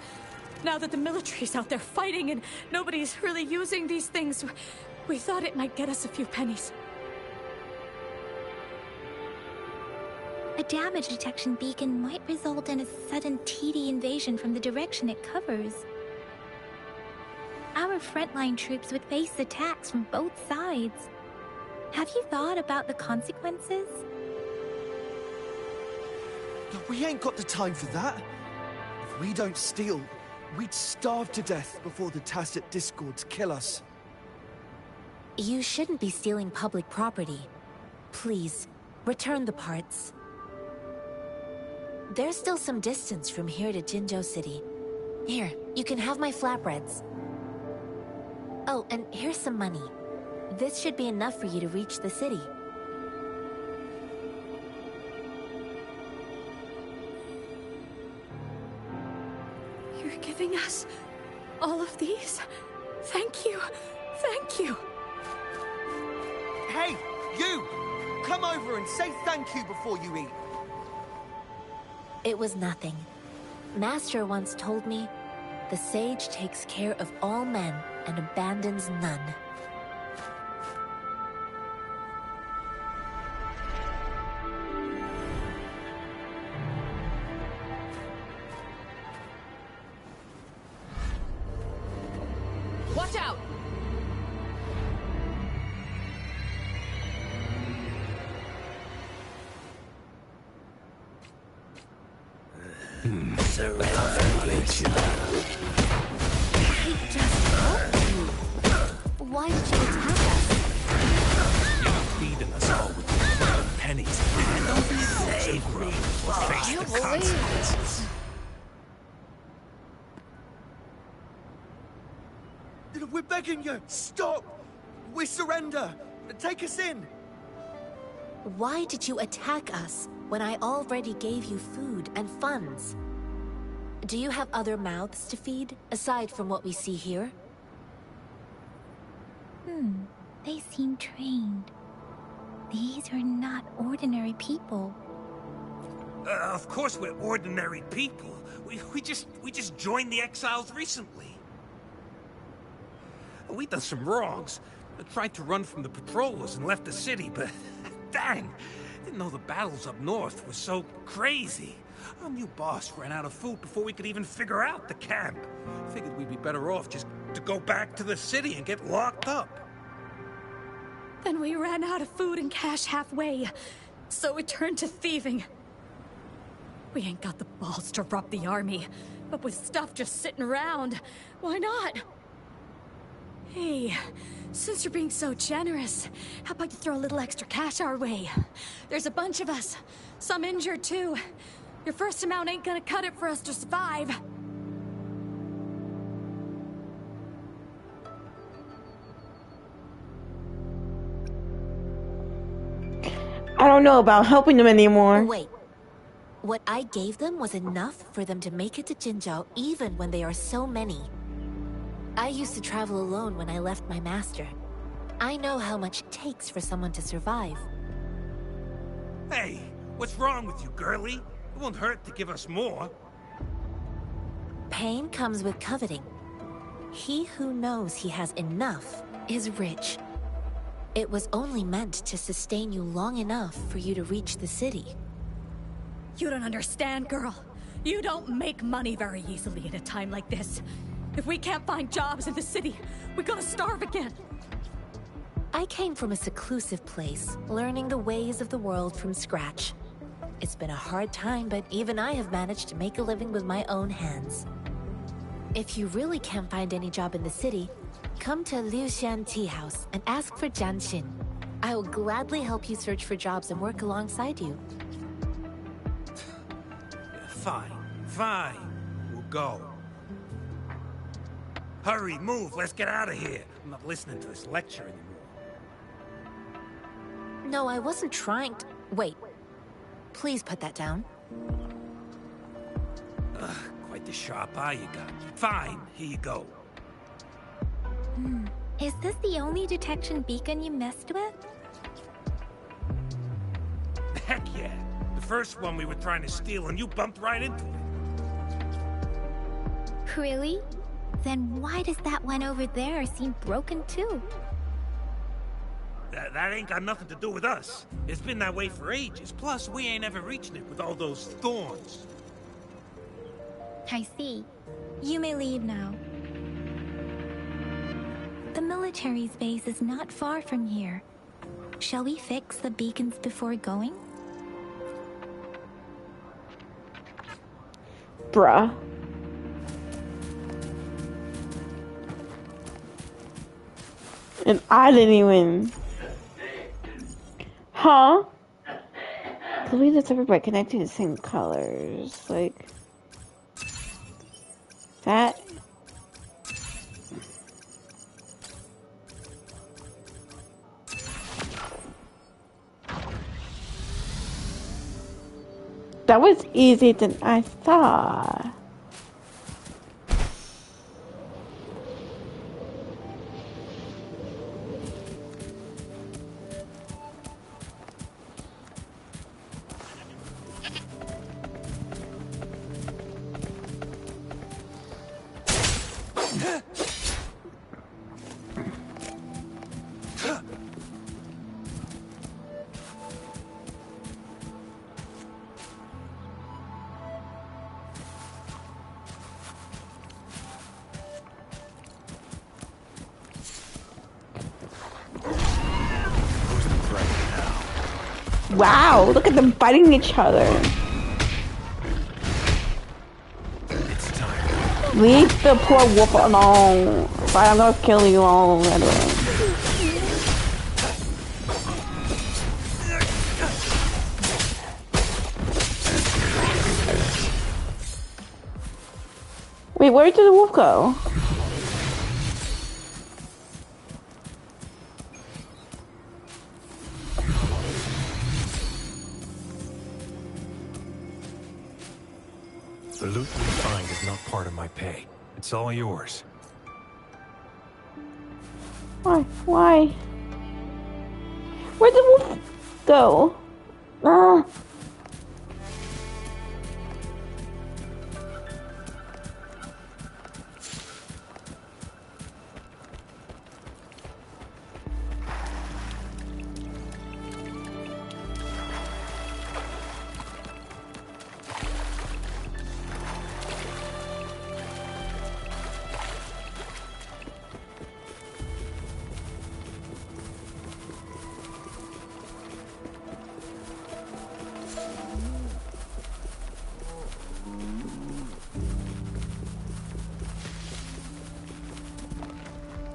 Now that the military's out there fighting and nobody's really using these things, we thought it might get us a few pennies. A damage detection beacon might result in a sudden TD invasion from the direction it covers. Our frontline troops would face attacks from both sides. Have you thought about the consequences? We ain't got the time for that. If we don't steal, we'd starve to death before the Tacet discords kill us. You shouldn't be stealing public property. Please, return the parts. There's still some distance from here to Jinzhou City. Here, you can have my flatbreads. Oh, and here's some money. This should be enough for you to reach the city. You're giving us all of these? Thank you. Thank you. Hey, you! Come over and say thank you before you eat. It was nothing. Master once told me, the sage takes care of all men and abandons none. Watch out! Why did you attack us? You're feeding us all with your pennies. And don't be save me. Or face the consequences. We're begging you, stop! We surrender! Take us in! Why did you attack us when I already gave you food and funds? Do you have other mouths to feed, aside from what we see here? They seem trained. These are not ordinary people. Of course we're ordinary people. We just joined the exiles recently. We done some wrongs. Tried to run from the patrollers and left the city, but dang, didn't know the battles up north were so crazy. Our new boss ran out of food before we could even figure out the camp. Figured we'd be better off just to go back to the city and get locked up. Then we ran out of food and cash halfway, so we turned to thieving. We ain't got the balls to rob the army, but with stuff just sitting around, why not? Hey, since you're being so generous, how about you throw a little extra cash our way? There's a bunch of us, some injured too. Your first amount ain't gonna cut it for us to survive. I don't know about helping them anymore. Wait. What I gave them was enough for them to make it to Jinzhou even when they are so many. I used to travel alone when I left my master. I know how much it takes for someone to survive. Hey, what's wrong with you, girlie? It won't hurt to give us more. Pain comes with coveting. He who knows he has enough is rich. It was only meant to sustain you long enough for you to reach the city. You don't understand, girl. You don't make money very easily at a time like this. If we can't find jobs in the city, we're gonna starve again. I came from a seclusive place, learning the ways of the world from scratch. It's been a hard time, but even I have managed to make a living with my own hands. If you really can't find any job in the city, come to Liu Xian Tea House and ask for Jian Xin. I will gladly help you search for jobs and work alongside you. Fine. We'll go. Hurry, move, let's get out of here. I'm not listening to this lecture anymore. No, I wasn't trying to... Wait. Please put that down. Quite the sharp eye you got. Fine, here you go. Is this the only detection beacon you messed with? Heck yeah. The first one we were trying to steal and you bumped right into it. Really? Then why does that one over there seem broken too? That ain't got nothing to do with us. It's been that way for ages. Plus, we ain't ever reaching it with all those thorns. I see. You may leave now. The military's base is not far from here. Shall we fix the beacons before going? Bruh. And I didn't even... Huh? Delete this everybody connecting the same colors. Like... That... That was easier than I thought. Wow, look at them fighting each other. Leave the poor wolf alone. Fine, I'm gonna kill you all anyway. Wait, where did the wolf go? The loot we find is not part of my pay. It's all yours. Why? Why? Where'd the wolf go?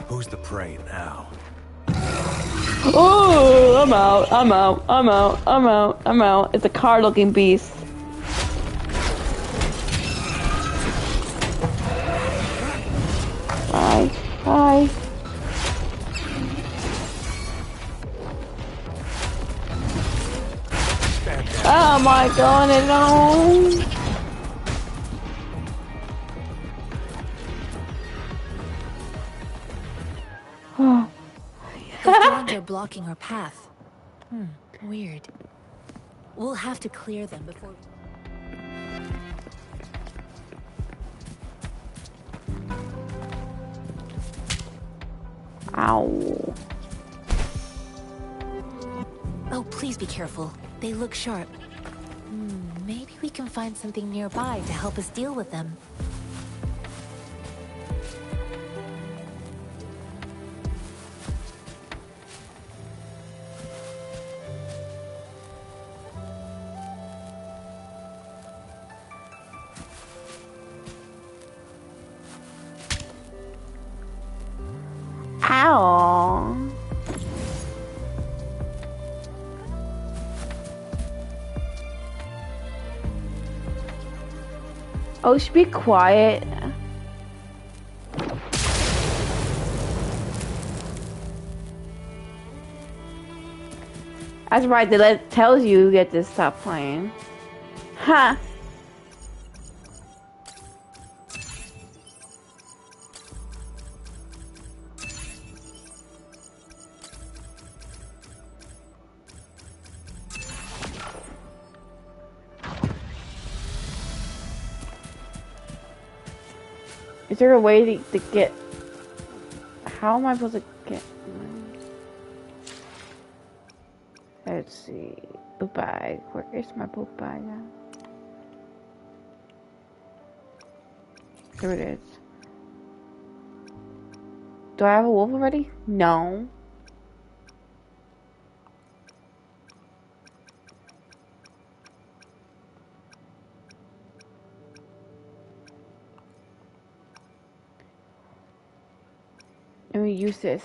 Who's the prey now? Oh, I'm out. It's a car-looking beast. Bye. Oh my god, no. The They're blocking our path. Weird. We'll have to clear them before... Ow. Oh, please be careful. They look sharp. Maybe we can find something nearby to help us deal with them. Ow. Oh, should be quiet. That's right, tells you get to stop playing. Ha! Is there a way to get... How am I supposed to get... Let's see... Book bag. Where is my book bag now? Here it is. Do I have a wolf already? No. Let me use this.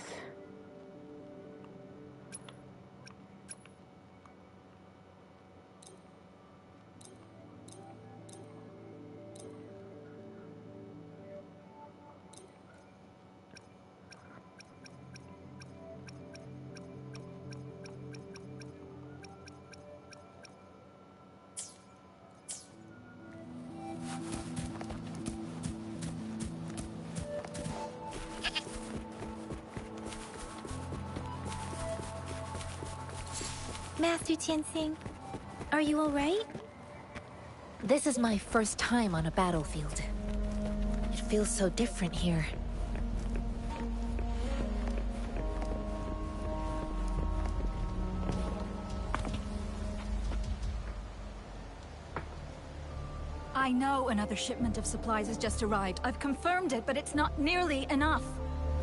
Master Tianxing, are you alright? This is my first time on a battlefield. It feels so different here. I know another shipment of supplies has just arrived. I've confirmed it, but it's not nearly enough.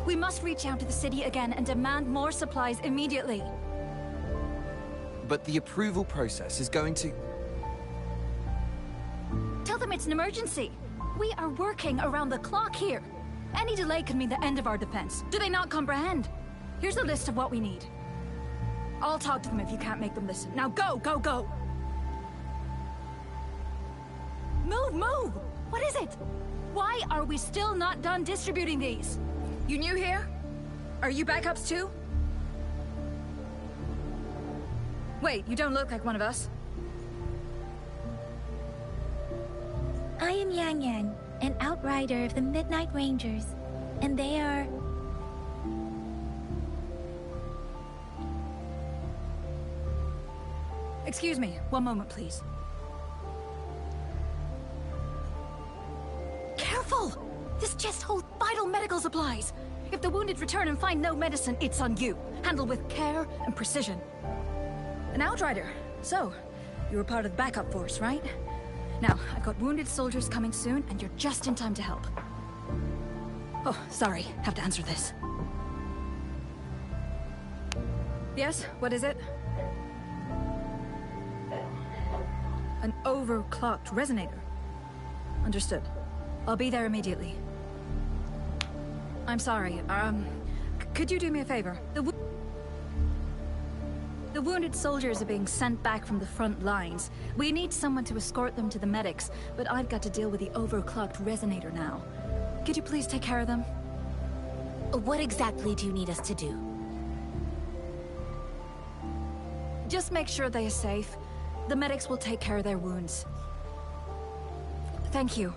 We must reach out to the city again and demand more supplies immediately. But the approval process is going to... Tell them it's an emergency. We are working around the clock here. Any delay could mean the end of our defense. Do they not comprehend? Here's a list of what we need. I'll talk to them if you can't make them listen. Now go, go, go! Move, move! What is it? Why are we still not done distributing these? You new here? Are you backups too? Wait, you don't look like one of us. I am Yang Yang, an outrider of the Midnight Rangers, and they are... Excuse me, one moment, please. Careful! This chest holds vital medical supplies. If the wounded return and find no medicine, it's on you. Handle with care and precision. An outrider. So, you were part of the backup force, right? Now, I've got wounded soldiers coming soon, and you're just in time to help. Oh, sorry. Have to answer this. Yes? What is it? An overclocked resonator. Understood. I'll be there immediately. I'm sorry, could you do me a favor? The wounded soldiers are being sent back from the front lines. We need someone to escort them to the medics, but I've got to deal with the overclocked resonator now. Could you please take care of them? What exactly do you need us to do? Just make sure they are safe. The medics will take care of their wounds. Thank you.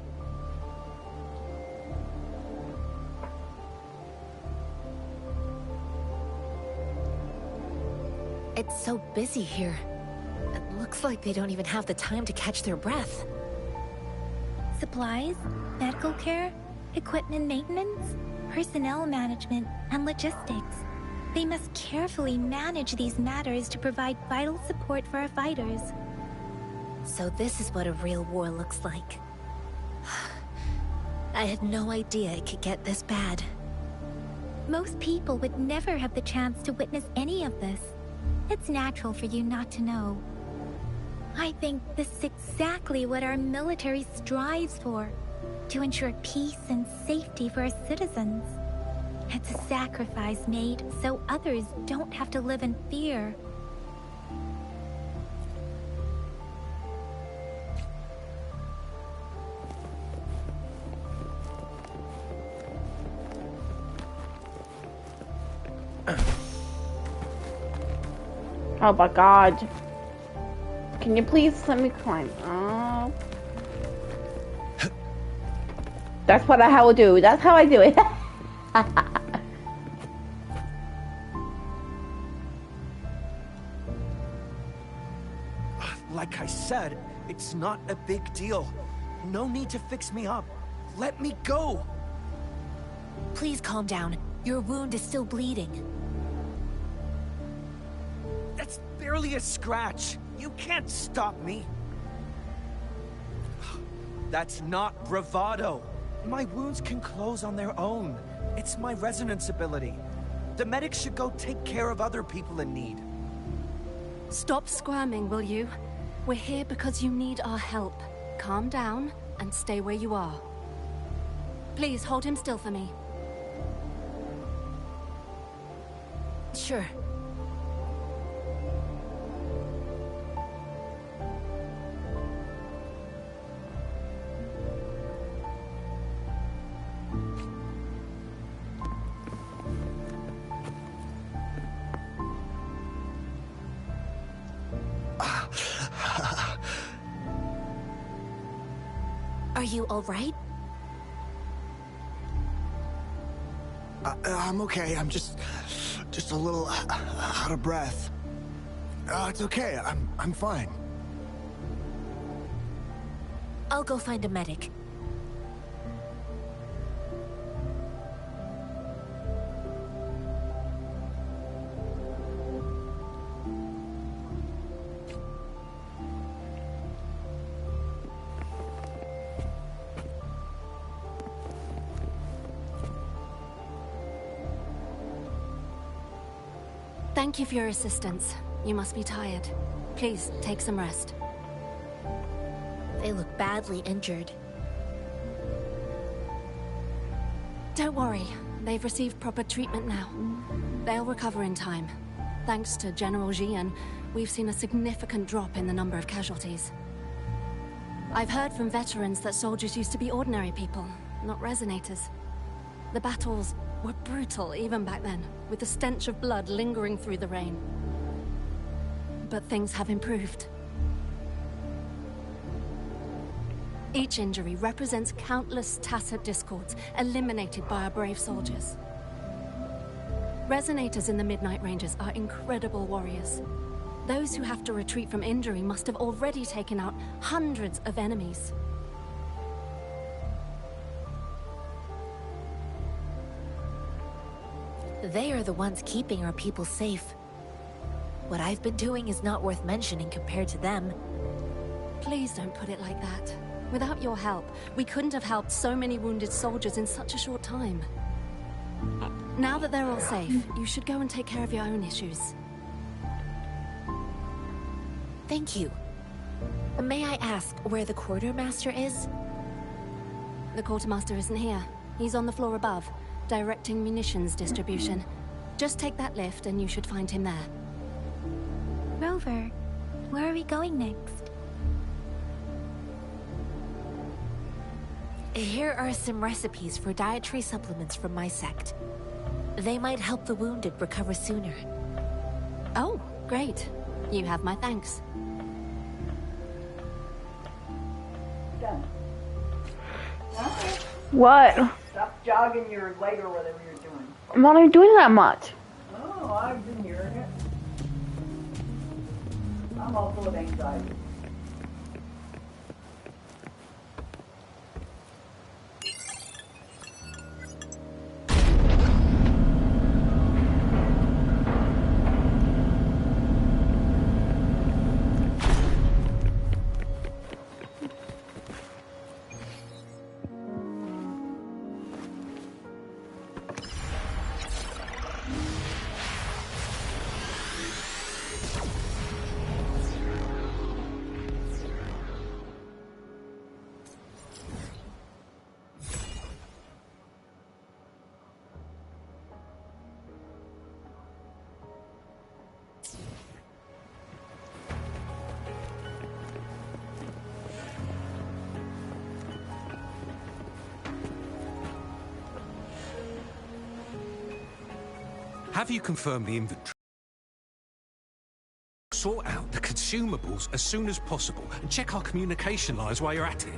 It's so busy here. It looks like they don't even have the time to catch their breath. Supplies, medical care, equipment maintenance, personnel management, and logistics. They must carefully manage these matters to provide vital support for our fighters. So this is what a real war looks like. I had no idea it could get this bad. Most people would never have the chance to witness any of this. It's natural for you not to know. I think this is exactly what our military strives for, to ensure peace and safety for our citizens. It's a sacrifice made so others don't have to live in fear. Oh my god. Can you please let me climb up? That's what I will do. That's how I do it. Like I said, it's not a big deal. No need to fix me up. Let me go. Please calm down. Your wound is still bleeding. That's barely a scratch. You can't stop me. That's not bravado. My wounds can close on their own. It's my resonance ability. The medics should go take care of other people in need. Stop squirming, will you? We're here because you need our help. Calm down and stay where you are. Please hold him still for me. Sure. Are you all right? I'm okay. I'm just a little out of breath. It's okay. I'm fine. I'll go find a medic. Thank you for your assistance. You must be tired. Please, take some rest. They look badly injured. Don't worry. They've received proper treatment now. They'll recover in time. Thanks to General Jian, we've seen a significant drop in the number of casualties. I've heard from veterans that soldiers used to be ordinary people, not resonators. The battles were brutal even back then, with the stench of blood lingering through the rain. But things have improved. Each injury represents countless tacit discords eliminated by our brave soldiers. Resonators in the Midnight Rangers are incredible warriors. Those who have to retreat from injury must have already taken out hundreds of enemies. They are the ones keeping our people safe. What I've been doing is not worth mentioning compared to them. Please don't put it like that. Without your help, we couldn't have helped so many wounded soldiers in such a short time. Now that they're all safe, you should go and take care of your own issues. Thank you. May I ask where the quartermaster is? The quartermaster isn't here. He's on the floor above, directing munitions distribution. Just take that lift and you should find him there. Rover, where are we going next? Here are some recipes for dietary supplements from my sect. They might help the wounded recover sooner. Oh, great. You have my thanks. Done. What? Stop jogging your leg or whatever you're doing. I'm not even doing that much. Oh, I've been hearing it. I'm all full of anxiety. Have you confirmed the inventory? Sort out the consumables as soon as possible and check our communication lines while you're at it.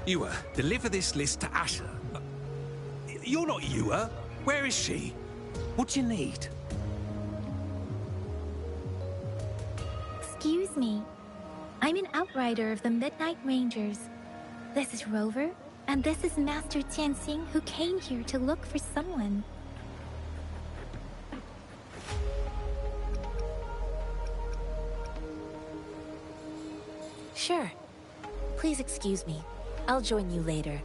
Ewa, deliver this list to Asher. You're not Ewa. Where is she? What do you need? Excuse me. I'm an outrider of the Midnight Rangers. This is Rover, and this is Master Tianxing, who came here to look for someone. Sure. Please excuse me. I'll join you later.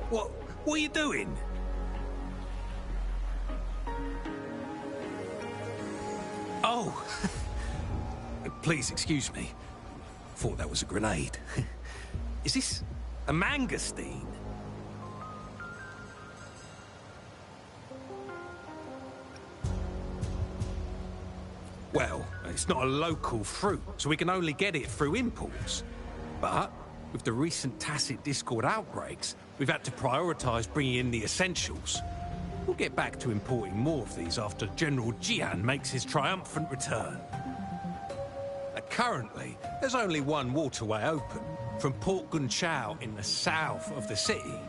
What are you doing? Oh! Please excuse me. Thought that was a grenade. Is this a mangosteen? Well, it's not a local fruit, so we can only get it through imports. But with the recent Tacit Discord outbreaks, we've had to prioritize bringing in the essentials. We'll get back to importing more of these after General Jian makes his triumphant return. Currently, there's only one waterway open, from Port Gunchao in the south of the city.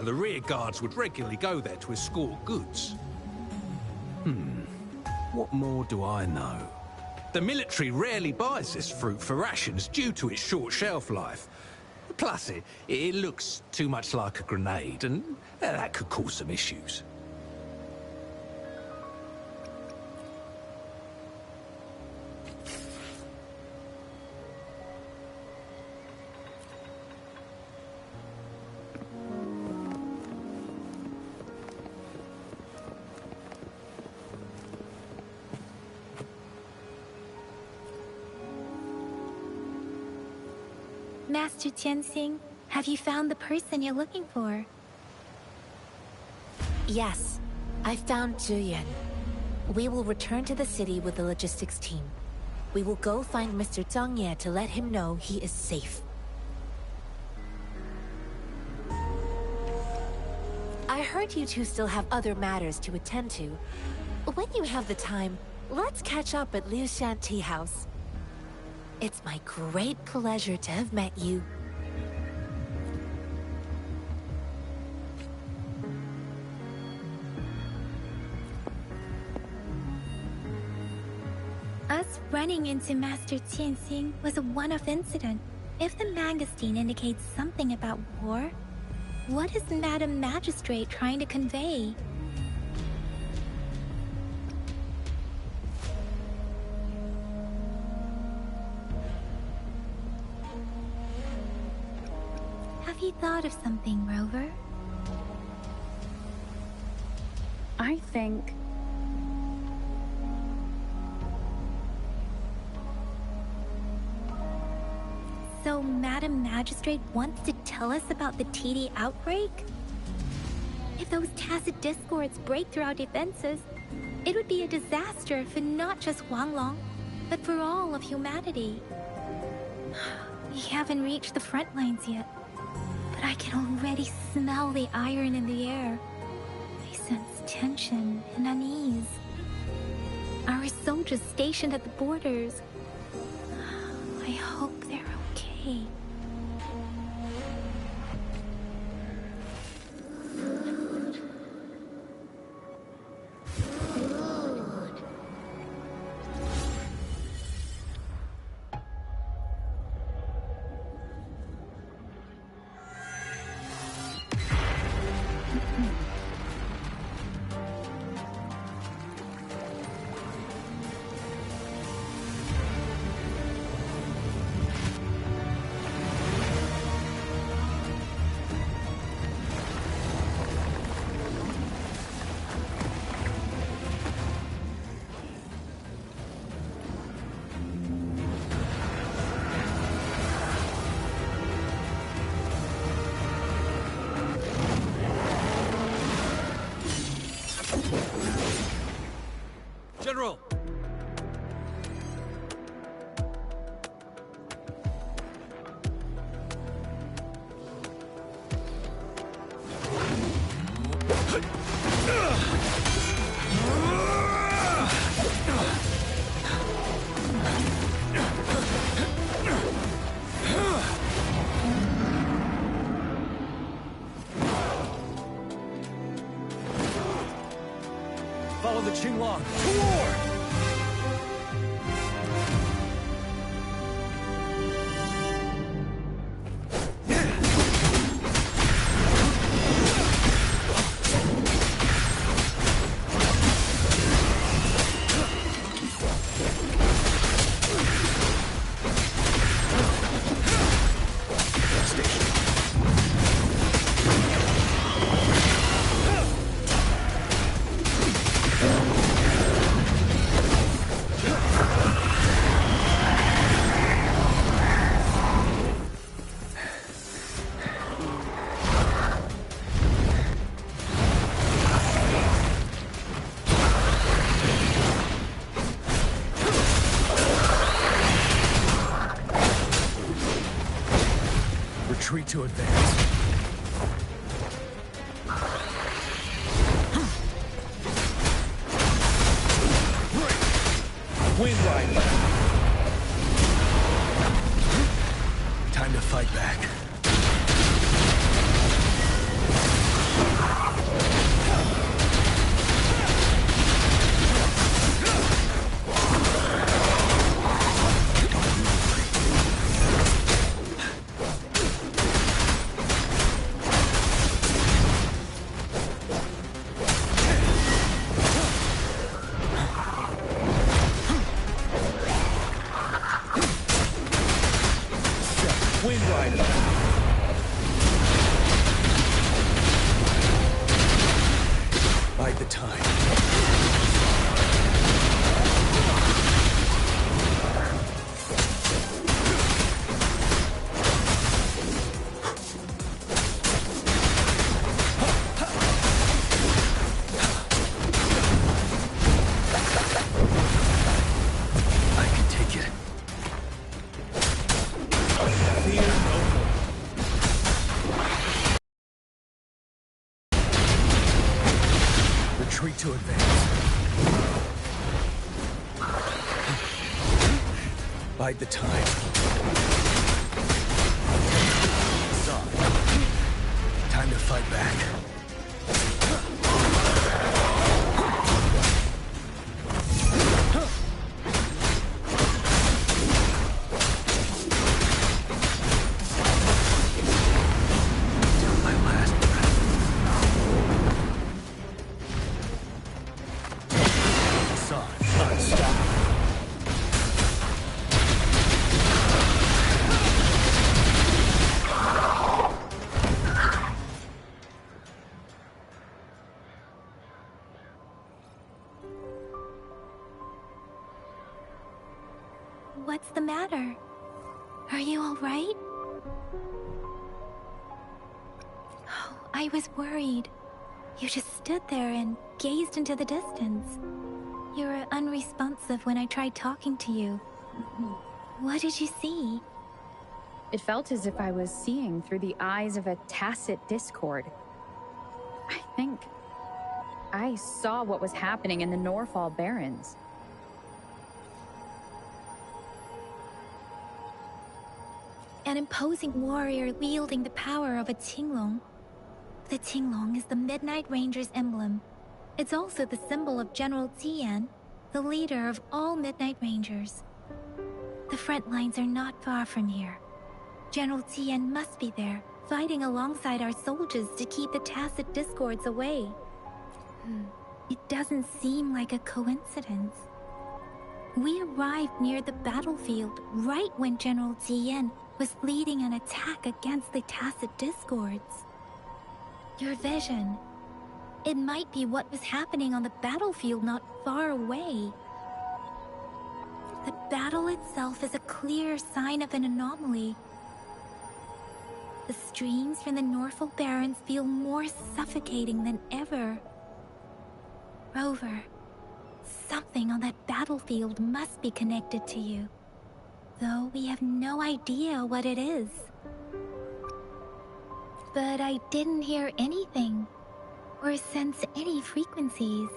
The rear guards would regularly go there to escort goods. What more do I know? The military rarely buys this fruit for rations due to its short shelf life. Plus, it looks too much like a grenade, and that could cause some issues. Master Tianxing, have you found the person you're looking for? Yes, I found Zhiyan. We will return to the city with the logistics team. We will go find Mr. Zhang Ye to let him know he is safe. I heard you two still have other matters to attend to. When you have the time, let's catch up at Liu Shan Tea House. It's my great pleasure to have met you. Us running into Master Tianxing was a one-off incident. If the mangosteen indicates something about war, what is Madam Magistrate trying to convey? Have you thought of something, Rover? I think... So Madam Magistrate wants to tell us about the TD outbreak? If those tacit discords break through our defenses, it would be a disaster for not just Huanglong, but for all of humanity. We haven't reached the front lines yet, but I can already smell the iron in the air. I sense tension and unease. Our soldiers stationed at the borders, I hope they're okay. Follow the Qinglong. To war! Retreat to advance. Wind Rider. Time to fight back. Wind Rider. Bide the time. I can take it. Fear no more. Retreat to advance. Bide the time. Time to fight back. What's the matter? Are you all right? Oh, I was worried. You just stood there and gazed into the distance. You were unresponsive when I tried talking to you. What did you see? It felt as if I was seeing through the eyes of a tacit discord. I think I saw what was happening in the Norfall Barrens. An imposing warrior wielding the power of a Qinglong. The Qinglong is the Midnight Ranger's emblem. It's also the symbol of General Tian, the leader of all Midnight Rangers. The front lines are not far from here. General Tian must be there, fighting alongside our soldiers to keep the tacit discords away. It doesn't seem like a coincidence. We arrived near the battlefield right when General Tian was leading an attack against the tacit discords. Your vision. It might be what was happening on the battlefield not far away. The battle itself is a clear sign of an anomaly. The streams from the Norfall Barrens feel more suffocating than ever. Rover, something on that battlefield must be connected to you, though we have no idea what it is. But I didn't hear anything, or sense any frequencies.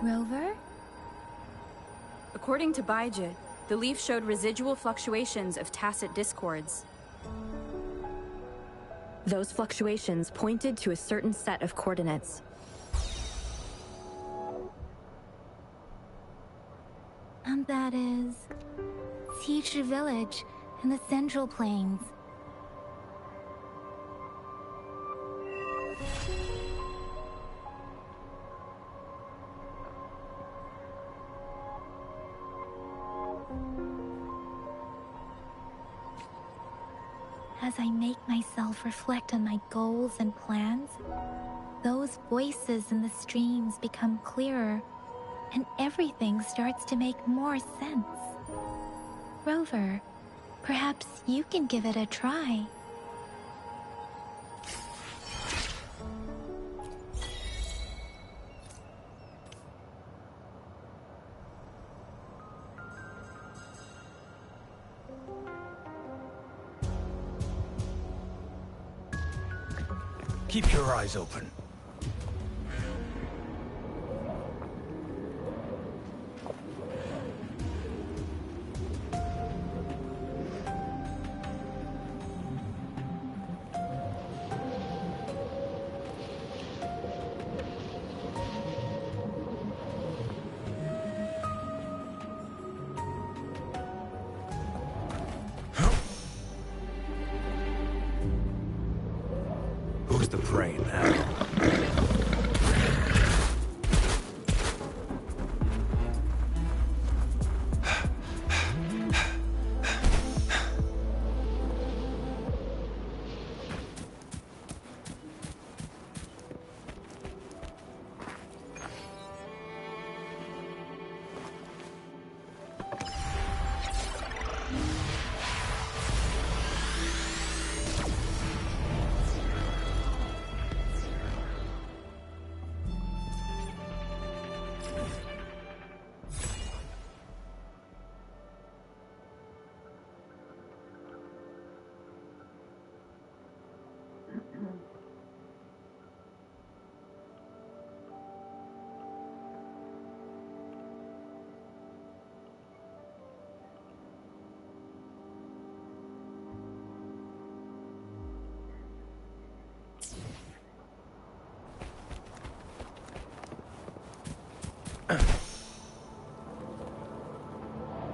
Rover? According to Baiju, the leaf showed residual fluctuations of tacit discords. Those fluctuations pointed to a certain set of coordinates. And that is... Siege Village in the Central Plains. As I make myself reflect on my goals and plans, those voices in the streams become clearer, and everything starts to make more sense. Rover, perhaps you can give it a try. Keep your eyes open. Who's the prey now?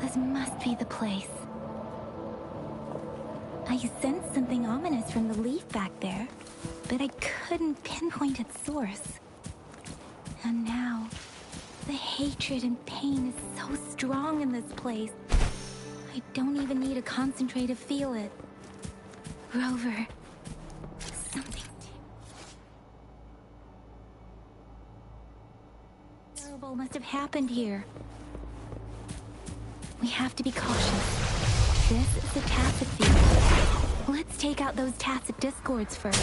This must be the place. I sensed something ominous from the leaf back there, but I couldn't pinpoint its source. And now, the hatred and pain is so strong in this place. I don't even need to concentrate to feel it. Rover, something terrible must have happened here. We have to be cautious. This is a tacit field. Let's take out those tacit discords first.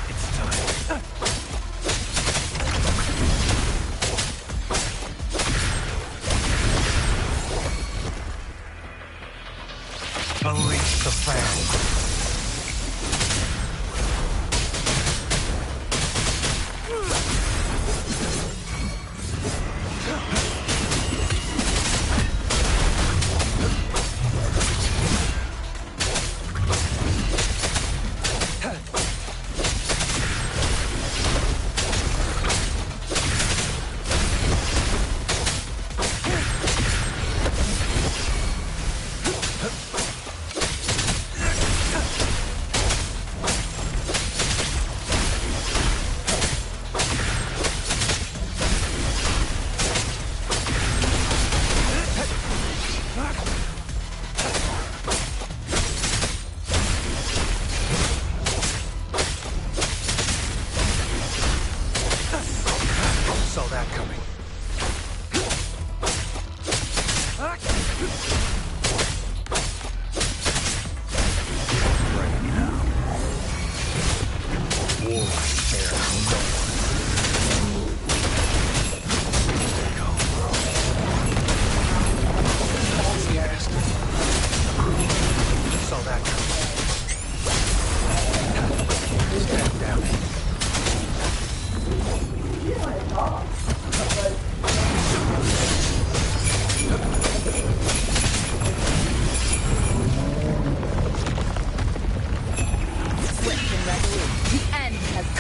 It's time. Unleash the fan.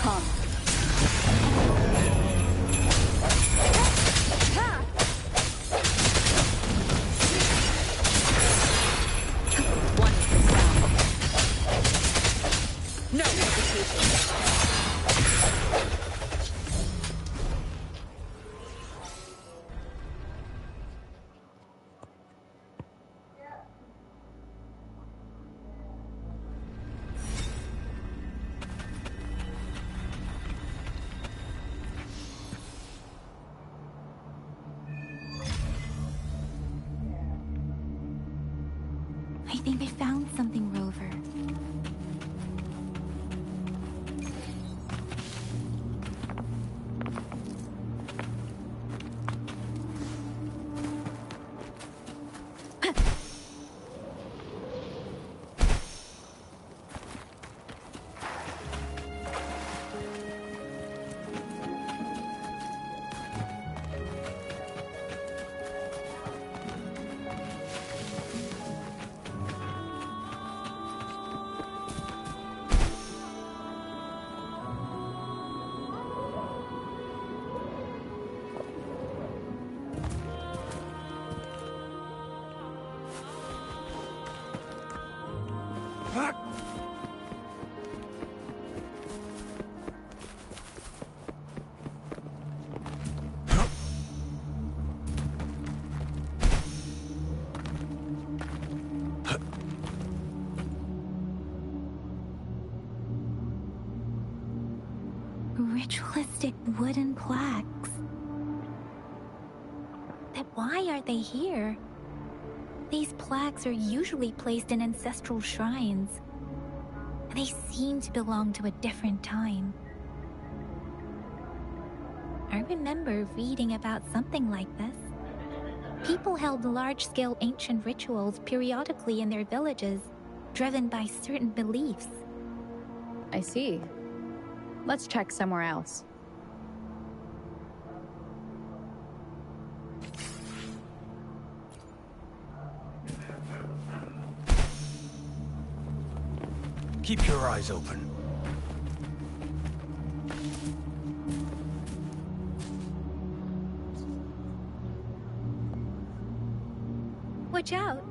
Come. One is down. No hesitation. I think I found something, Rover. Ritualistic wooden plaques. But why are they here? These plaques are usually placed in ancestral shrines. They seem to belong to a different time. I remember reading about something like this. People held large-scale ancient rituals periodically in their villages, driven by certain beliefs. I see. Let's check somewhere else. Keep your eyes open. Watch out!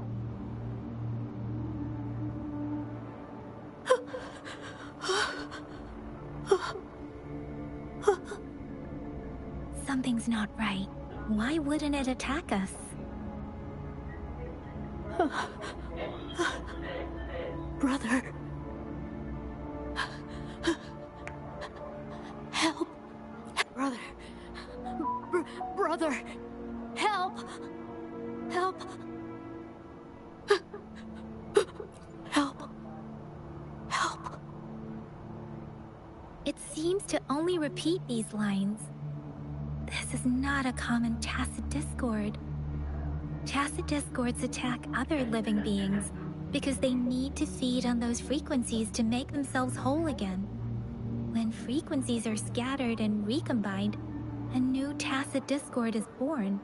Something's not right. Why wouldn't it attack us? Brother. Help. Brother. Brother. Help. Help. Help. Help. It seems to only repeat these lines. This is not a common tacit discord. Tacit discords attack other living beings because they need to feed on those frequencies to make themselves whole again. When frequencies are scattered and recombined, a new tacit discord is born.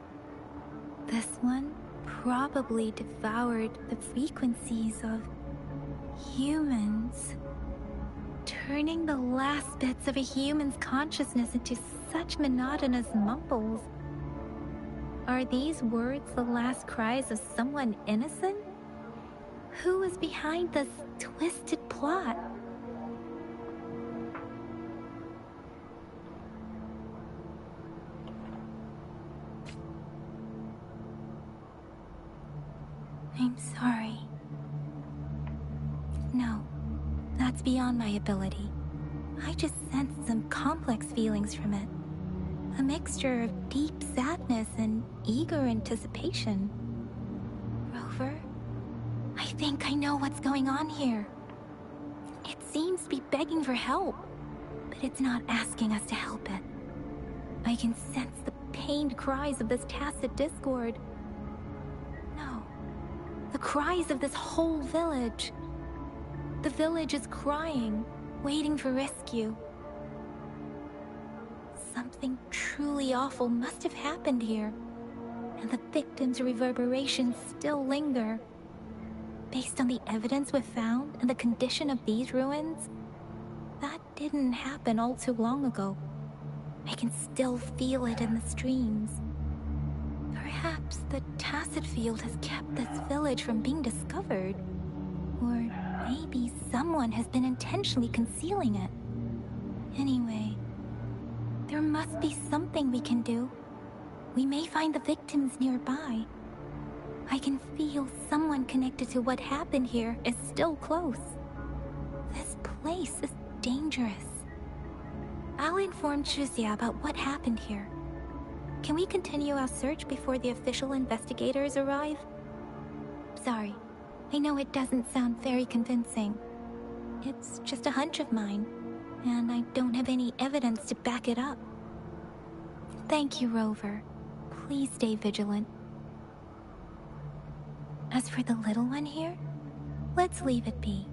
This one probably devoured the frequencies of humans, turning the last bits of a human's consciousness into such monotonous mumbles. Are these words the last cries of someone innocent? Who is behind this twisted plot? I'm sorry. No, that's beyond my ability. I just sensed some complex feelings from it. A mixture of deep sadness and eager anticipation. Rover, I think I know what's going on here. It seems to be begging for help, but it's not asking us to help it. I can sense the pained cries of this tacit discord. No, the cries of this whole village. The village is crying, waiting for rescue. Something truly awful must have happened here, and the victims' reverberations still linger. Based on the evidence we've found and the condition of these ruins, that didn't happen all too long ago. I can still feel it in the streams. Perhaps the Tacet Field has kept this village from being discovered. Or maybe someone has been intentionally concealing it. Anyway, there must be something we can do. We may find the victims nearby. I can feel someone connected to what happened here is still close. This place is dangerous. I'll inform Chuzia about what happened here. Can we continue our search before the official investigators arrive? Sorry, I know it doesn't sound very convincing. It's just a hunch of mine, and I don't have any evidence to back it up. Thank you, Rover. Please stay vigilant. As for the little one here, let's leave it be.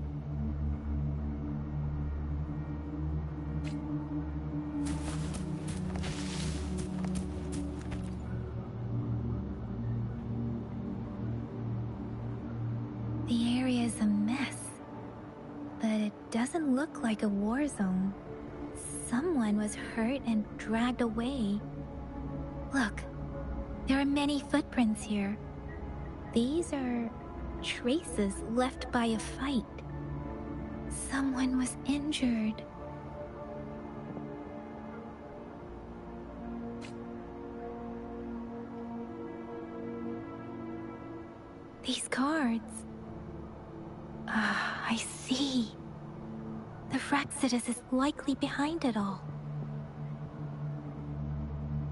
The area is a mess, but it doesn't look like a war zone. Someone was hurt and dragged away. Look, there are many footprints here. These are traces left by a fight. Someone was injured. These cards. Ah, I see. The Fraxidus is likely behind it all.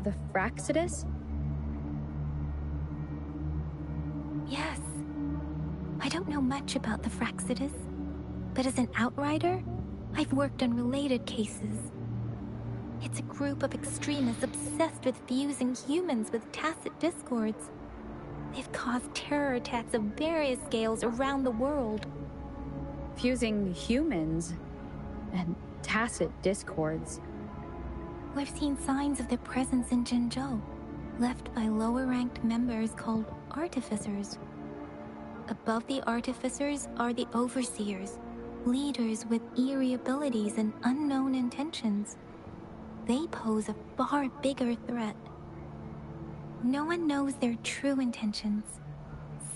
The Fraxidus? Yes. I don't know much about the Fraxidus, but as an outrider, I've worked on related cases. It's a group of extremists obsessed with fusing humans with Tacet discords. They've caused terror attacks of various scales around the world. Fusing humans and Tacet discords. We've seen signs of their presence in Jinzhou, left by lower-ranked members called Artificers. Above the Artificers are the Overseers, leaders with eerie abilities and unknown intentions. They pose a far bigger threat. No one knows their true intentions.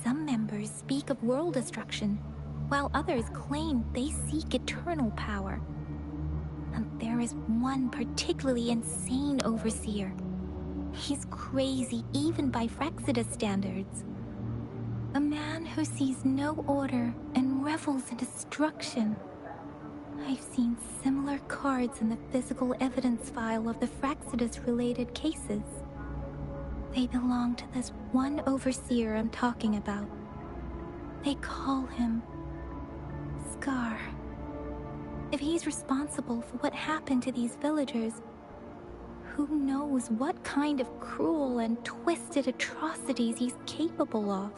Some members speak of world destruction, while others claim they seek eternal power. And there is one particularly insane overseer. He's crazy even by Fraxidus standards. A man who sees no order and revels in destruction. I've seen similar cards in the physical evidence file of the Fraxidus-related cases. They belong to this one overseer I'm talking about. They call him Scar. If he's responsible for what happened to these villagers, who knows what kind of cruel and twisted atrocities he's capable of.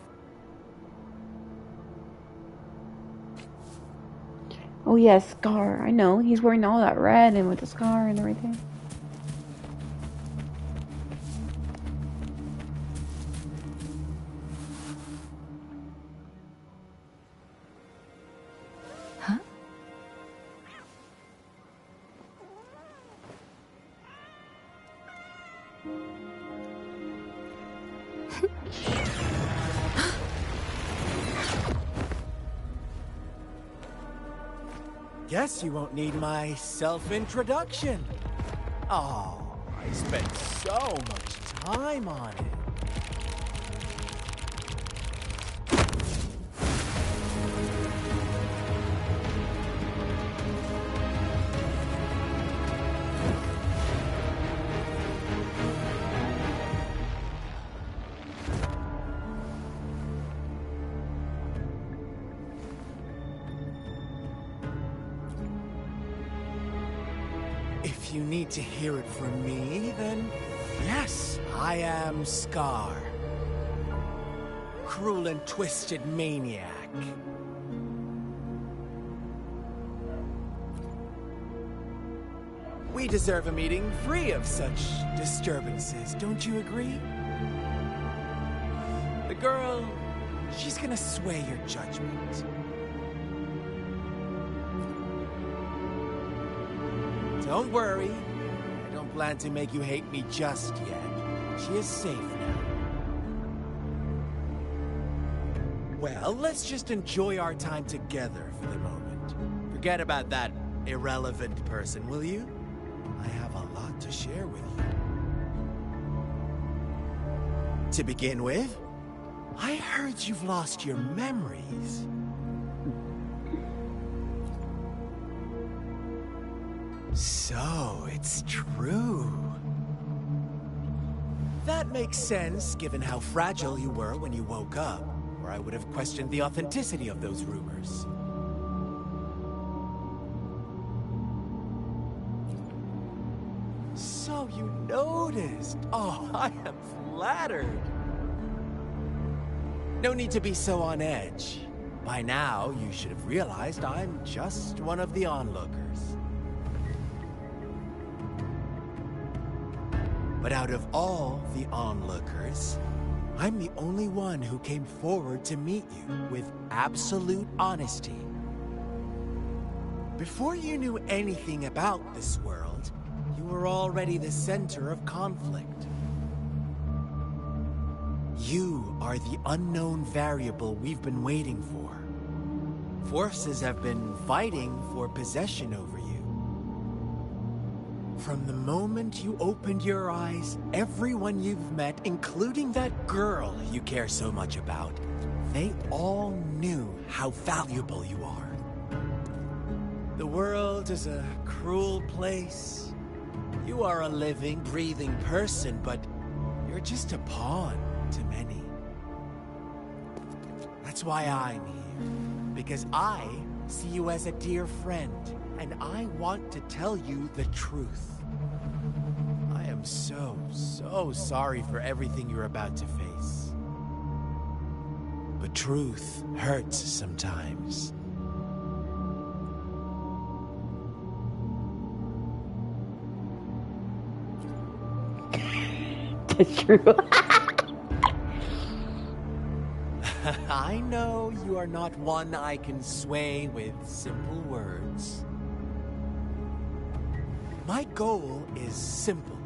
Oh yes, Scar. I know. He's wearing all that red and with the scar and everything. Huh? Guess you won't need my self-introduction. Oh, I spent so much time on it. If you need to hear it from me, then yes, I am Scar. Cruel and twisted maniac. We deserve a meeting free of such disturbances, don't you agree? The girl, she's gonna sway your judgment. Don't worry. I don't plan to make you hate me just yet. She is safe now. Well, let's just enjoy our time together for the moment. Forget about that irrelevant person, will you? I have a lot to share with you. To begin with, I heard you've lost your memories. So, it's true. That makes sense, given how fragile you were when you woke up, or I would have questioned the authenticity of those rumors. So you noticed. Oh, I am flattered. No need to be so on edge. By now, you should have realized I'm just one of the onlookers. But out of all the onlookers, I'm the only one who came forward to meet you with absolute honesty. Before you knew anything about this world, you were already the center of conflict. You are the unknown variable we've been waiting for. Forces have been fighting for possession over you. From the moment you opened your eyes, everyone you've met, including that girl you care so much about, they all knew how valuable you are. The world is a cruel place. You are a living, breathing person, but you're just a pawn to many. That's why I'm here. Because I see you as a dear friend, and I want to tell you the truth. I am so sorry for everything you're about to face. But truth hurts sometimes. It's true. I know you are not one I can sway with simple words. My goal is simple.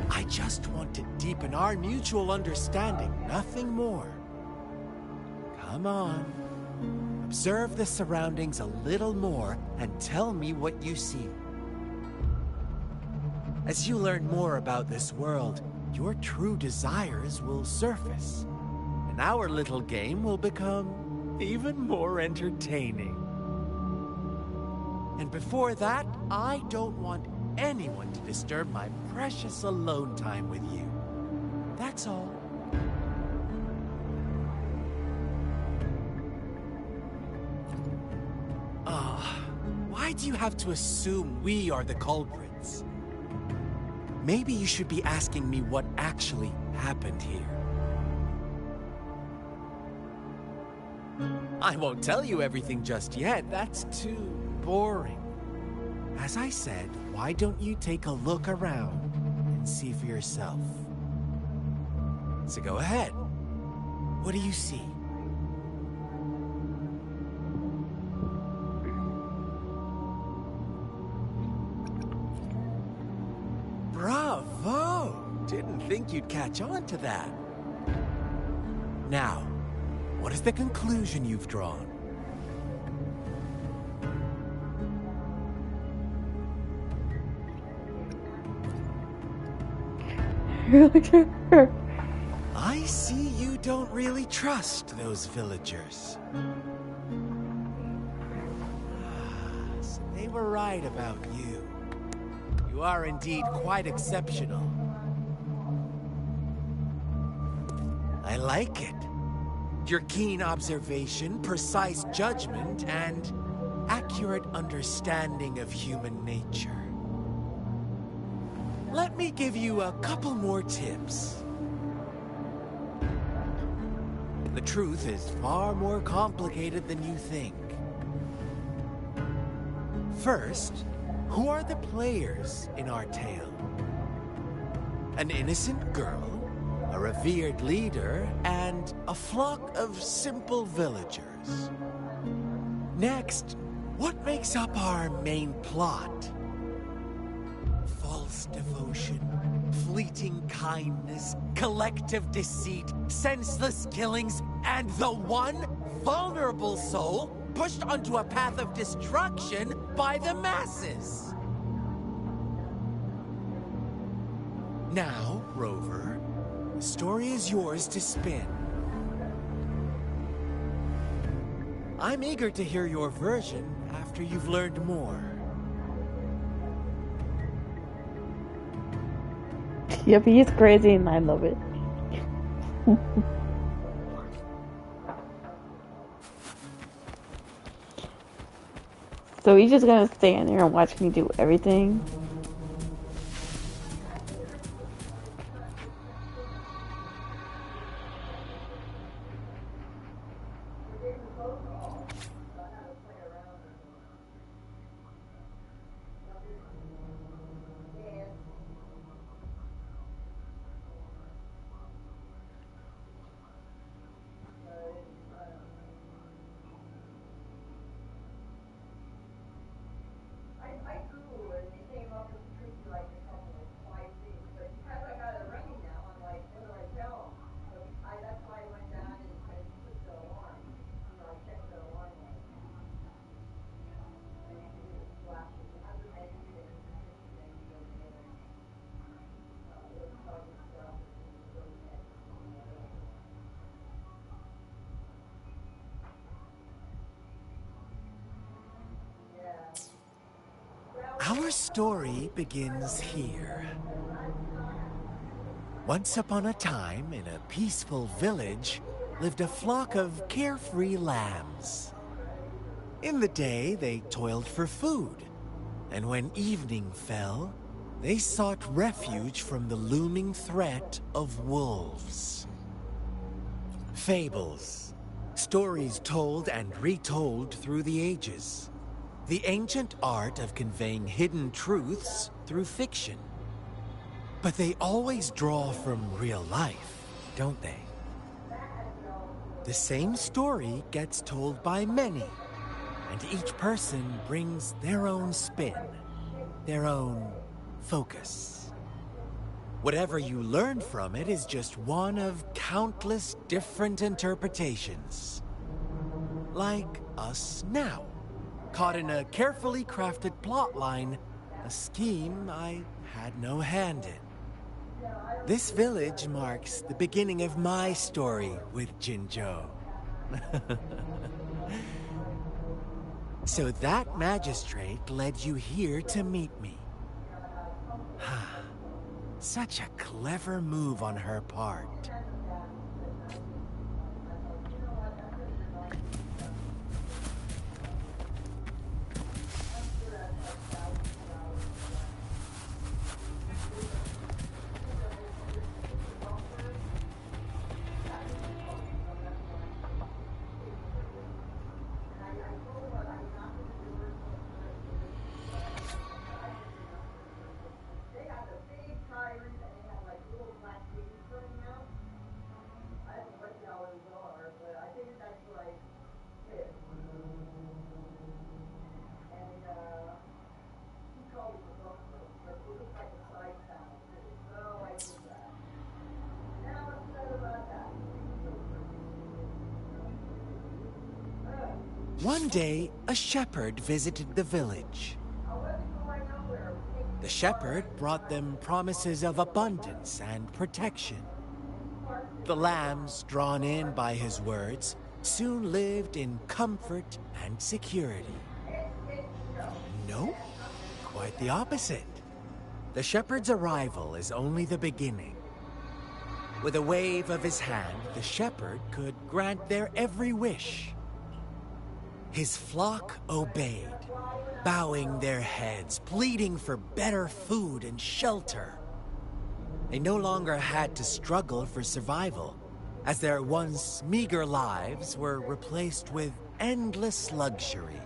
I just want to deepen our mutual understanding, nothing more. Come on. Observe the surroundings a little more and tell me what you see. As you learn more about this world, your true desires will surface, and our little game will become even more entertaining. And before that, I don't want anyone to disturb my precious alone time with you. That's all. Why do you have to assume we are the culprits? Maybe you should be asking me what actually happened here. I won't tell you everything just yet. That's too boring. As I said, why don't you take a look around and see for yourself? So go ahead. What do you see? Bravo! Didn't think you'd catch on to that. Now, what is the conclusion you've drawn? I see you don't really trust those villagers. So they were right about you. You are indeed quite exceptional. I like it. Your keen observation, precise judgment, and accurate understanding of human nature. Let me give you a couple more tips. The truth is far more complicated than you think. First, who are the players in our tale? An innocent girl, a revered leader, and a flock of simple villagers. Next, what makes up our main plot? false devotion, fleeting kindness, collective deceit, senseless killings, and the one vulnerable soul pushed onto a path of destruction by the masses. Now, Rover, the story is yours to spin. I'm eager to hear your version after you've learned more. Yep, he's crazy and I love it. So he's just gonna stand there and watch me do everything. Our story begins here. Once upon a time, in a peaceful village, lived a flock of carefree lambs. In the day, they toiled for food, and when evening fell, they sought refuge from the looming threat of wolves. Fables, stories told and retold through the ages. The ancient art of conveying hidden truths through fiction. But they always draw from real life, don't they? The same story gets told by many, and each person brings their own spin, their own focus. Whatever you learn from it is just one of countless different interpretations. Like us now. Caught in a carefully crafted plotline, a scheme I had no hand in. This village marks the beginning of my story with Jinzhou. So that magistrate led you here to meet me. Such a clever move on her part. One day, a shepherd visited the village. The shepherd brought them promises of abundance and protection. The lambs, drawn in by his words, soon lived in comfort and security. Nope, quite the opposite. The shepherd's arrival is only the beginning. With a wave of his hand, the shepherd could grant their every wish. His flock obeyed, bowing their heads, pleading for better food and shelter. They no longer had to struggle for survival, as their once meager lives were replaced with endless luxury.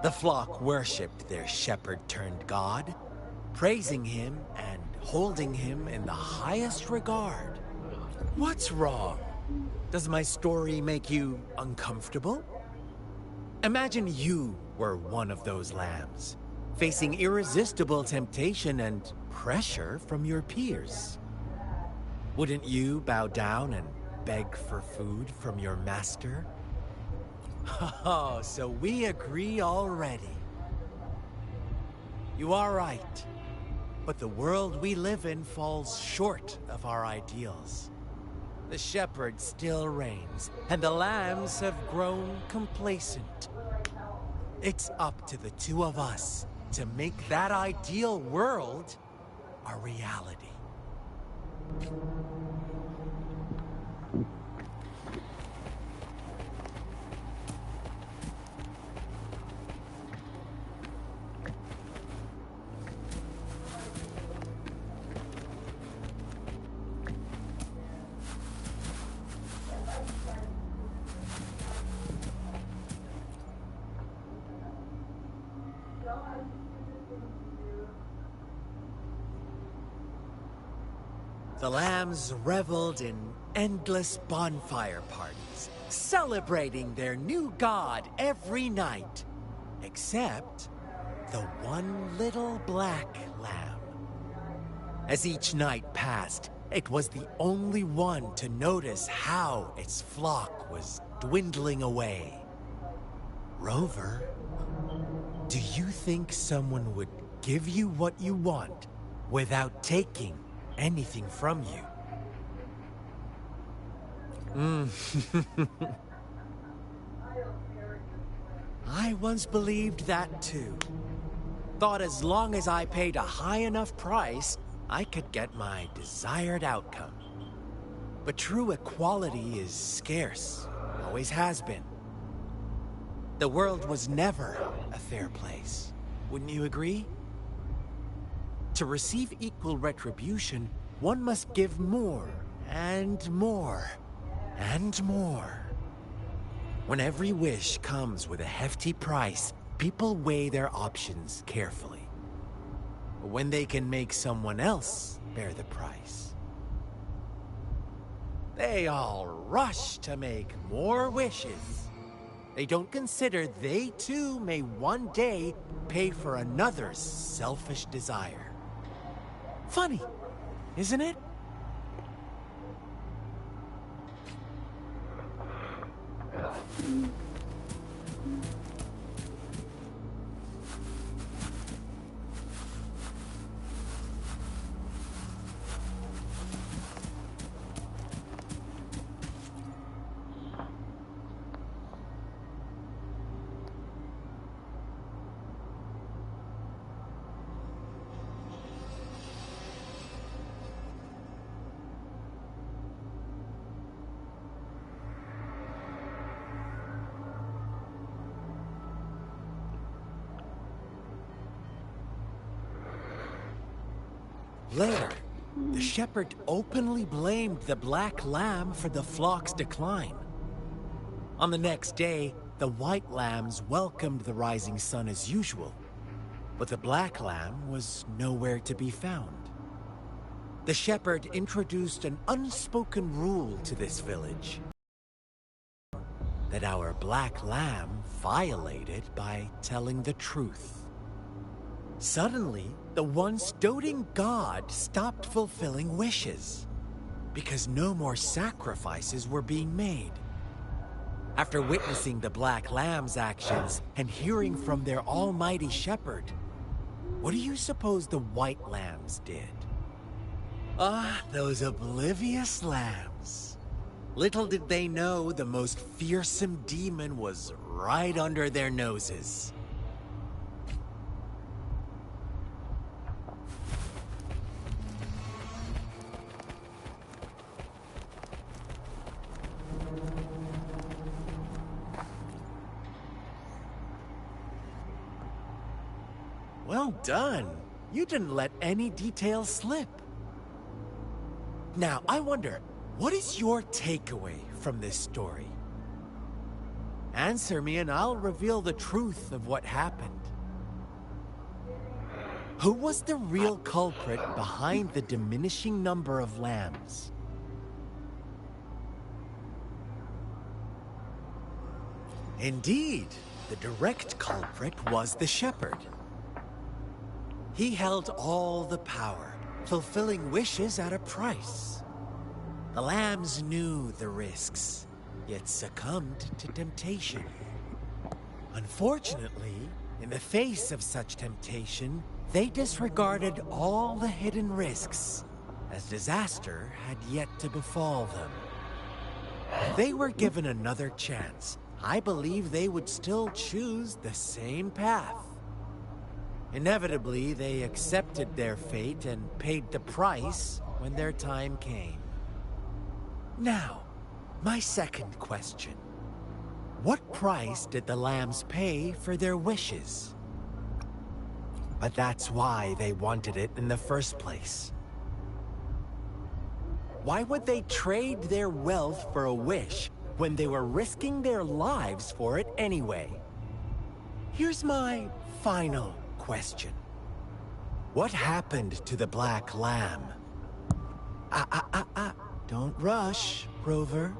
The flock worshipped their shepherd-turned-god, praising him and holding him in the highest regard. What's wrong? Does my story make you uncomfortable? Imagine you were one of those lambs, facing irresistible temptation and pressure from your peers. Wouldn't you bow down and beg for food from your master? Oh, so we agree already. You are right. But the world we live in falls short of our ideals. The shepherd still reigns, and the lambs have grown complacent. It's up to the two of us to make that ideal world a reality. The lambs reveled in endless bonfire parties, celebrating their new god every night, except the one little black lamb. As each night passed, it was the only one to notice how its flock was dwindling away. Rover, do you think someone would give you what you want without taking anything from you? I once believed that too. Thought as long as I paid a high enough price, I could get my desired outcome. But true equality is scarce, always has been. The world was never a fair place. Wouldn't you agree? To receive equal retribution, one must give more, and more, and more. When every wish comes with a hefty price, people weigh their options carefully. But when they can make someone else bear the price, they all rush to make more wishes. They don't consider they too may one day pay for another's selfish desire. Funny, isn't it? Later, the shepherd openly blamed the black lamb for the flock's decline. On the next day, the white lambs welcomed the rising sun as usual, but the black lamb was nowhere to be found. The shepherd introduced an unspoken rule to this village that our black lamb violated by telling the truth. Suddenly, the once doting god stopped fulfilling wishes because no more sacrifices were being made. After witnessing the black lamb's actions and hearing from their almighty shepherd, what do you suppose the white lambs did? Ah, those oblivious lambs. Little did they know the most fearsome demon was right under their noses. Well done. You didn't let any details slip. Now, I wonder, what is your takeaway from this story? Answer me and I'll reveal the truth of what happened. Who was the real culprit behind the diminishing number of lambs? Indeed, the direct culprit was the shepherd. He held all the power, fulfilling wishes at a price. The lambs knew the risks, yet succumbed to temptation. Unfortunately, in the face of such temptation, they disregarded all the hidden risks, as disaster had yet to befall them. If they were given another chance, I believe they would still choose the same path. Inevitably, they accepted their fate and paid the price when their time came. Now, my second question. What price did the lambs pay for their wishes? But that's why they wanted it in the first place. Why would they trade their wealth for a wish when they were risking their lives for it anyway? Here's my final question. What happened to the Black Lamb? Don't rush, Rover.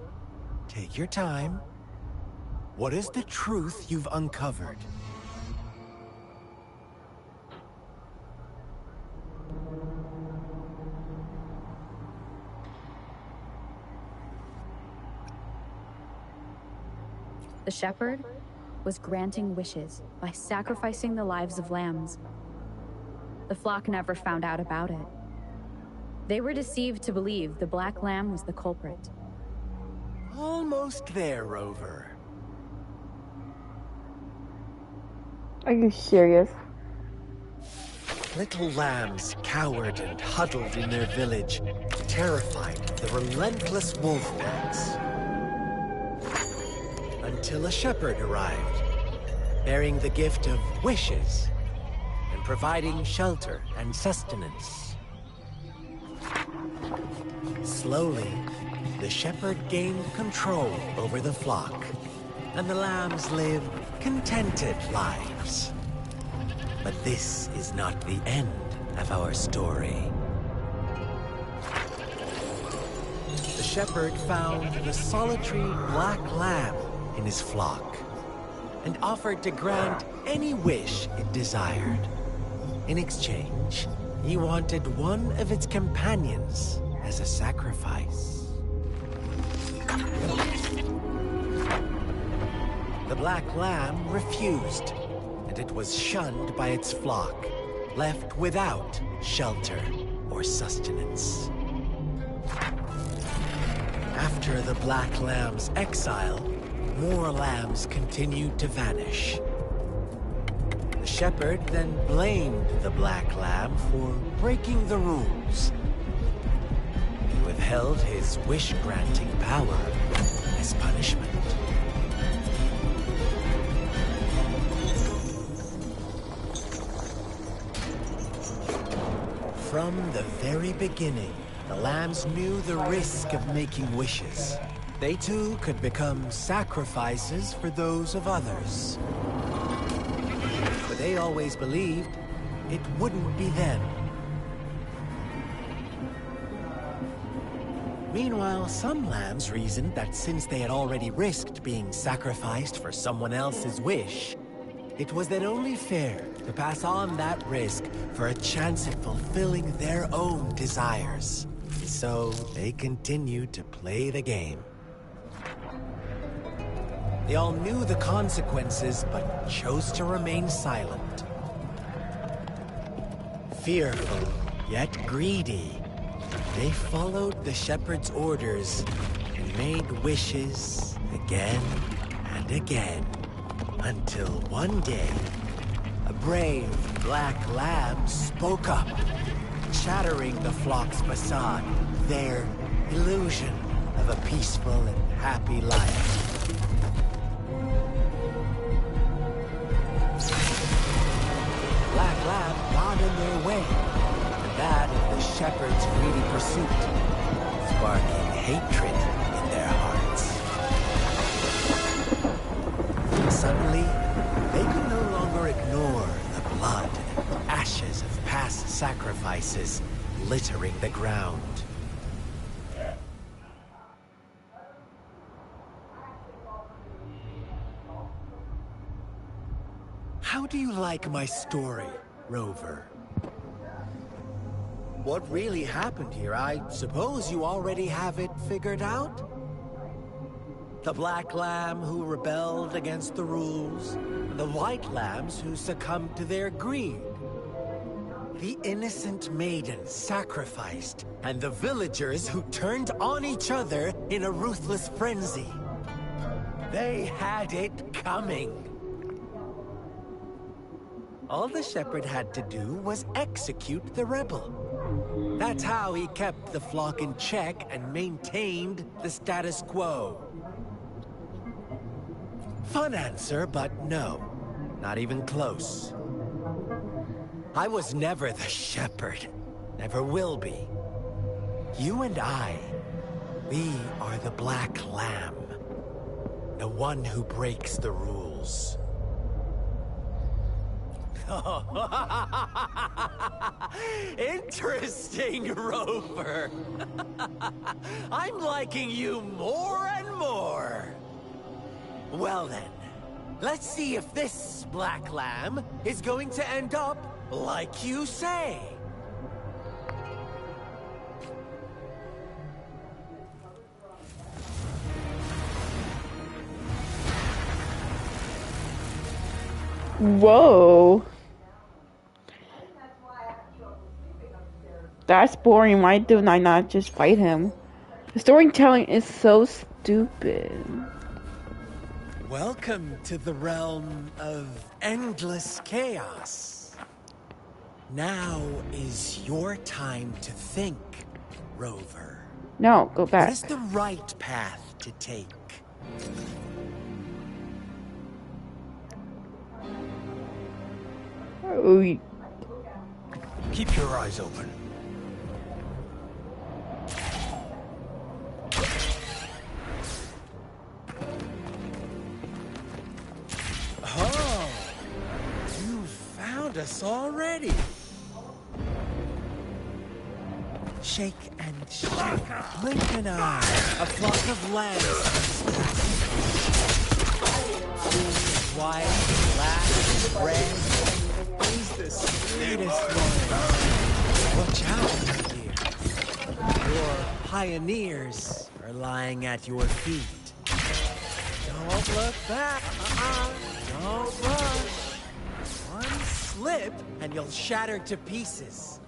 Take your time. What is the truth you've uncovered? The shepherd was granting wishes by sacrificing the lives of lambs. The flock never found out about it. They were deceived to believe the Black Lamb was the culprit. Almost there, Rover. Are you serious? Little lambs cowered and huddled in their village, terrified of the relentless wolf packs. Until a shepherd arrived, bearing the gift of wishes and providing shelter and sustenance. Slowly, the shepherd gained control over the flock, and the lambs lived contented lives. But this is not the end of our story. The shepherd found the solitary black lamb in his flock and offered to grant any wish it desired. In exchange, he wanted one of its companions as a sacrifice. The black lamb refused, and it was shunned by its flock, left without shelter or sustenance. After the black lamb's exile, more lambs continued to vanish. The shepherd then blamed the black lamb for breaking the rules and withheld his wish-granting power as punishment. From the very beginning, the lambs knew the risk of making wishes. They too could become sacrifices for those of others. But they always believed it wouldn't be them. Meanwhile, some lambs reasoned that since they had already risked being sacrificed for someone else's wish, it was then only fair to pass on that risk for a chance at fulfilling their own desires. So they continued to play the game. They all knew the consequences, but chose to remain silent. Fearful, yet greedy, they followed the shepherd's orders and made wishes again and again, until one day, a brave black lamb spoke up, shattering the flock's facade, their illusion of a peaceful and happy life. Black lamb got in their way, and that of the shepherd's greedy pursuit, sparking hatred in their hearts. Suddenly, they could no longer ignore the blood and ashes of past sacrifices littering the ground. How do you like my story, Rover? what really happened here, I suppose you already have it figured out? The black lamb who rebelled against the rules, the white lambs who succumbed to their greed. The innocent maiden sacrificed, and the villagers who turned on each other in a ruthless frenzy. They had it coming. All the shepherd had to do was execute the rebel. That's how he kept the flock in check and maintained the status quo. Fun answer, but no. Not even close. I was never the shepherd. Never will be. You and I, we are the black lamb. The one who breaks the rules. Interesting, Rover. I'm liking you more and more. Well then, let's see if this black lamb is going to end up like you say. Whoa. That's boring. Why do I not just fight him? The storytelling is so stupid. Welcome to the realm of endless chaos. Now is your time to think, Rover. No, go back. What is the right path to take? Oh. Keep your eyes open. Oh, you found us already. Shake and shake, blink an eye, a flock of lambs. White, black, red, he's the sweetest one. Watch out, my dear. Your pioneers are lying at your feet. Don't look back. Don't run. One slip and you'll shatter to pieces.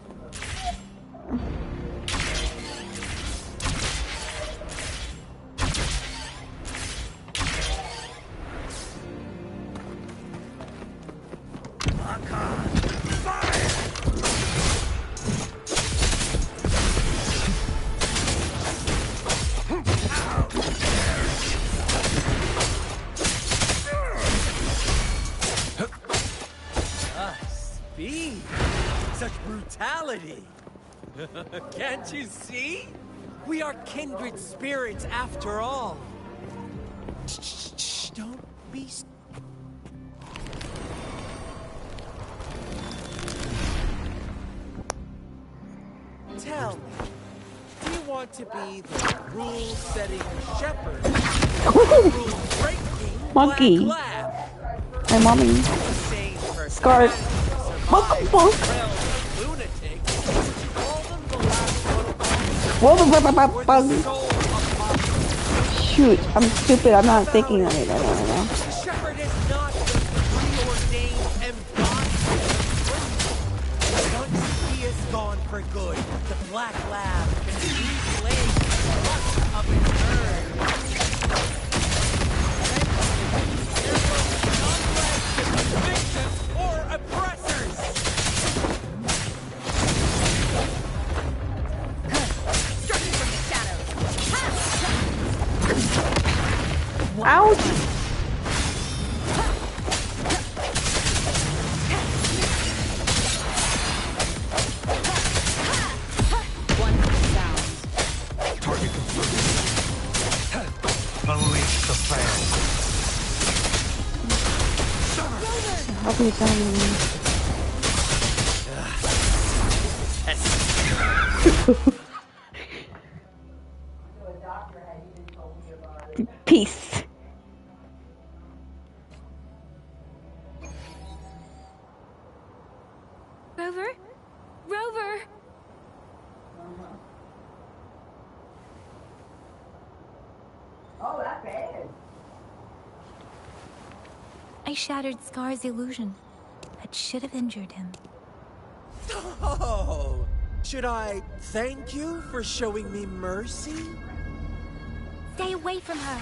Can't you see? We are kindred spirits after all. Shh, don't be... Tell me, do you want to be the rule-setting shepherd? Rule-breaking monkey. Black lab? My mommy. Scarf. Bonk, bonk. Shoot, I'm stupid. I'm not thinking of it. I don't know. Shepherd is not the preordained embodiment. Once he is gone for good, the Black Lab can reclaim the trust of its herd. There will be none left to be victims or oppressors. Ouch! One down. Target confirmed. Unleash the fan. I'll be done. Peace. Rover? Rover! shattered Scar's illusion. That should have injured him. Oh, should I thank you for showing me mercy? Stay away from her.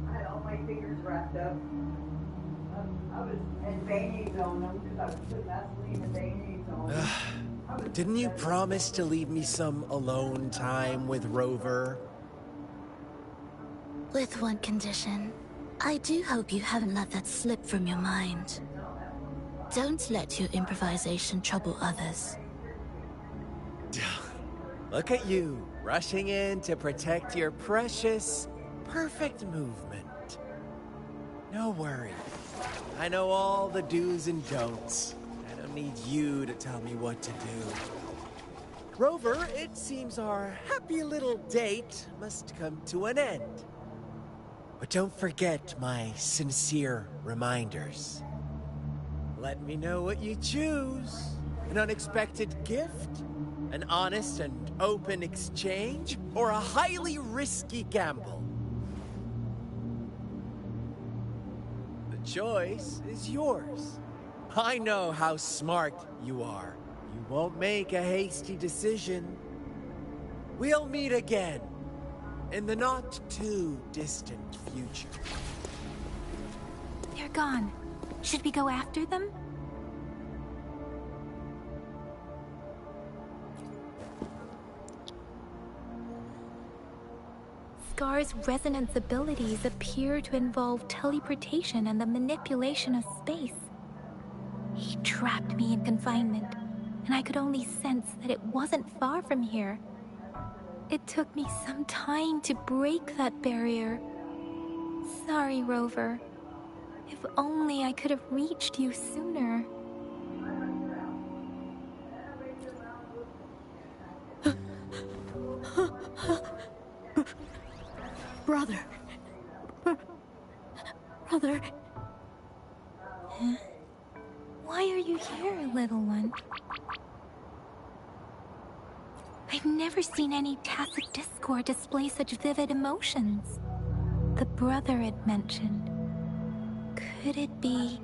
I had all my fingers wrapped up. I was in band-aids on them because I was putting Vaseline and band-aids on them. Didn't you promise to leave me some alone time with Rover? With one condition. I do hope you haven't let that slip from your mind. Don't let your improvisation trouble others. Look at you, rushing in to protect your precious, perfect movement. No worries. I know all the do's and don'ts. I don't need you to tell me what to do. Rover, it seems our happy little date must come to an end. But don't forget my sincere reminders. Let me know what you choose. An unexpected gift? An honest and open exchange? Or a highly risky gamble? The choice is yours. I know how smart you are. You won't make a hasty decision. We'll meet again in the not-too-distant future. They're gone. Should we go after them? Scar's resonance abilities appear to involve teleportation and the manipulation of space. He trapped me in confinement, and I could only sense that it wasn't far from here. It took me some time to break that barrier. Sorry, Rover. If only I could have reached you sooner. Brother. Brother. Huh? Why are you here, little one? I've never seen any tacit discord display such vivid emotions. The brother it mentioned. Could it be...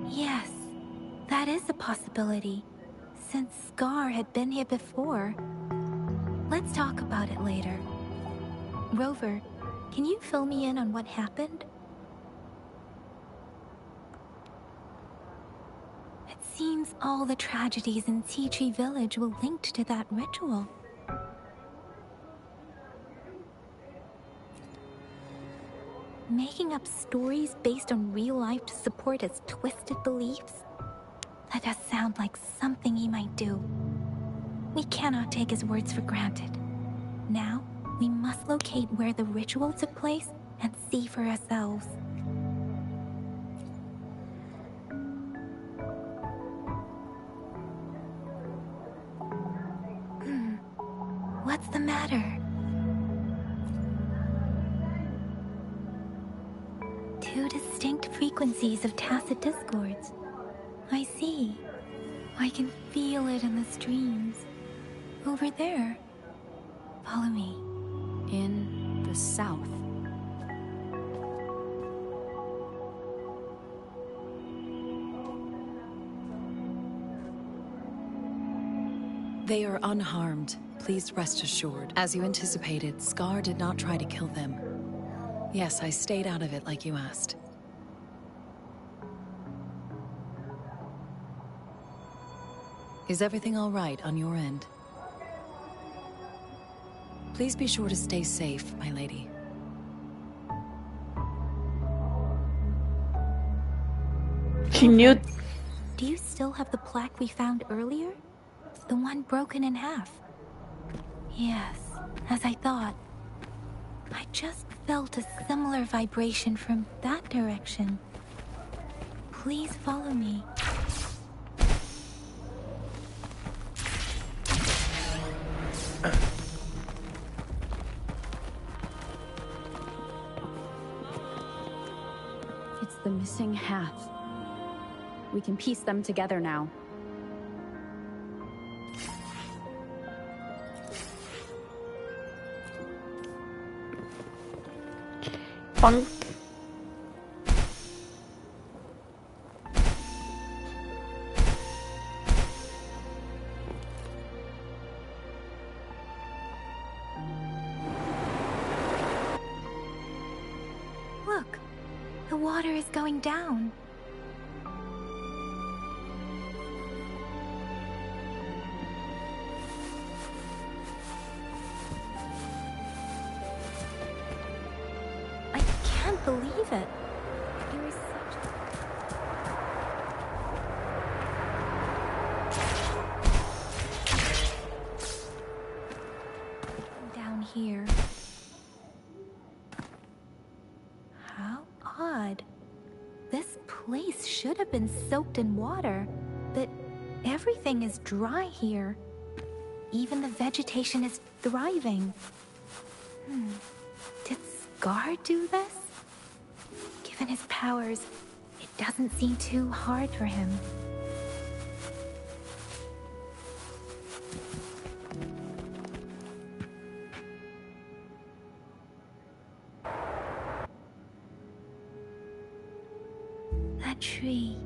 Yes, that is a possibility, since Scar had been here before. Let's talk about it later. Rover, can you fill me in on what happened? It seems all the tragedies in Tea Tree Village were linked to that ritual. Making up stories based on real life to support his twisted beliefs? That does sound like something he might do. We cannot take his words for granted. Now, we must locate where the ritual took place and see for ourselves. What's the matter? Two distinct frequencies of tacit discords. I see. I can feel it in the streams. Over there. Follow me. In the south. They are unharmed. Please rest assured. As you anticipated, Scar did not try to kill them. Yes, I stayed out of it like you asked. Is everything all right on your end? Please be sure to stay safe, my lady. She knew. Do you still have the plaque we found earlier? The one broken in half. Yes, as I thought. I just felt a similar vibration from that direction. Please follow me. It's the missing half. We can piece them together now. Funk. Look, the water is going down. I can't believe it. There is such... Down here. How odd. This place should have been soaked in water, but everything is dry here. Even the vegetation is thriving. Did Scar do this? Given his powers, it doesn't seem too hard for him. That tree.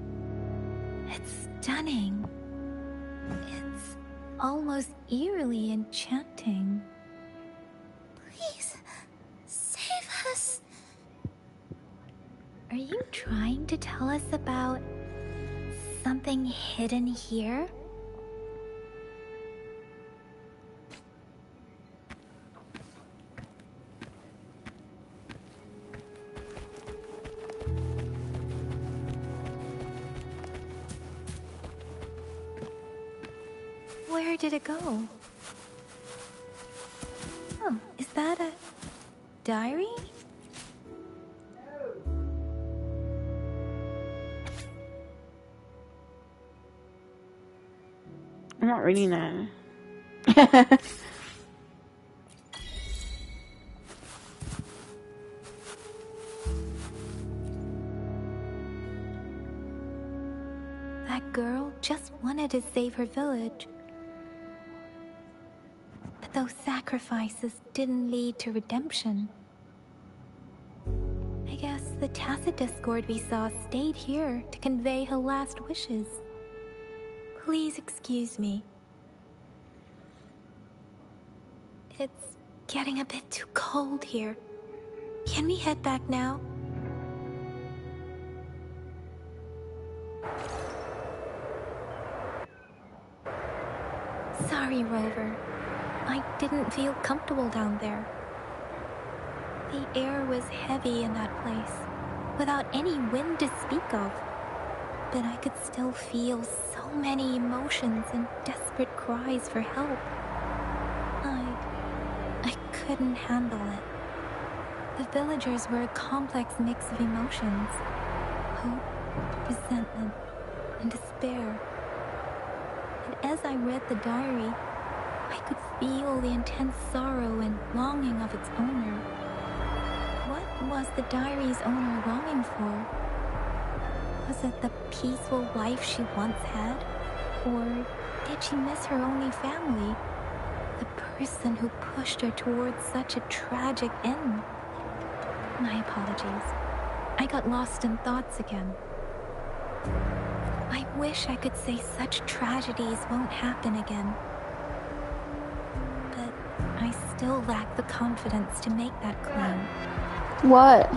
It's stunning. It's almost eerily enchanting. Please, save us. Are you trying to tell us about something hidden here? Where did it go? Oh, is that a diary? I'm not reading that. That girl just wanted to save her village. But those sacrifices didn't lead to redemption. I guess the tacit discord we saw stayed here to convey her last wishes. Please excuse me. It's getting a bit too cold here. Can we head back now? Sorry, Rover. I didn't feel comfortable down there. The air was heavy in that place, without any wind to speak of. But I could still feel so many emotions and desperate cries for help. I couldn't handle it. The villagers were a complex mix of emotions. Hope, resentment, and despair. And as I read the diary, I could feel the intense sorrow and longing of its owner. What was the diary's owner longing for? Was it the peaceful life she once had? Or did she miss her only family? The person who pushed her towards such a tragic end? My apologies. I got lost in thoughts again. I wish I could say such tragedies won't happen again. But I still lack the confidence to make that claim. What?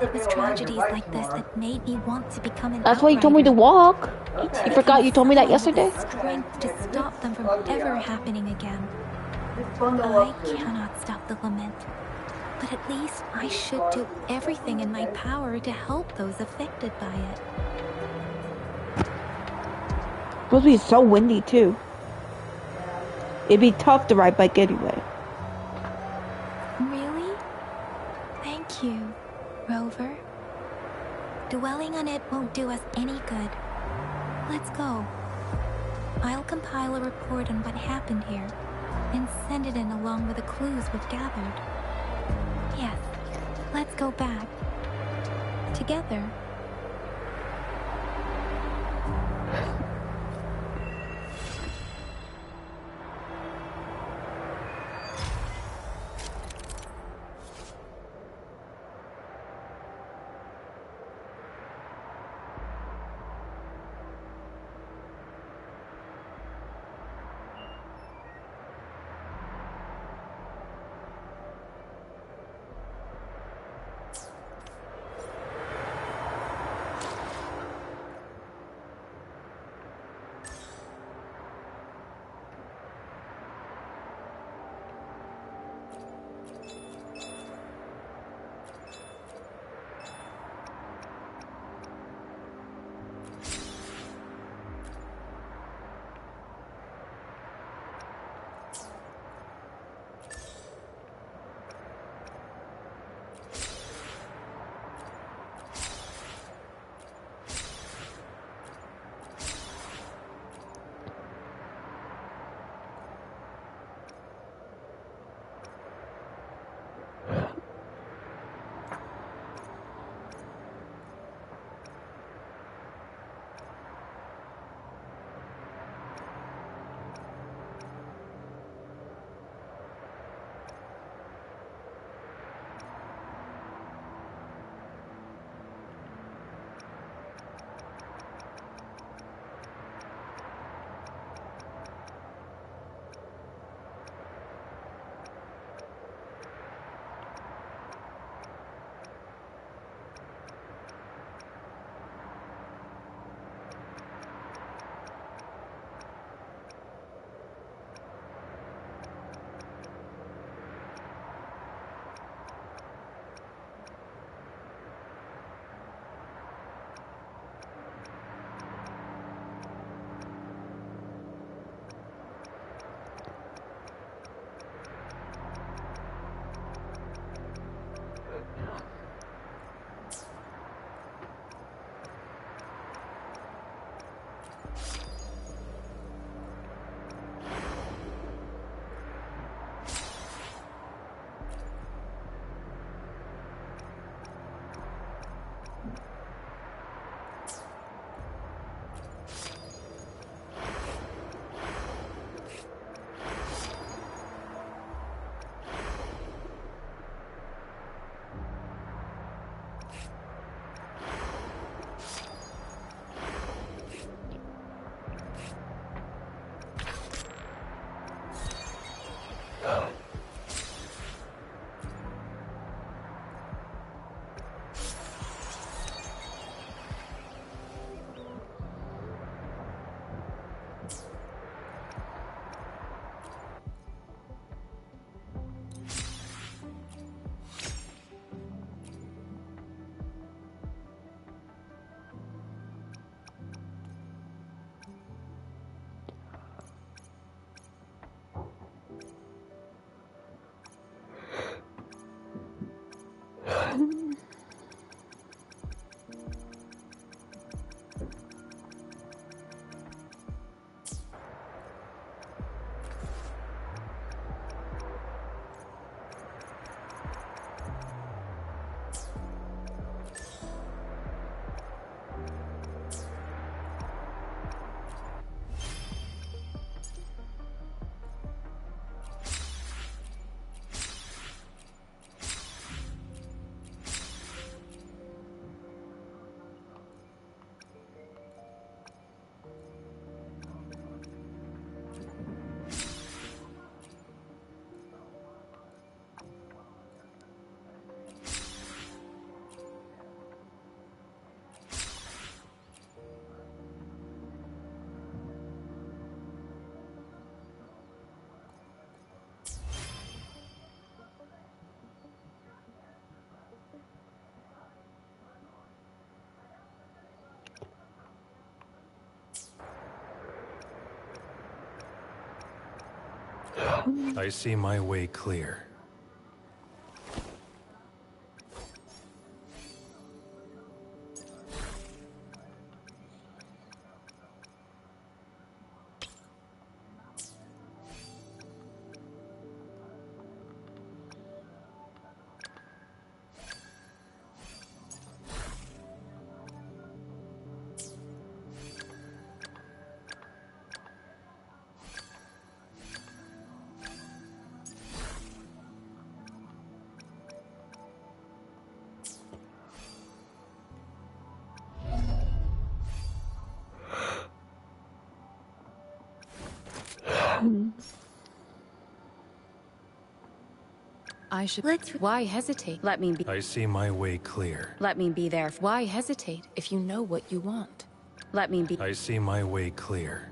It was tragedies like this that made me want to become an That's why you told me to walk. You forgot you told me that yesterday? Strength to stop them from ever happening again. I cannot stop the lament, but at least I should do everything in my power to help those affected by it. It's supposed to be so windy too. It'd be tough to ride bike anyway. Really? Thank you, Rover. Dwelling on it won't do us any good. Let's go. I'll compile a report on what happened here and send it in along with the clues we've gathered. Yes, let's go back. Together. I see my way clear. I should. Why hesitate? Let me be. I see my way clear. Let me be there. Why hesitate if you know what you want? Let me be. I see my way clear.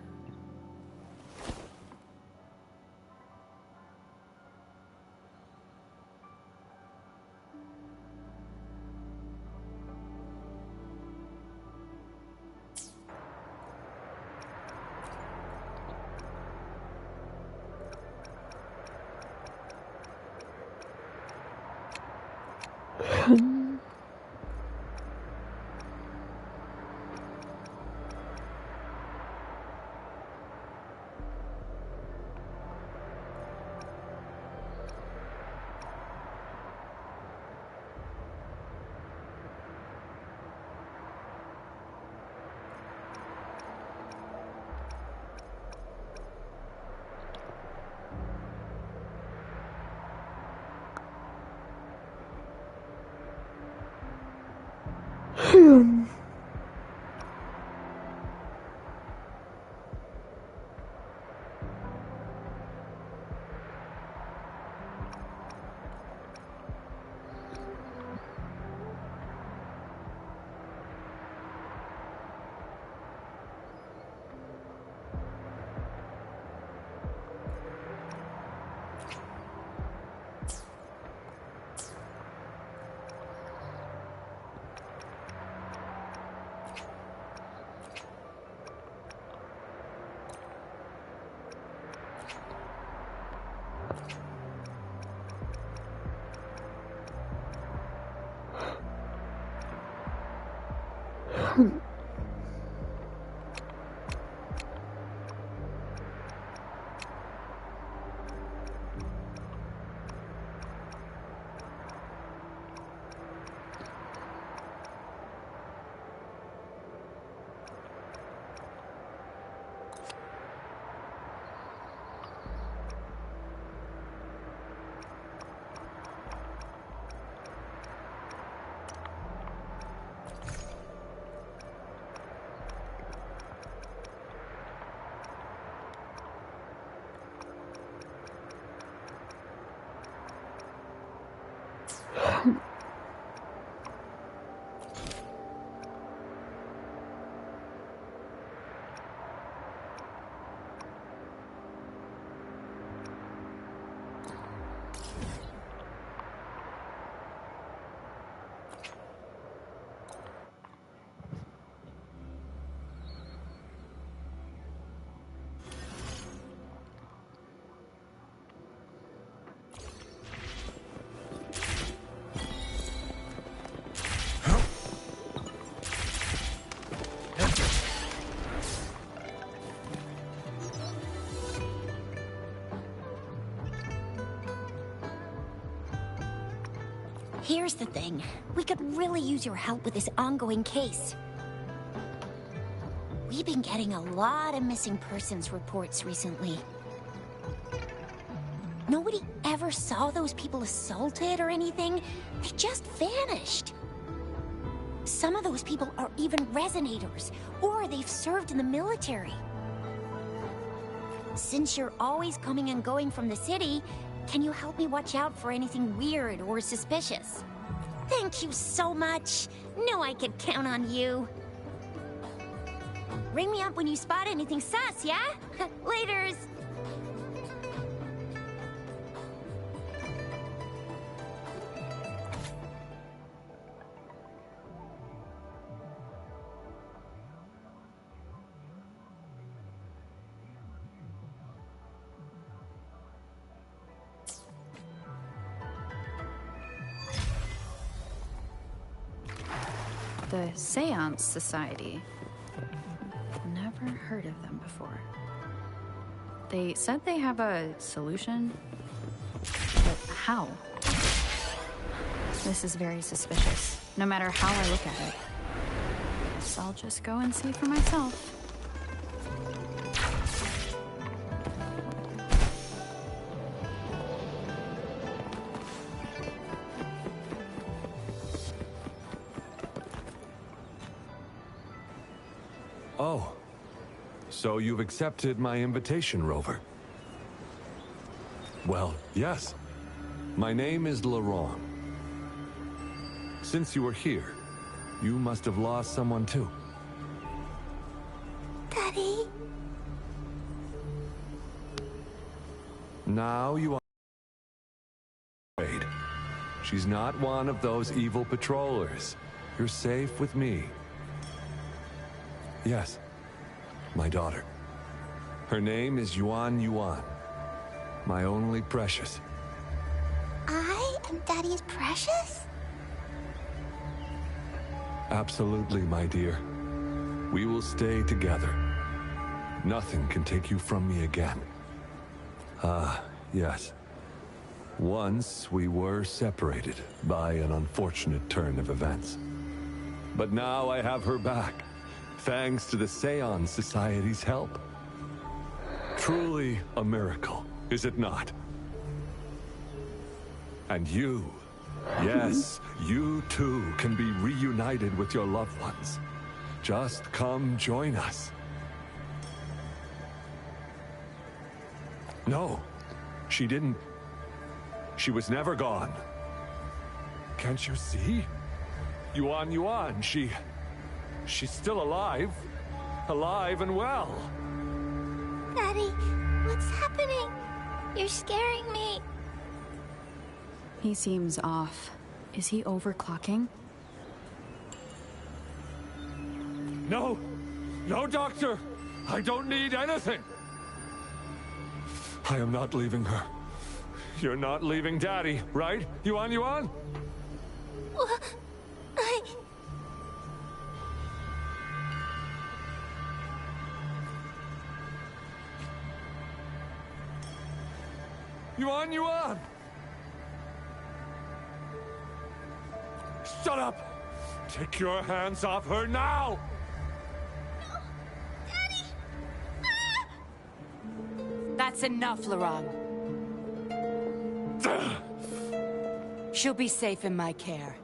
Here's the thing. We could really use your help with this ongoing case. We've been getting a lot of missing persons reports recently. Nobody ever saw those people assaulted or anything. They just vanished. Some of those people are even resonators, or they've served in the military. Since you're always coming and going from the city, can you help me watch out for anything weird or suspicious? Thank you so much. Know I could count on you. Ring me up when you spot anything sus, yeah? Laters. The Seance Society. Never heard of them before. They said they have a solution, but how? This is very suspicious, no matter how I look at it. Guess I'll just go and see for myself. Oh, so you've accepted my invitation, Rover? Well, yes. My name is Laurent. Since you were here, you must have lost someone too. Daddy? Now you are afraid. She's not one of those evil patrollers. You're safe with me. Yes, my daughter. Her name is Yuan Yuan. My only precious. I am Daddy's precious? Absolutely, my dear. We will stay together. Nothing can take you from me again. Ah, yes. Once we were separated by an unfortunate turn of events. But now I have her back, thanks to the Seance Society's help. Truly a miracle, is it not? And you, yes, you too can be reunited with your loved ones. Just come join us. No, she didn't. She was never gone. Can't you see? Yuan Yuan, she's still alive. Alive and well. Daddy, what's happening? You're scaring me. He seems off. Is he overclocking? No! No, Doctor! I don't need anything! I am not leaving her. You're not leaving Daddy, right? Yuan Yuan? Yuan Yuan! Shut up! Take your hands off her now! That's enough, Laurent. She'll be safe in my care.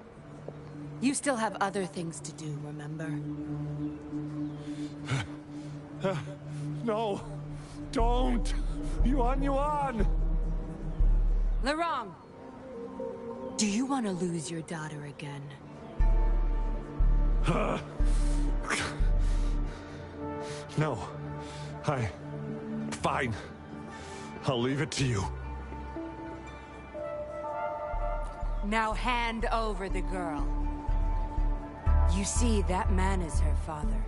You still have other things to do, remember? No! Don't! Yuan Yuan! Laurent! Do you want to lose your daughter again? No. Fine. I'll leave it to you. Now hand over the girl. You see, that man is her father.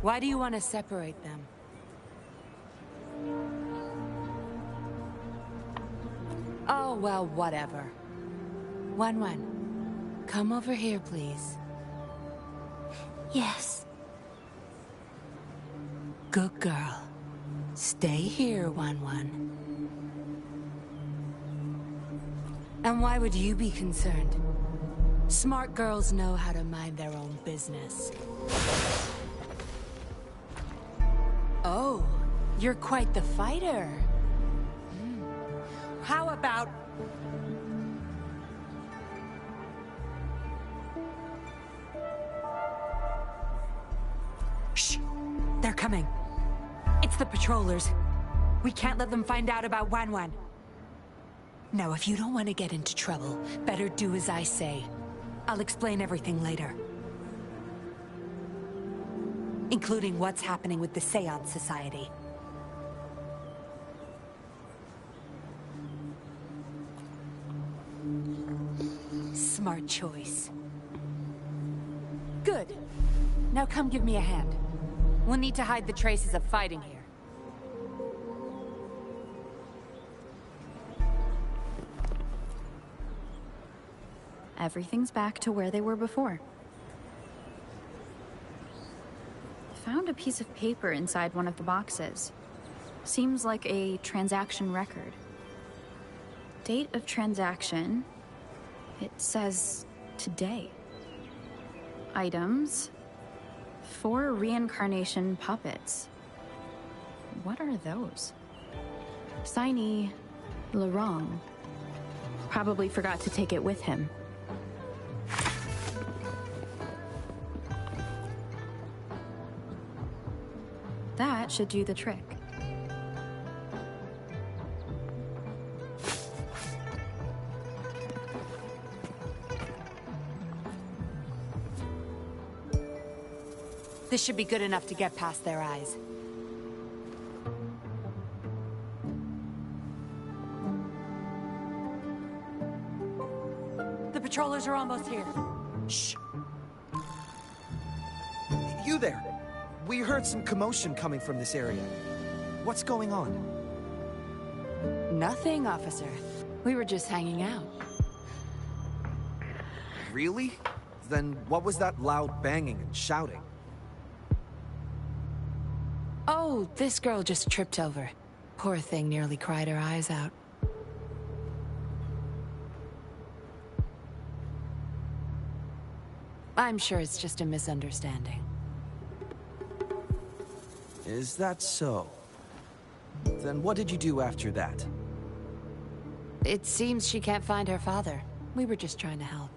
Why do you want to separate them? Oh, well, whatever. Wan, come over here, please. Yes. Good girl. Stay here, Wan. And why would you be concerned? Smart girls know how to mind their own business. Oh, you're quite the fighter. How about... Shh! They're coming. It's the patrollers. We can't let them find out about Wan. Now, if you don't want to get into trouble, better do as I say. I'll explain everything later. Including what's happening with the Seance Society. Smart choice. Good. Now come give me a hand. We'll need to hide the traces of fighting here. Everything's back to where they were before. found a piece of paper inside one of the boxes. Seems like a transaction record. Date of transaction. It says today. Items. 4 reincarnation puppets. What are those? Signee, Laurent. Probably forgot to take it with him. That should do the trick. This should be good enough to get past their eyes. The patrollers are almost here. Shh. You there! We heard some commotion coming from this area. What's going on? Nothing, officer. We were just hanging out. Really? Then what was that loud banging and shouting? Oh, this girl just tripped over. Poor thing nearly cried her eyes out. I'm sure it's just a misunderstanding. Is that so? Then what did you do after that? It seems she can't find her father. We were just trying to help.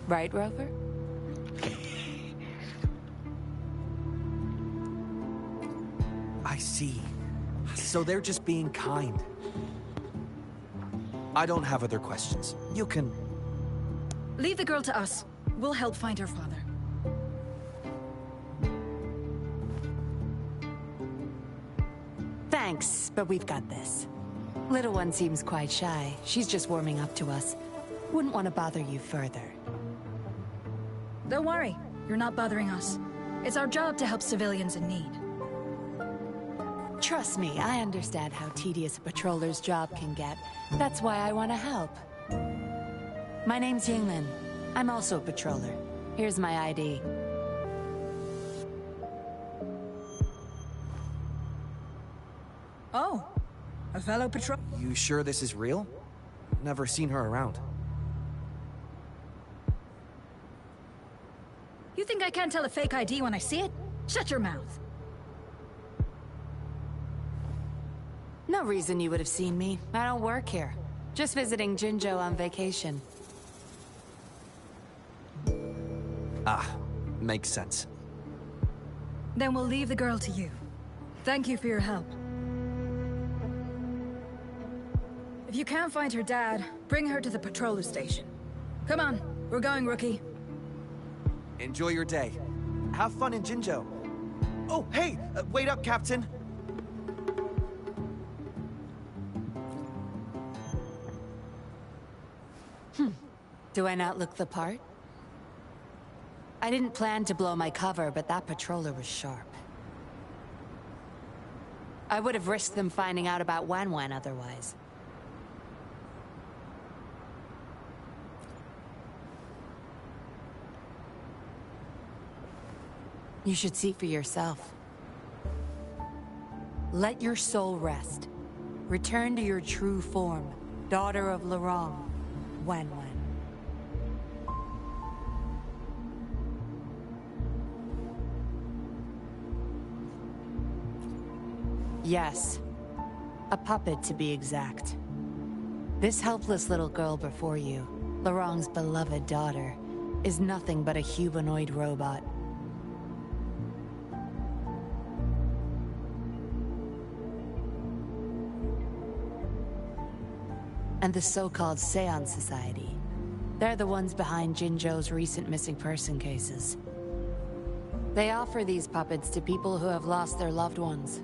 Right, Rover? I see. So they're just being kind. I don't have other questions. You can... Leave the girl to us. We'll help find her father. Thanks, but we've got this. Little one seems quite shy. She's just warming up to us. Wouldn't want to bother you further. Don't worry. You're not bothering us. It's our job to help civilians in need. Trust me, I understand how tedious a patroller's job can get. That's why I want to help. My name's Yinglin. I'm also a patroller. Here's my ID. Oh, a fellow patrol. You sure this is real? Never seen her around. You think I can't tell a fake ID when I see it? Shut your mouth. No reason you would have seen me. I don't work here. Just visiting Jinzhou on vacation. Ah, makes sense. Then we'll leave the girl to you. Thank you for your help. If you can't find her dad, bring her to the patroller station. Come on, we're going, rookie. Enjoy your day. Have fun in Jinzhou. Oh, hey! Wait up, Captain! Do I not look the part? I didn't plan to blow my cover, but that patroller was sharp. I would have risked them finding out about Wan otherwise. You should see for yourself. Let your soul rest. Return to your true form, daughter of Laurent, Wan. Yes. A puppet, to be exact. This helpless little girl before you, Laurent's beloved daughter, is nothing but a humanoid robot. And the so-called Seance Society. They're the ones behind Jinzhou's recent missing person cases. They offer these puppets to people who have lost their loved ones.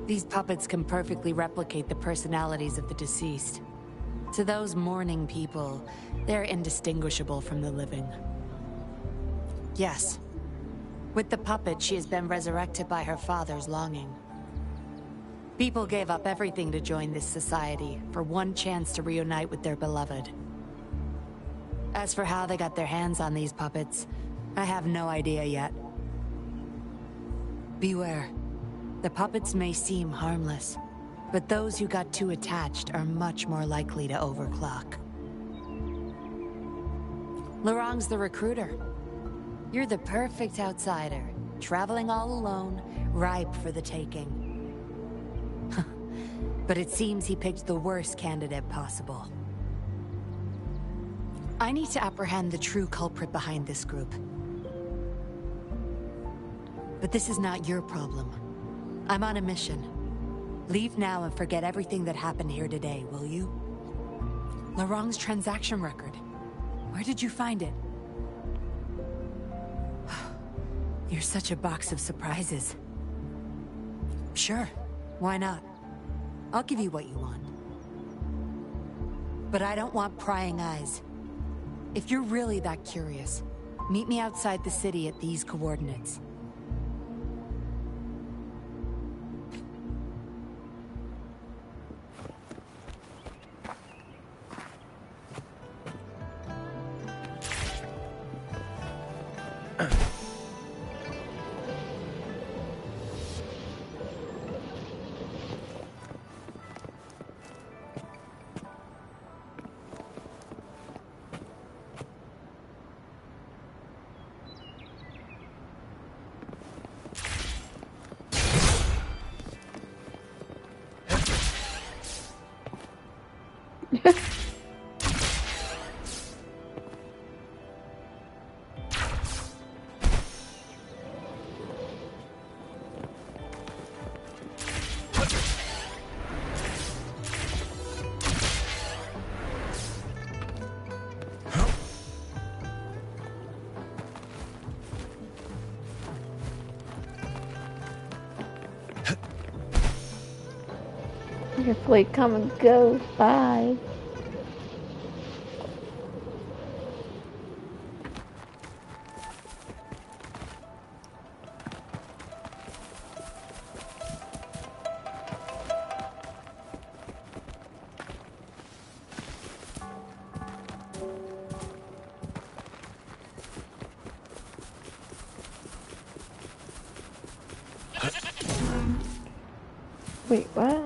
These puppets can perfectly replicate the personalities of the deceased. To those mourning people, they're indistinguishable from the living. Yes. With the puppet, she has been resurrected by her father's longing. People gave up everything to join this society for one chance to reunite with their beloved. As for how they got their hands on these puppets, I have no idea yet. Beware. The puppets may seem harmless, but those who got too attached are much more likely to overclock. Laurent's the recruiter. You're the perfect outsider, traveling all alone, ripe for the taking. But it seems he picked the worst candidate possible. I need to apprehend the true culprit behind this group. But this is not your problem. I'm on a mission. Leave now and forget everything that happened here today, will you? Laurent's transaction record. Where did you find it? You're such a box of surprises. Sure, why not? I'll give you what you want. But I don't want prying eyes. If you're really that curious, meet me outside the city at these coordinates. Your flight come and go. Bye. Wait, what?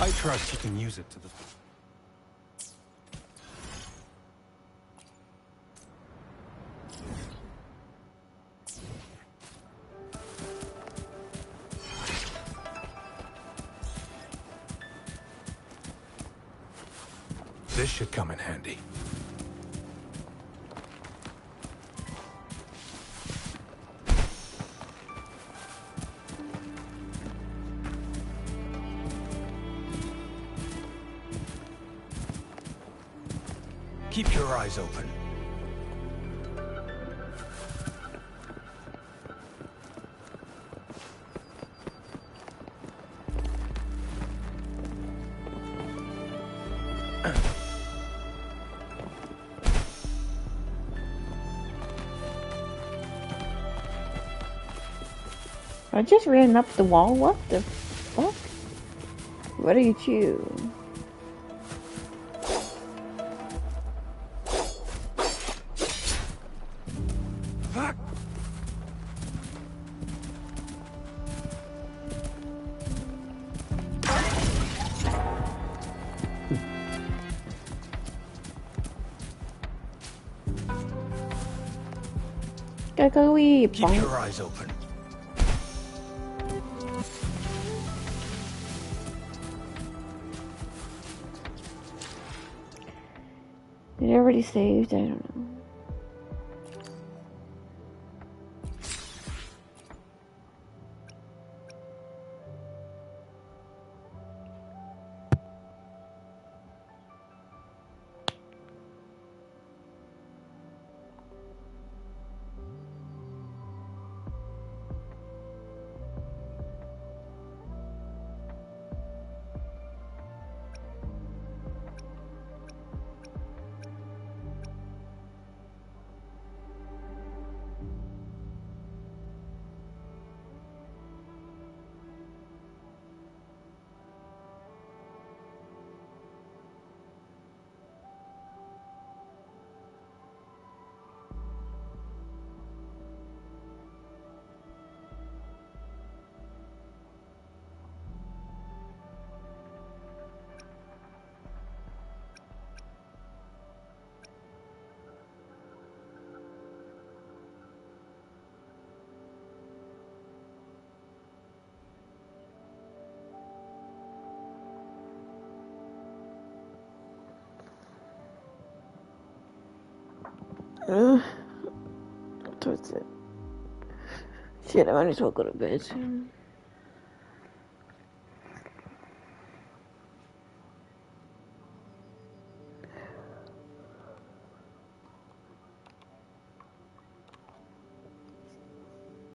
I trust you can use it to the... This should come in handy. Keep your eyes open. I just ran up the wall. What the fuck? What are you chewing? Keep your eyes open. Did it already saved? I don't know. Towards it. Shit, I might as well go to bed.